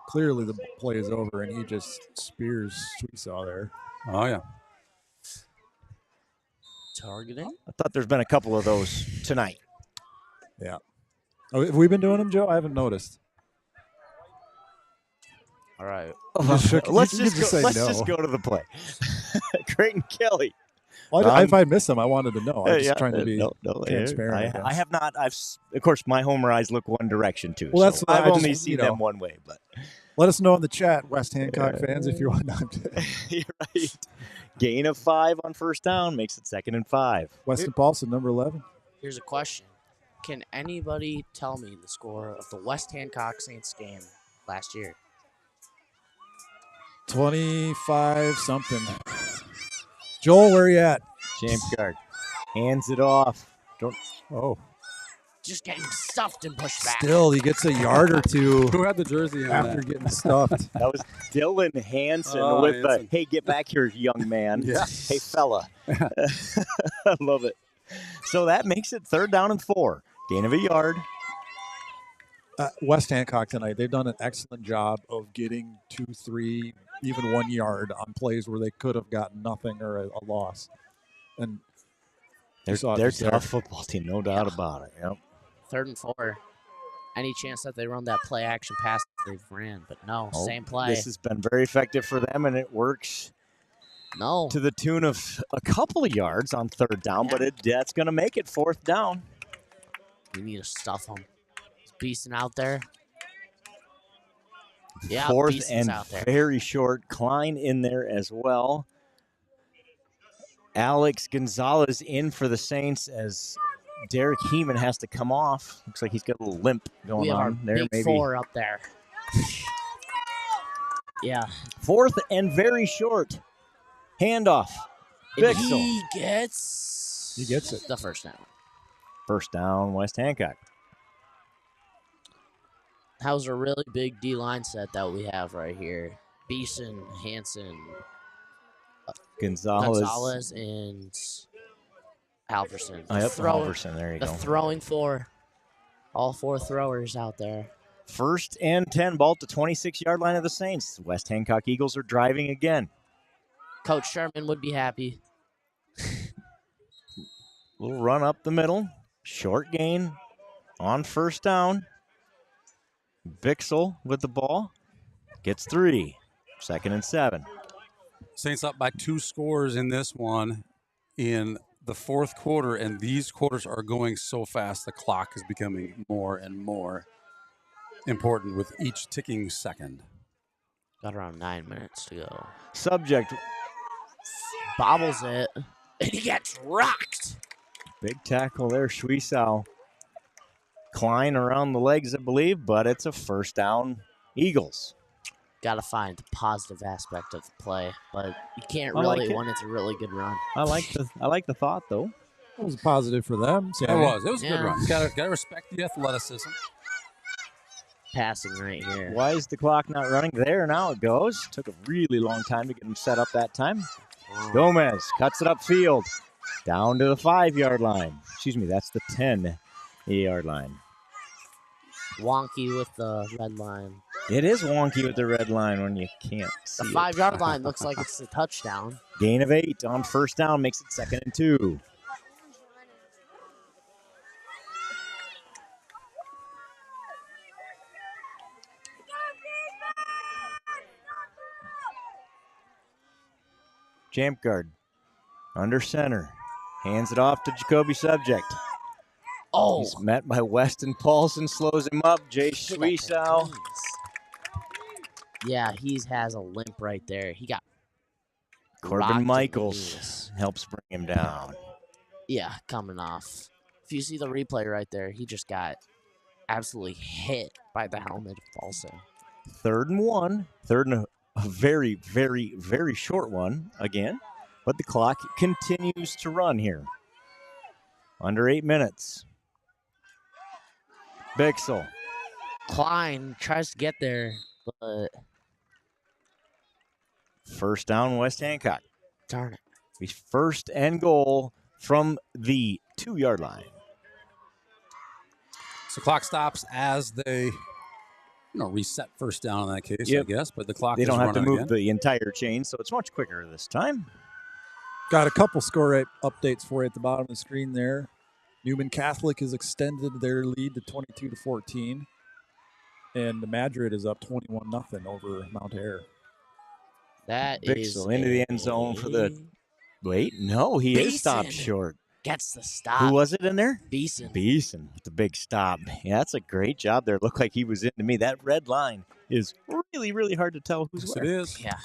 Clearly the play is over, and he just spears Sweesaw there. Oh, yeah. Targeting. I thought there's been a couple of those tonight. Yeah. Oh, have we been doing them, Joe? I haven't noticed. All right. Let's you just just say let's no. just go to the play. Creighton Kelly. Well, if I miss them, I wanted to know. I'm just Yeah, trying to be no, transparent. I have not. Of course, my homer eyes look one direction too. Well, so that's why I've I only just, seen them one way. But let us know in the chat, West Hancock fans, if you want. you're right. Gain of 5 on first down makes it 2nd and 5. Weston Paulson, number 11. Here's a question. Can anybody tell me the score of the West Hancock Saints game last year? 25 something. Joel, where are you at? James Guard hands it off. Oh, Just getting stuffed and pushed back. still he gets a yard or two Who had the jersey on after that? getting stuffed. That was Dylan Hansen Oh, with Hansen. the, hey, get back here, young man. Yeah. Hey, fella. I love it. So that makes it 3rd down and 4. Gain of a yard. West Hancock tonight, they've done an excellent job of getting 2, 3, even 1 yard on plays where they could have gotten nothing or a loss. And They're saw it a just there. tough football team, no doubt about it. Yep. 3rd and 4. Any chance that they run that play action pass they've ran, but no, Oh, same play. This has been very effective for them, and it works No. to the tune of a couple of yards on 3rd down, Yeah. but that's going to make it 4th down. We need to stuff them. Beasting out there. Yeah, 4th Beaston's and out there. very short. Klein in there as well. Alex Gonzalez in for the Saints as Derek Heeman has to come off. Looks like he's got a little limp going We have our on there. big Maybe 4 up there. Yeah. 4th and very short. Handoff. And Bixel. he gets it. the first down. 1st down, West Hancock. That was a really big D-line set that we have right here. Beeson, Hansen, Gonzalez, and Alverson. Oh, yep, Halverson. There you The go. throwing 4. All 4 throwers out there. 1st and 10, ball to 26-yard line of the Saints. West Hancock Eagles are driving again. Coach Sherman would be happy. Little run up the middle. Short gain on 1st down. Bixel with the ball. Gets 3. 2nd and 7. Saints up by 2 scores in this one in the 4th quarter, and these quarters are going so fast. The clock is becoming more and more important with each ticking second. Got around 9 minutes to go. Subject, Bobbles it, and he gets rocked. big tackle there, Schwiesau. Klein around the legs, I believe, but it's a 1st down, Eagles. Got to find the positive aspect of the play, but you can't I like really it. when it's a really good run. I like the thought, though. It was a positive for them. It Sammy. was a good Yeah. run. Gotta respect the athleticism. Passing right here. Why is the clock not running? There, now it goes. Took a really long time to get him set up that time. Gomez cuts it upfield. Down to the 5-yard line. Excuse me, that's the 10-yard line. Wonky with the red line. It is wonky with the red line when you can't see The it. 5-yard line looks like it's a touchdown. Gain of 8 on 1st down makes it 2nd and 2. Jamp guard under center. Hands it off to Jacoby Subject. Oh, He's met by Weston Paulson, slows him up. Jay look at that Schwiesau cleans. Yeah, he has a limp right there. He got rocked Corbin in the Michaels knees. helps bring him down. Yeah, coming off. If you see the replay right there, he just got absolutely hit by the helmet also. 3rd and 1. 3rd and a very, very, very short one again. But the clock continues to run here. Under 8 minutes. Bixel. Klein tries to get there, but First down, West Hancock. darn it. He's 1st and goal from the 2-yard line. So clock stops as they, reset first down in that case, Yep. I guess. But the clock They is don't have to running move again. the entire chain, so it's much quicker this time. Got a couple score updates for you at the bottom of the screen there. Newman Catholic has extended their lead to 22-14. And Madrid is up 21-0 over Mount Air. That is Bixel into the end zone for the. Wait, no, he is stopped Beeson. short. Gets the stop. Who was it in there? Beeson. Beeson with the big stop. Yeah, that's a great job there. Looked like he was into me. That red line is really, really hard to tell who's Yes, where. it is. Yeah.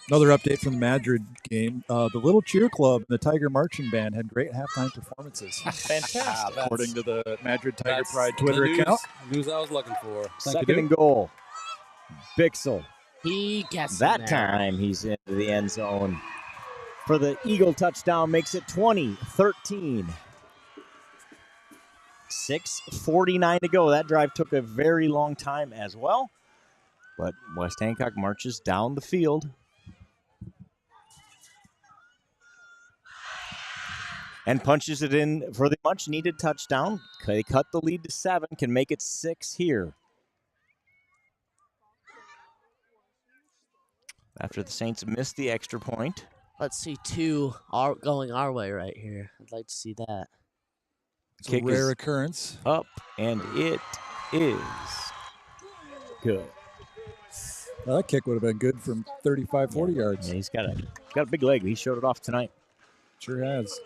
Another update from the Madrid game. The Little Cheer Club and the Tiger Marching Band had great halftime performances. Fantastic. According to the Madrid Tiger That's Pride the Twitter account. News I was looking for. Thank Second you, and goal. Bixel. He gets That in there. time he's into the end zone for the Eagle touchdown, makes it 20-13. 6:49 to go. That drive took a very long time as well. But West Hancock marches down the field. And punches it in for the much-needed touchdown. They cut the lead to 7, can make it 6 here. After the Saints missed the extra point. Let's see 2 going our way right here. I'd like to see that. It's a Kick rare is occurrence. up, and it is good. Well, that kick would have been good from 35, 40 yards. Yeah, he's got a big leg. He showed it off tonight. Sure has.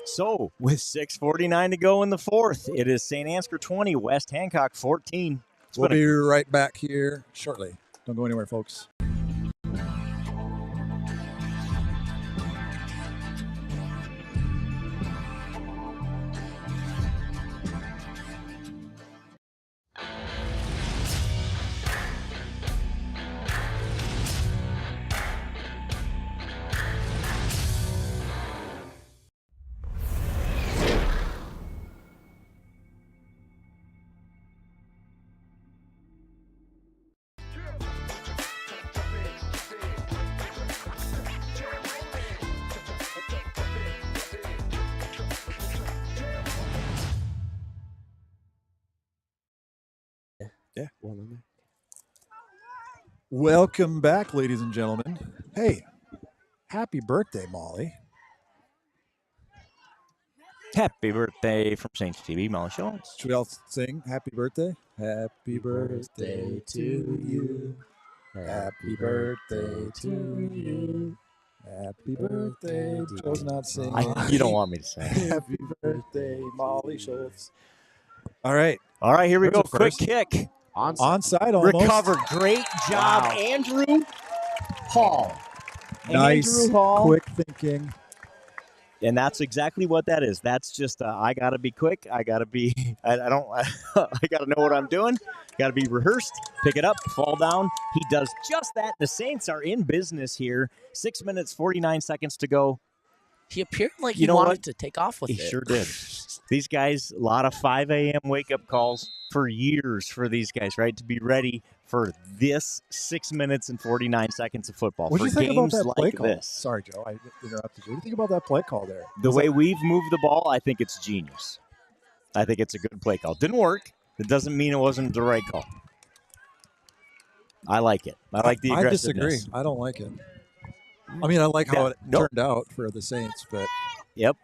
So, with 6:49 to go in the 4th, it is St. Ansgar 20, West Hancock 14. We'll be right back here shortly. Don't go anywhere, folks. Yeah. One on there. Welcome back, ladies and gentlemen. Hey, happy birthday, Molly. Happy birthday from Saints TV, Molly Schultz. Should we all sing happy birthday? Happy birthday to you. Happy birthday to you. Happy birthday. Joe's not singing. You don't want me to say. Happy birthday, Molly Schultz. All right. All right, here we Where's go. the Quick first? kick. Onside almost. Recovered. Great job, Wow. Andrew Hall. Nice. Andrew Hall. Quick thinking. And that's exactly what that is. That's just I gotta be quick. I gotta be. I gotta know what I'm doing. Gotta be rehearsed. Pick it up. Fall down. He does just that. The Saints are in business here. 6 minutes 49 seconds to go. He appeared like You he know wanted what? to take off with He it. sure did. These guys, a lot of 5 a.m. wake up calls for years for these guys, right? To be ready for this 6 minutes and 49 seconds of football. What do For you think about games that play like call? this. Sorry, Joe. I interrupted you. What do you think about that play call there? The way we've moved the ball, I think it's genius. I think it's a good play call. Didn't work. It doesn't mean it wasn't the right call. I like it. I like the I aggressiveness. disagree. I don't like it. I mean, I like how Yeah, it nope. turned out for the Saints, but Yep.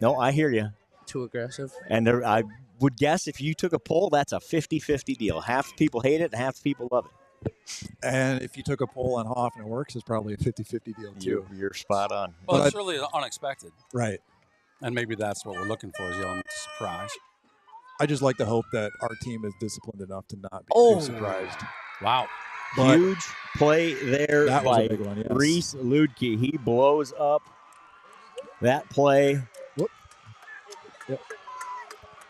No, I hear you. Too aggressive. And I would guess if you took a poll, that's a 50-50 deal. Half the people hate it and half the people love it. and if you took a poll on Hoff and it works, it's probably a 50-50 deal too. You're spot on. Well, But it's really unexpected. Right. And maybe that's what we're looking for is the element of surprise. I just like to hope that our team is disciplined enough to not be Oh. too surprised. Wow. But Huge play there that was by a big one, yes. Reese Ludke. He blows up that play. Whoop. Yep.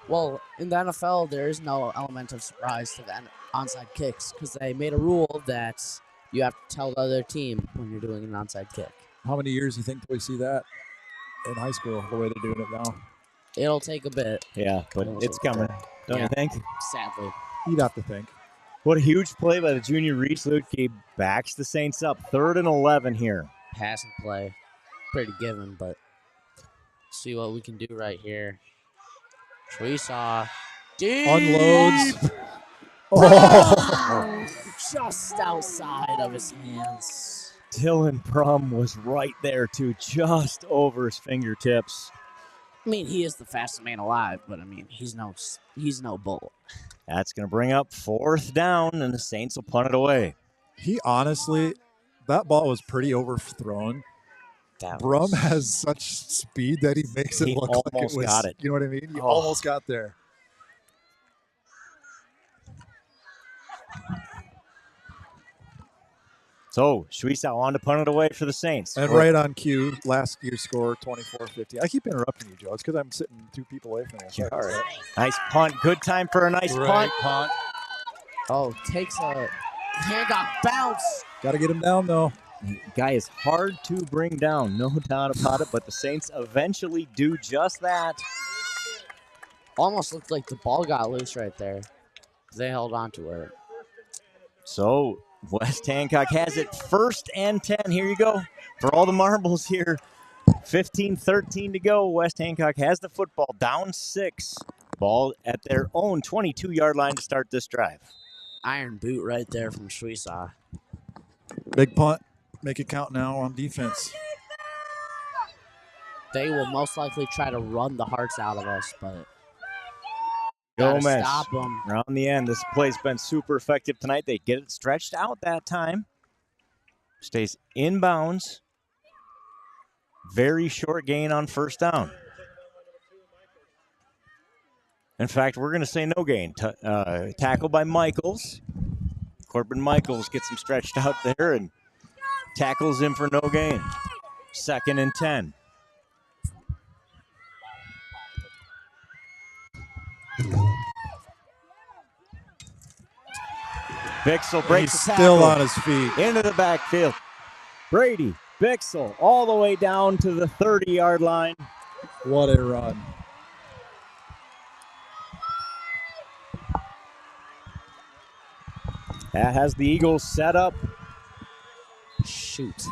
Well, in the NFL, there is no element of surprise to the onside kicks because they made a rule that you have to tell the other team when you're doing an onside kick. How many years do you think we see that in high school, the way they're doing it now? It'll take a bit. Yeah, but it's coming, don't you think? Sadly. You'd have to think. What a huge play by the junior Reese Ludke. Backs the Saints up. 3rd and 11 here. Pass and play. Pretty given, but see what we can do right here. Treesaw. Unloads. Oh! Just outside of his hands. Dylan Prum was right there, too, just over his fingertips. I mean, he is the fastest man alive, but I mean, he's no bull. That's going to bring up 4th down, and the Saints will punt it away. He honestly, that ball was pretty overthrown. Brum has such speed that he makes it look like it was. Got it. You know what I mean? He almost got there. So, Schweiss on to punt it away for the Saints. And right on cue, last year's score, 24-50. I keep interrupting you, Joe. It's because I'm sitting 2 people away from you. All right. Nice punt. Good time for a nice punt. Oh, takes a Hancock bounce. Got to get him down, though. Guy is hard to bring down, no doubt about it, but the Saints eventually do just that. Almost looked like the ball got loose right there. They held on to it. So, West Hancock has it 1st and 10. Here you go. For all the marbles here. 15-13 to go. West Hancock has the football down 6. Ball at their own 22-yard line to start this drive. Iron boot right there from Schweiss. Big punt. Make it count now on defense. They will most likely try to run the hearts out of us, but Gomez stop them. around the end. This play's been super effective tonight. They get it stretched out that time. Stays inbounds. Very short gain on 1st down. In fact, we're going to say no gain. Tackle by Michaels. Corbin Michaels gets him stretched out there and tackles him for no gain. 2nd and 10. Bixel breaks He's the tackle. still on his feet. Into the backfield. Brady Bixel all the way down to the 30-yard line. What a run. That has the Eagles set up. Shoot.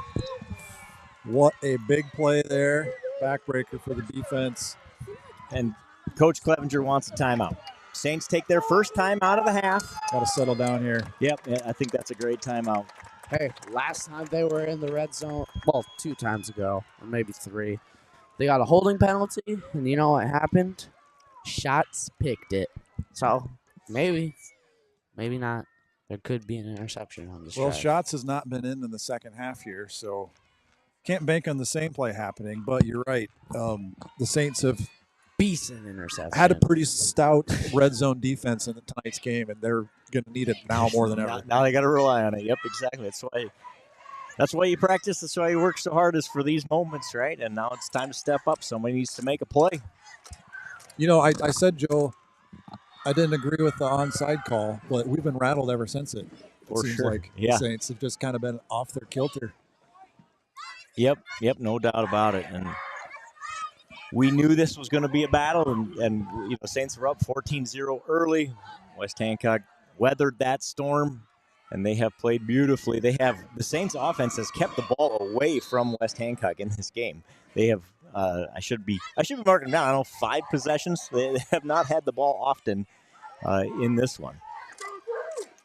What a big play there. Backbreaker for the defense. And Coach Clevenger wants a timeout. Saints take their first time out of the half. Got to settle down here. Yep, I think that's a great timeout. Hey, last time they were in the red zone, well, 2 times ago, or maybe 3, they got a holding penalty, and you know what happened? Shots picked it. So, maybe not. There could be an interception on this Well, drive. Shots has not been in the second half here, so can't bank on the same play happening. But you're right. The Saints have Beeson interception. had a pretty stout red zone defense in tonight's game, and they're going to need it now more than ever. Now they got to rely on it. Yep, exactly. That's why you practice. That's why you work so hard, is for these moments, right? And now it's time to step up. Somebody needs to make a play. You know, I said, Joe, I didn't agree with the onside call, but we've been rattled ever since it. For seems sure. like Yeah. the Saints have just kind of been off their kilter. Yep, no doubt about it. And we knew this was going to be a battle, and you know, Saints were up 14-0 early. West Hancock weathered that storm, and they have played beautifully. The Saints offense has kept the ball away from West Hancock in this game. They have I should be marking them down. I don't know, 5 possessions. They have not had the ball often in this one.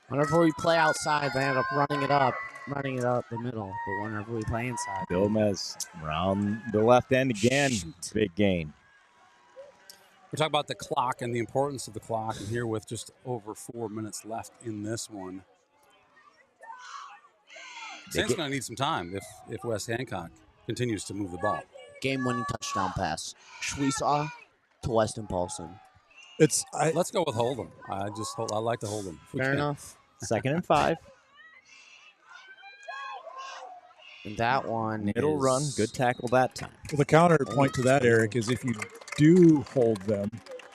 Whenever we play outside, they end up running it up the middle. But whenever we play inside, Gomez around the left end again. Shoot. Big gain. We're talking about the clock and the importance of the clock, and here with just over 4 minutes left in this one. Saints going to need some time if West Hancock continues to move the ball. game-winning touchdown pass. Schweiss to Weston Paulson. Let's go with hold 'em. I like to hold 'em. Fair enough. 2nd and 5. And that one Middle is run, good tackle that time. Well, the counterpoint to that, Eric, is if you do hold them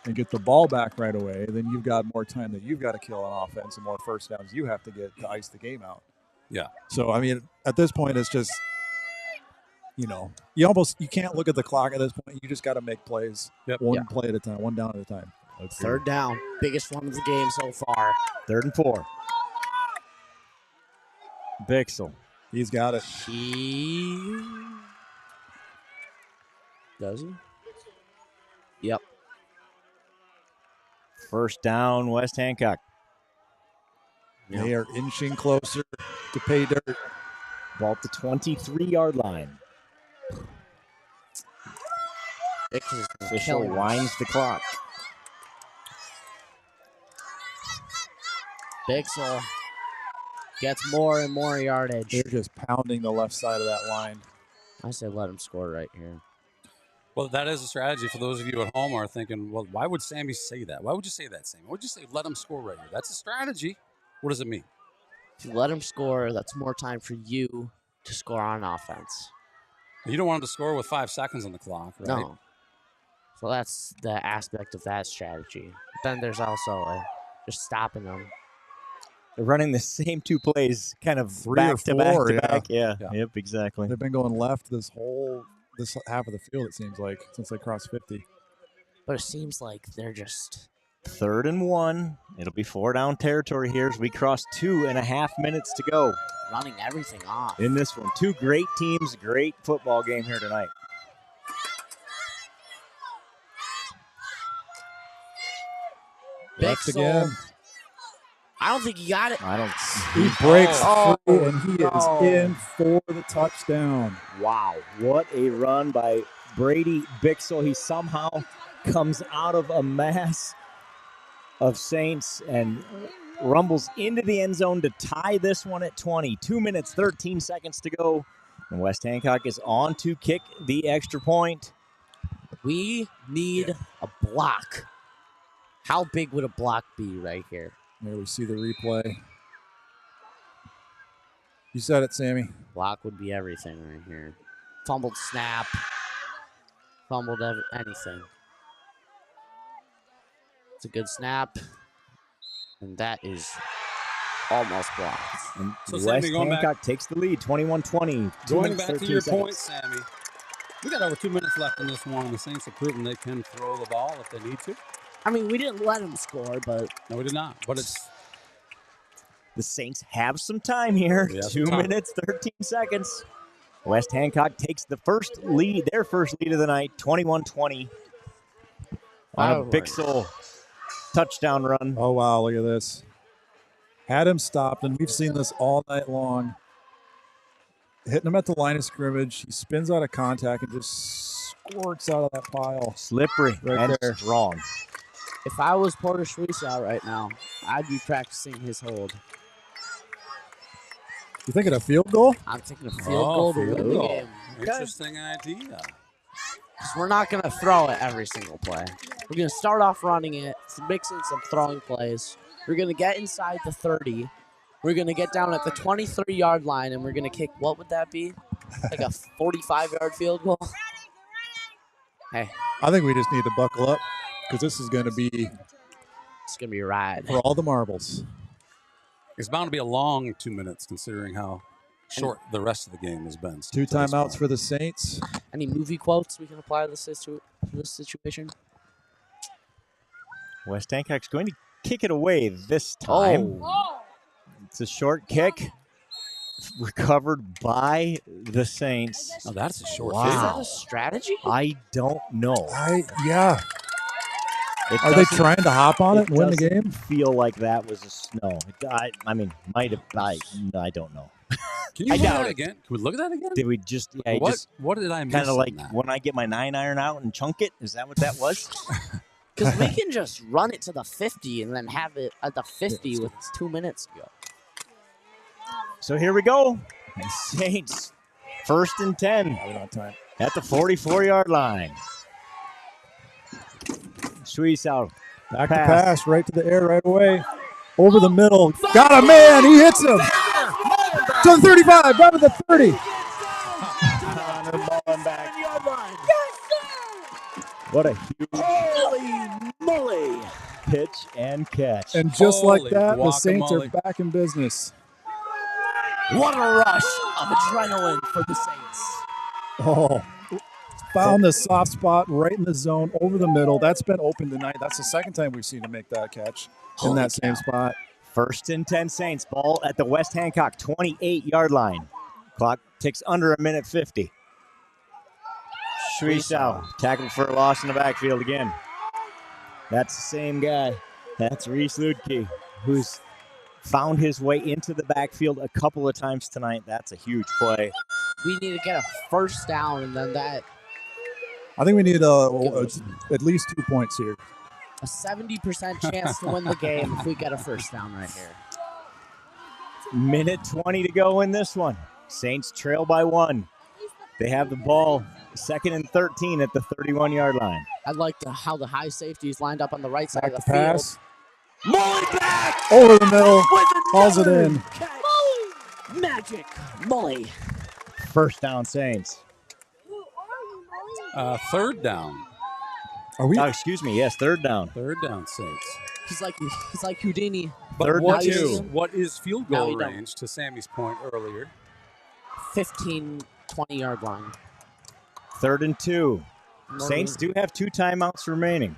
and get the ball back right away, then you've got more time that you've got to kill on offense and more first downs you have to get to ice the game out. Yeah. So, I mean, at this point, it's just, you can't look at the clock at this point. You just got to make plays one play at a time, one down at a time. Okay. Third down, biggest one of the game so far. 3rd and 4. Bixel. He's got it. Does he? Yep. First down, West Hancock. They are inching closer to pay dirt. Ball at the 23-yard line. Official winds the clock. Bixel gets more and more yardage. They're just pounding the left side of that line. I said let him score right here. Well, that is a strategy for those of you at home who are thinking, well, why would Sammy say that? Why would you say that, Sammy? Why would you say let him score right here? That's a strategy. What does it mean? If you let him score, that's more time for you to score on offense. You don't want him to score with 5 seconds on the clock, right? No. So that's the aspect of that strategy. But then there's also just stopping them. They're running the same 2 plays kind of 3 back or to back 4, to back. Yeah. Yeah. Yep, exactly. They've been going left this half of the field, it seems like, since they crossed 50. But it seems like they're just 3rd and 1. It'll be 4 down territory here as we cross 2.5 minutes to go running everything off. in this one. 2 great teams, great football game here tonight. Left again. I don't think he got it. He breaks free, and he is in for the touchdown. Wow, what a run by Brady Bixel. He somehow comes out of a mass of Saints and rumbles into the end zone to tie this one at 20. 2 minutes, 13 seconds to go. And West Hancock is on to kick the extra point. We need a block. How big would a block be right here? There we see the replay. You said it, Sammy. Block would be everything right here. Fumbled snap. Fumbled anything. It's a good snap. And that is almost blocked. And So, West Sammy, going Hancock takes the lead, 21-20. Going back to your point, Sammy, we got over 2 minutes left in this one, and the Saints have proven they can throw the ball if they need to. I mean, we didn't let him score, but... No, we did not. But it's... The Saints have some time here. 2 minutes, 13 seconds. West Hancock takes the first lead, their first lead of the night, 21-20. On a Bixel touchdown run. Oh, wow, look at this. Had him stopped, and we've seen this all night long. Hitting him at the line of scrimmage. He spins out of contact and just squirts out of that pile. Slippery and there. strong. If I was Porter Schweitzer right now, I'd be practicing his hold. You thinking a field goal? I'm thinking a field goal to win the game. Interesting idea. Because we're not going to throw it every single play. We're going to start off running it, mix in some throwing plays. We're going to get inside the 30. We're going to get down at the 23-yard line, and we're going to kick, what would that be? Like a 45-yard field goal? Hey. I think we just need to buckle up because this is going to be... It's going to be a ride. For all the marbles. It's bound to be a long 2 minutes considering how short the rest of the game has been. 2 timeouts for the Saints. Any movie quotes we can apply to this situation? West Hancock's going to kick it away this time. Oh. It's a short kick. Recovered by the Saints. Oh, that's a short wow. kick. Is that a strategy? I don't know. Yeah. Are they trying to hop on it and win the game? Feel like that was a snow. I mean, might have. I don't know. Can you look at that again? Can we look at that again? Did we just? Yeah, what did I miss? Kind of like when I get my 9-iron out and chunk it. Is that what that was? Because we can just run it to the 50 and then have it at the 50 with 2 minutes to go. So here we go. Saints, 1st and 10 at the 44-yard line. Schweitzer. Back to pass, right to the air, right away. Over the middle. Got a man. He hits him. To the 35, down to the 30. What a huge Holy moly! pitch and catch. And just like Holy that, the Saints are guacamole. back in business. What a rush of adrenaline for the Saints. Oh, found the soft spot right in the zone over the middle. That's been open tonight. That's the second time we've seen him make that catch in that same spot. 1st and 10 Saints. Ball at the West Hancock 28-yard line. Clock ticks under a minute 50. Shrisau tackled for a loss in the backfield again. That's the same guy. That's Reese Ludke, who's found his way into the backfield a couple of times tonight. That's a huge play. We need to get a first down, and then that I think we need at least 2 points here. a 70% chance to win the game if we get a first down right here. Minute 20 to go in this one. Saints trail by 1. They have the ball 2nd and 13 at the 31-yard line. I like how the high safeties lined up on the right side Back of to the field. pass. Mully back! Over the middle. With Hauls it another in. catch. Magic Mully. First down Saints. 3rd down. Are we? Oh, excuse me. Yes, 3rd down. 3rd down, Saints. He's like Houdini. But 3rd what and is 2. what is field Now goal we don't. range, to Sammy's point earlier? 15, 20-yard line. 3rd and 2. No Saints room. do have 2 timeouts remaining.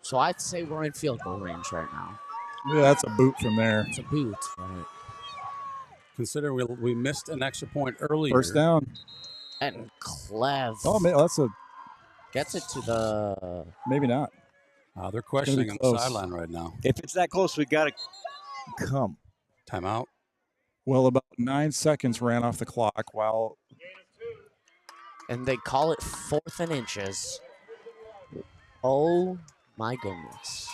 So I'd say we're in field goal range right now. Yeah, that's a boot from there. It's a boot. Right. Consider we missed an extra point earlier. First down. And Clev Oh, man, that's a gets it to the... maybe not. They're questioning on the close. sideline right now. If it's that close, we got to come. Timeout. Well, about 9 seconds ran off the clock while And they call it 4th and inches. Oh, my goodness.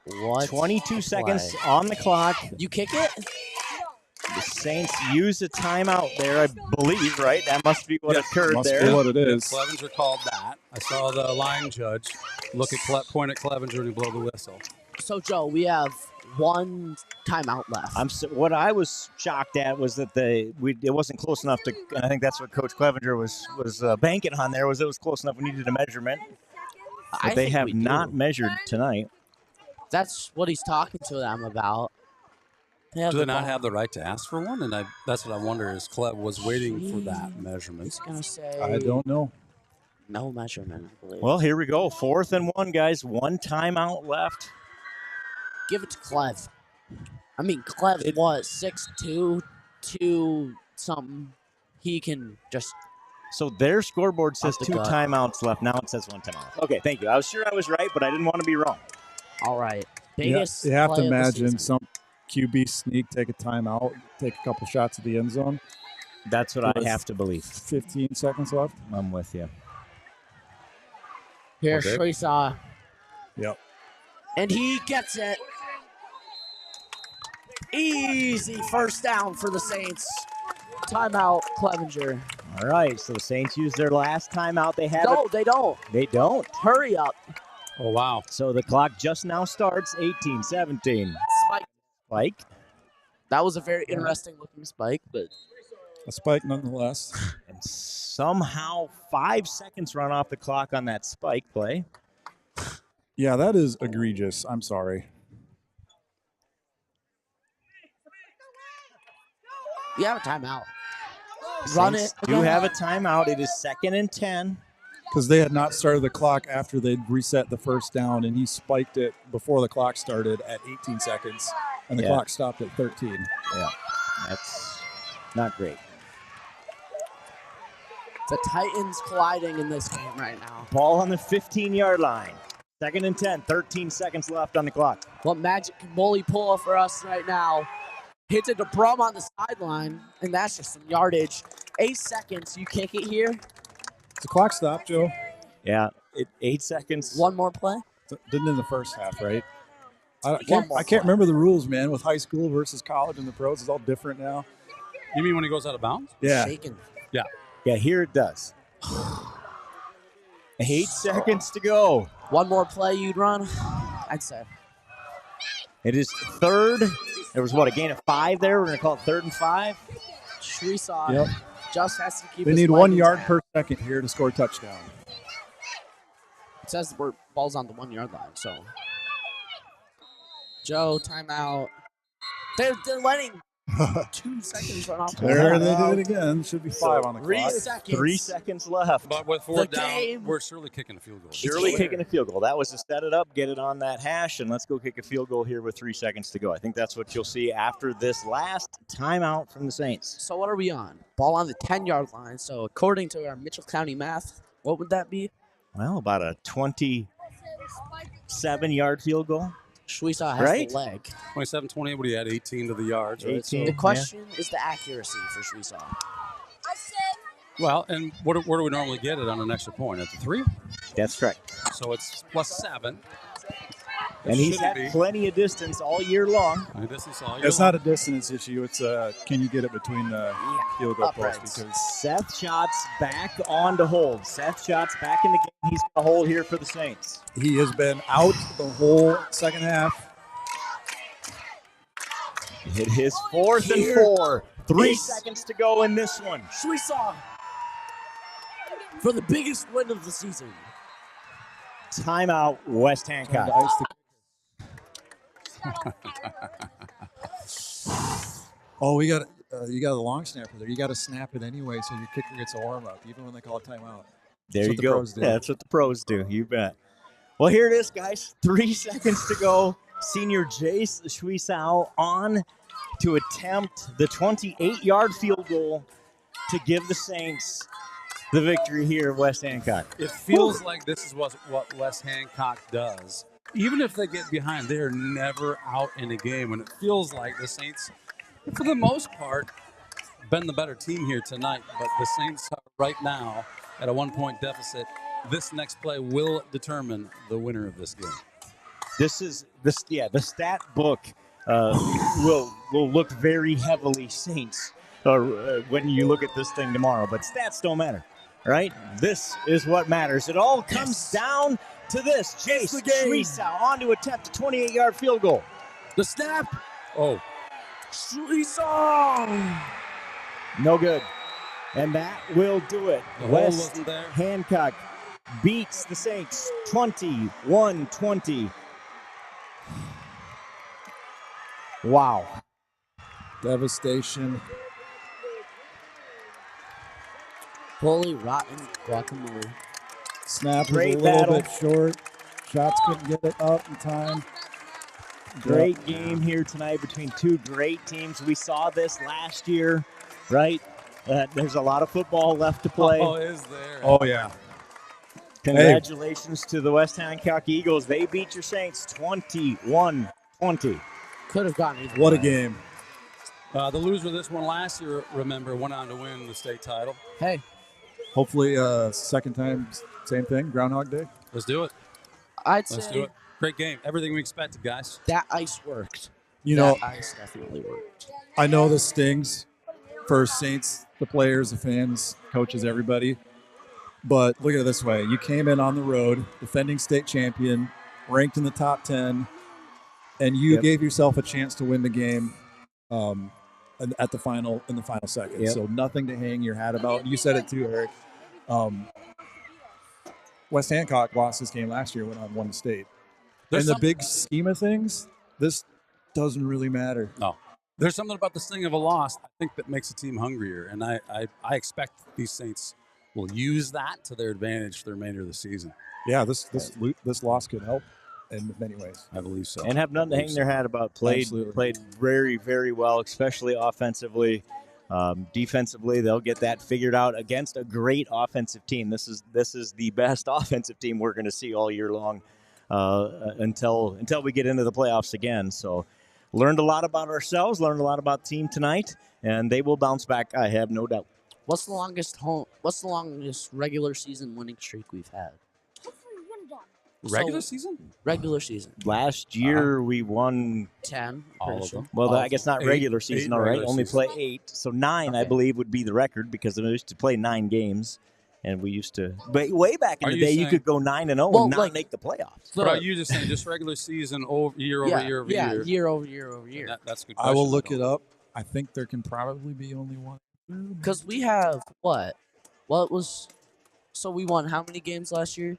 What 22 a seconds play. on the clock. You kick it? The Saints use a timeout there, I believe, right? That must be what Yes, occurred must there. be what it is. Clevenger called that. I saw the line judge point at Clevenger and he blow the whistle. So, Joe, we have 1 timeout left. What I was shocked at was that it wasn't close enough to. And I think that's what Coach Clevenger was banking on. There was it was close enough. We needed a measurement, but I they think have we not do. measured tonight. That's what he's talking to them about. Do they not have the right to ask for one? And that's what I wonder is Clev was waiting for that measurement. He's going to say I don't know. no measurement, I believe. Well, here we go. 4th and 1, guys. 1 timeout left. Give it to Clev. I mean, Clev was 6'2", 2 something. He can just... So their scoreboard says Off the 2 gut. timeouts left. Now it says 1 timeout. Okay, thank you. I was sure I was right, but I didn't want to be wrong. All right. Yeah, Biggest you have play to of the imagine season. some QB sneak, take a timeout, take a couple shots at the end zone. That's what I have to believe. 15 seconds left. I'm with you. Here, Okay. Shreesaw. Yep. And he gets it. Easy first down for the Saints. Timeout, Clevenger. All right, so the Saints use their last timeout. They have No, it. they don't. They don't. Hurry up. Oh, wow. So the clock just now starts. 18-17. Spike. Spike. That was a very interesting looking spike, but A spike nonetheless. And somehow 5 seconds run off the clock on that spike play. Yeah, that is egregious. I'm sorry. you have a timeout. Run Saints it. do again. have a timeout. It is 2nd and 10. Because they had not started the clock after they'd reset the first down, and he spiked it before the clock started at 18 seconds, and the Yeah. clock stopped at 13. Yeah, that's not great. The Titans colliding in this game right now. Ball on the 15-yard line. 2nd and 10. 13 seconds left on the clock. What magic can Bully pull for us right now? Hits it to Brum on the sideline, and that's just some yardage. 8 seconds. You kick it here. The clock stopped, Joe. Yeah, 8 seconds. One more play. Didn't in the first half, right? I One can't, more I can't play. remember the rules, man, with high school versus college and the pros. It's all different now. You mean when he goes out of bounds? Yeah. Shaking. Yeah, here it does. 8 seconds to go. One more play you'd run, I'd say. It is 3rd. There was, a gain of 5 there. We're going to call it 3rd and 5. Shreesaw Yep. just has to keep They his need leg 1 yard intact. per second here to score a touchdown. It says the ball's on the 1 yard line. So, Joe, timeout. They're letting 2 seconds run off. There they did it again. Should be 5 on the clock. 3 seconds left. But with 4 down, we're surely kicking a field goal. Surely kicking a field goal. That was to set it up, get it on that hash, and let's go kick a field goal here with 3 seconds to go. I think that's what you'll see after this last timeout from the Saints. So what are we on? Ball on the 10-yard line. So according to our Mitchell County math, what would that be? Well, about a 27-yard field goal. Schweisaw has the leg. 27, 28, what do you add? 18 to the yards, right? 18. The question is the accuracy for Schweisaw. Well, and where do we normally get it on an extra point? At the 3? That's correct. So it's +7. And he's had plenty of distance all year long. It's not a distance issue. It's can you get it between the field goal posts? Because Seth Schatz back on to hold. Seth Schatz back in the game. He's going to hold here for the Saints. he has been out the whole second half. It is 4th and 4. 3 seconds to go in this one. Schweisaw for the biggest win of the season. Timeout, West Hancock. Oh, you got a long snapper there. You got to snap it anyway, so your kicker gets a warm up, even when they call a timeout. There you go. Yeah, that's what the pros do. You bet. Well, here it is, guys. 3 seconds to go. Senior Jace Schweisaw on to attempt the 28-yard field goal to give the Saints the victory here at West Hancock. It feels like this is what West Hancock does. Even if they get behind, they're never out in a game. And it feels like the Saints, for the most part, been the better team here tonight. But the Saints are right now at a 1-point deficit. This next play will determine the winner of this game. The stat book will look very heavily Saints when you look at this thing tomorrow. But stats don't matter, right? This is what matters. It all comes down to this. Jace Schweisaw on to attempt a 28-yard field goal. The snap. Oh. Schweisaw. No good. And that will do it. The hole West wasn't there. Hancock beats the Saints 21-20. Wow. Devastation. Holy rotten guacamole. Snap was Great a little battle. bit short. Shots couldn't get it up in time. Great game here tonight between two great teams. We saw this last year, right? There's a lot of football left to play. Oh, is there? Oh, yeah. Congratulations to the West Hancock Eagles. They beat your Saints 21-20. Could have gotten either What a way. game. The loser of this one last year, remember, went on to win the state title. Hey, Hopefully, second time, same thing, Groundhog Day. Let's do it. I'd Let's say do it. Great game. Everything we expected, guys. that ice worked. You know, That ice definitely worked. I know this stings for Saints, the players, the fans, coaches, everybody. But look at it this way. You came in on the road, defending state champion, ranked in the top 10, and you gave yourself a chance to win the game in the final second. Yep. So nothing to hang your hat about. You said it too, Eric. West Hancock lost this game last year, went on won the state. There's In the some- big scheme of things, this doesn't really matter. No. There's something about the sting of a loss, I think, that makes a team hungrier. And I expect these Saints will use that to their advantage for the remainder of the season. Yeah, this loss could help in many ways. I believe so. And have nothing to hang their hat about. Played very, very well, especially offensively. Defensively, they'll get that figured out against a great offensive team. This is the best offensive team we're going to see all year long until we get into the playoffs again. So learned a lot about ourselves, learned a lot about the team tonight, and they will bounce back, I have no doubt. What's the longest regular season winning streak we've had? Regular season? Regular season. Last year we won 10. All pretty of sure. them. Well, All I of guess them. not regular season, all right. regular Only season. play 8. So 9, I Okay. believe, would be the record because we used to play 9 games. And we used to, way back in Are the you day, you saying- could go 9-0 Well, and not like- make the playoffs. But are you just saying just regular season year over year over year? year over year over year. That's a good I question. will look don't- it up. I think there can probably be only one. Because we have what? Well, it was. So we won how many games last year?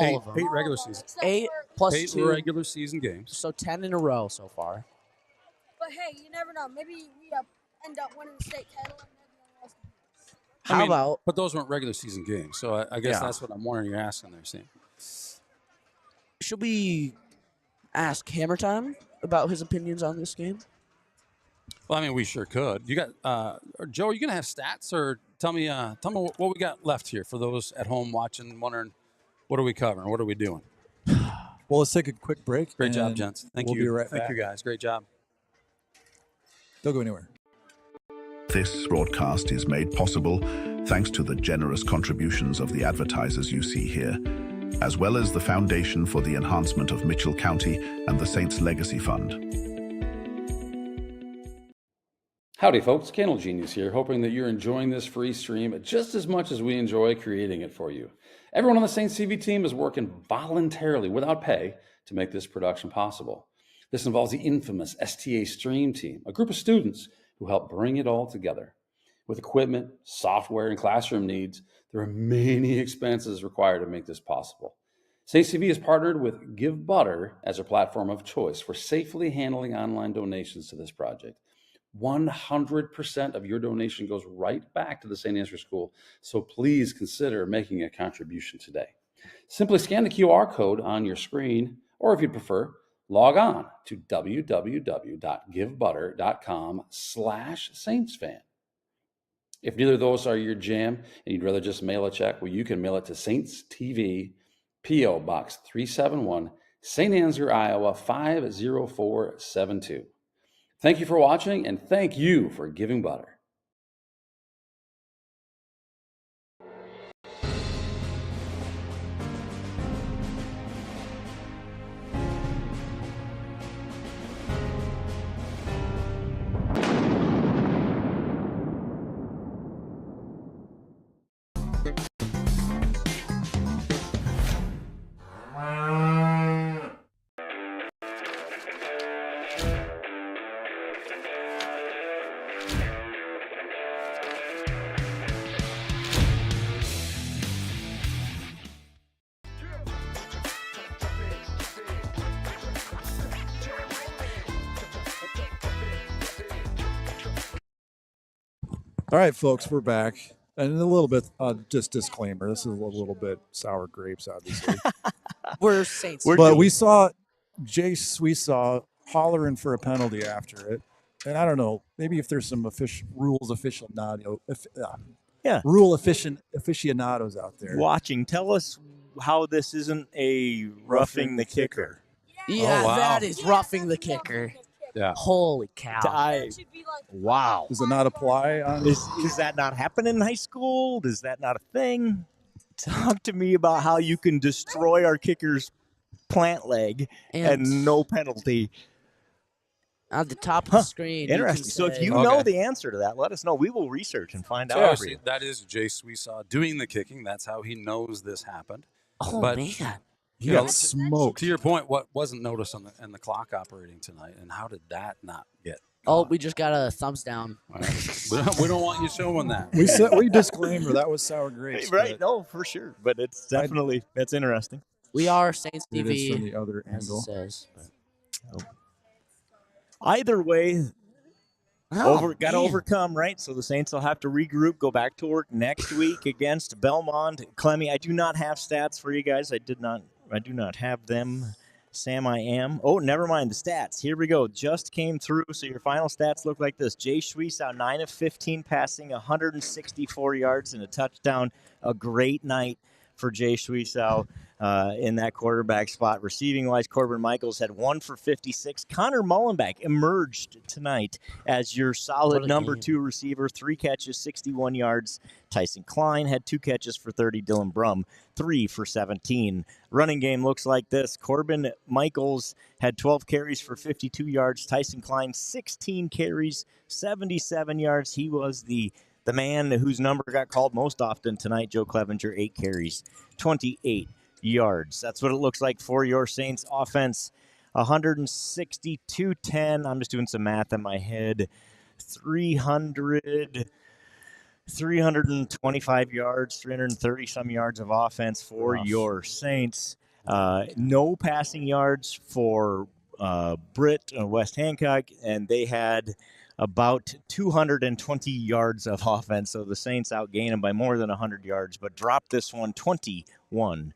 All of them. 8 regular season. 8 plus 8 2. regular season games. So 10 in a row so far. But hey, you never know. Maybe we end up winning the state title and maybe the rest of us. How about? But those weren't regular season games, so I guess Yeah. that's what I'm wondering. You're asking there, Sam. Should we ask Hammer Time about his opinions on this game? Well, I mean, we sure could. You got Joe? Are you gonna have stats, or tell me what we got left here for those at home watching, wondering what are we covering, what are we doing? Well, let's take a quick break. Great job, and gents. Thank we'll you. Be right Thank back. you, guys. Great job. Don't go anywhere. This broadcast is made possible thanks to the generous contributions of the advertisers you see here, as well as the Foundation for the Enhancement of Mitchell County and the Saints Legacy Fund. Howdy, folks. Kennel Genius here, hoping that you're enjoying this free stream just as much as we enjoy creating it for you. Everyone on the Saints TV team is working voluntarily, without pay, to make this production possible. This involves the infamous STA Stream Team, a group of students who help bring it all together. With equipment, software, and classroom needs, there are many expenses required to make this possible. Saints TV has partnered with Give Butter as a platform of choice for safely handling online donations to this project. 100% of your donation goes right back to the St. Ansgar School, so please consider making a contribution today. Simply scan the QR code on your screen, or if you'd prefer, log on to www.givebutter.com/saintsfan. If neither of those are your jam and you'd rather just mail a check, well, you can mail it to Saints TV, P.O. Box 371, St. Ansgar, Iowa 50472. Thank you for watching, and thank you for giving butter. All right, folks, we're back. And a little bit, just disclaimer, this is a little bit sour grapes, obviously. We're Saints. But we saw Jace hollering for a penalty after it. And I don't know, maybe if there's some rule aficionados out there. Watching, tell us how this isn't a roughing the kicker. Yeah, Oh, wow. that is roughing the kicker. Yeah. Holy cow. Wow. Does it not apply on Does that not happen in high school? Does that not a thing? Talk to me about how you can destroy our kicker's plant leg and no penalty. At the top of the screen. Interesting. So if you Okay. know the answer to that, let us know. We will research and find out. Yeah, for you. that is Jace we saw doing the kicking. That's how he knows this happened. Oh, But- man. He Yeah, got smoked. To your point, what wasn't noticed on the clock operating tonight, and how did that not get? Oh, we just got a thumbs down. All right. we don't want you showing that. We disclaimer that was sour grapes. Right, but no, for sure. But it's definitely, that's interesting. We are Saints it is TV, from the other as it angle. says. Either way, Oh, got to man. overcome, right? So the Saints will have to regroup, go back to work next week against Belmont. Clemmy, I do not have stats for you guys. I do not have them. Sam, I am. Oh, never mind the stats. Here we go. Just came through. So your final stats look like this. Jay Schwiesow, 9 of 15 passing, 164 yards and a touchdown. A great night for Jay Schwiesow in that quarterback spot. Receiving-wise, Corbin Michaels had 1 for 56. Connor Mullenbeck emerged tonight as your solid What a number game. 2 receiver. 3 catches, 61 yards. Tyson Klein had 2 catches for 30. Dylan Brum, 3 for 17. Running game looks like this. Corbin Michaels had 12 carries for 52 yards. Tyson Klein, 16 carries, 77 yards. He was the man whose number got called most often tonight. Joe Clevenger, 8 carries, 28 yards. That's what it looks like for your Saints offense. 162-10. I'm just doing some math in my head. 300. 325 yards, 330 some yards of offense for Rough. your Saints. No passing yards for Britt West Hancock, and they had about 220 yards of offense. So the Saints outgained them by more than 100 yards, but dropped this one 21-20.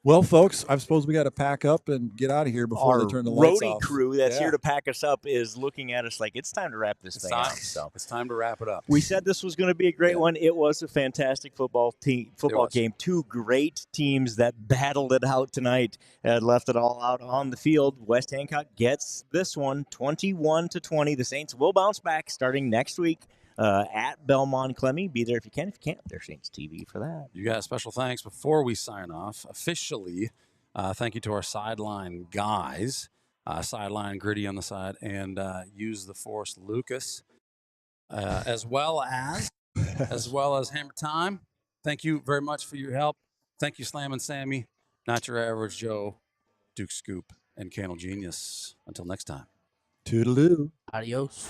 Well, folks, I suppose we got to pack up and get out of here before Our they turn the lights roadie off. crew that's Yeah. here to pack us up is looking at us like it's time to wrap this thing up. So It's time to wrap it up. we said this was going to be a great Yeah. one. It was a fantastic football was. game. Two great teams that battled it out tonight and left it all out on the field. West Hancock gets this one 21-20. The Saints will bounce back starting next week at Belmont Clemmy. Be there if you can. If you can't, there's Saints TV for that. You got special thanks before we sign off officially. Thank you to our sideline guys, sideline Gritty on the side, and Use the Force Lucas, as well as Hammer Time. Thank you very much for your help. Thank you, Slam and Sammy, Not Your Average Joe, Duke Scoop, and Candle Genius. Until next time. Toodaloo. Adios.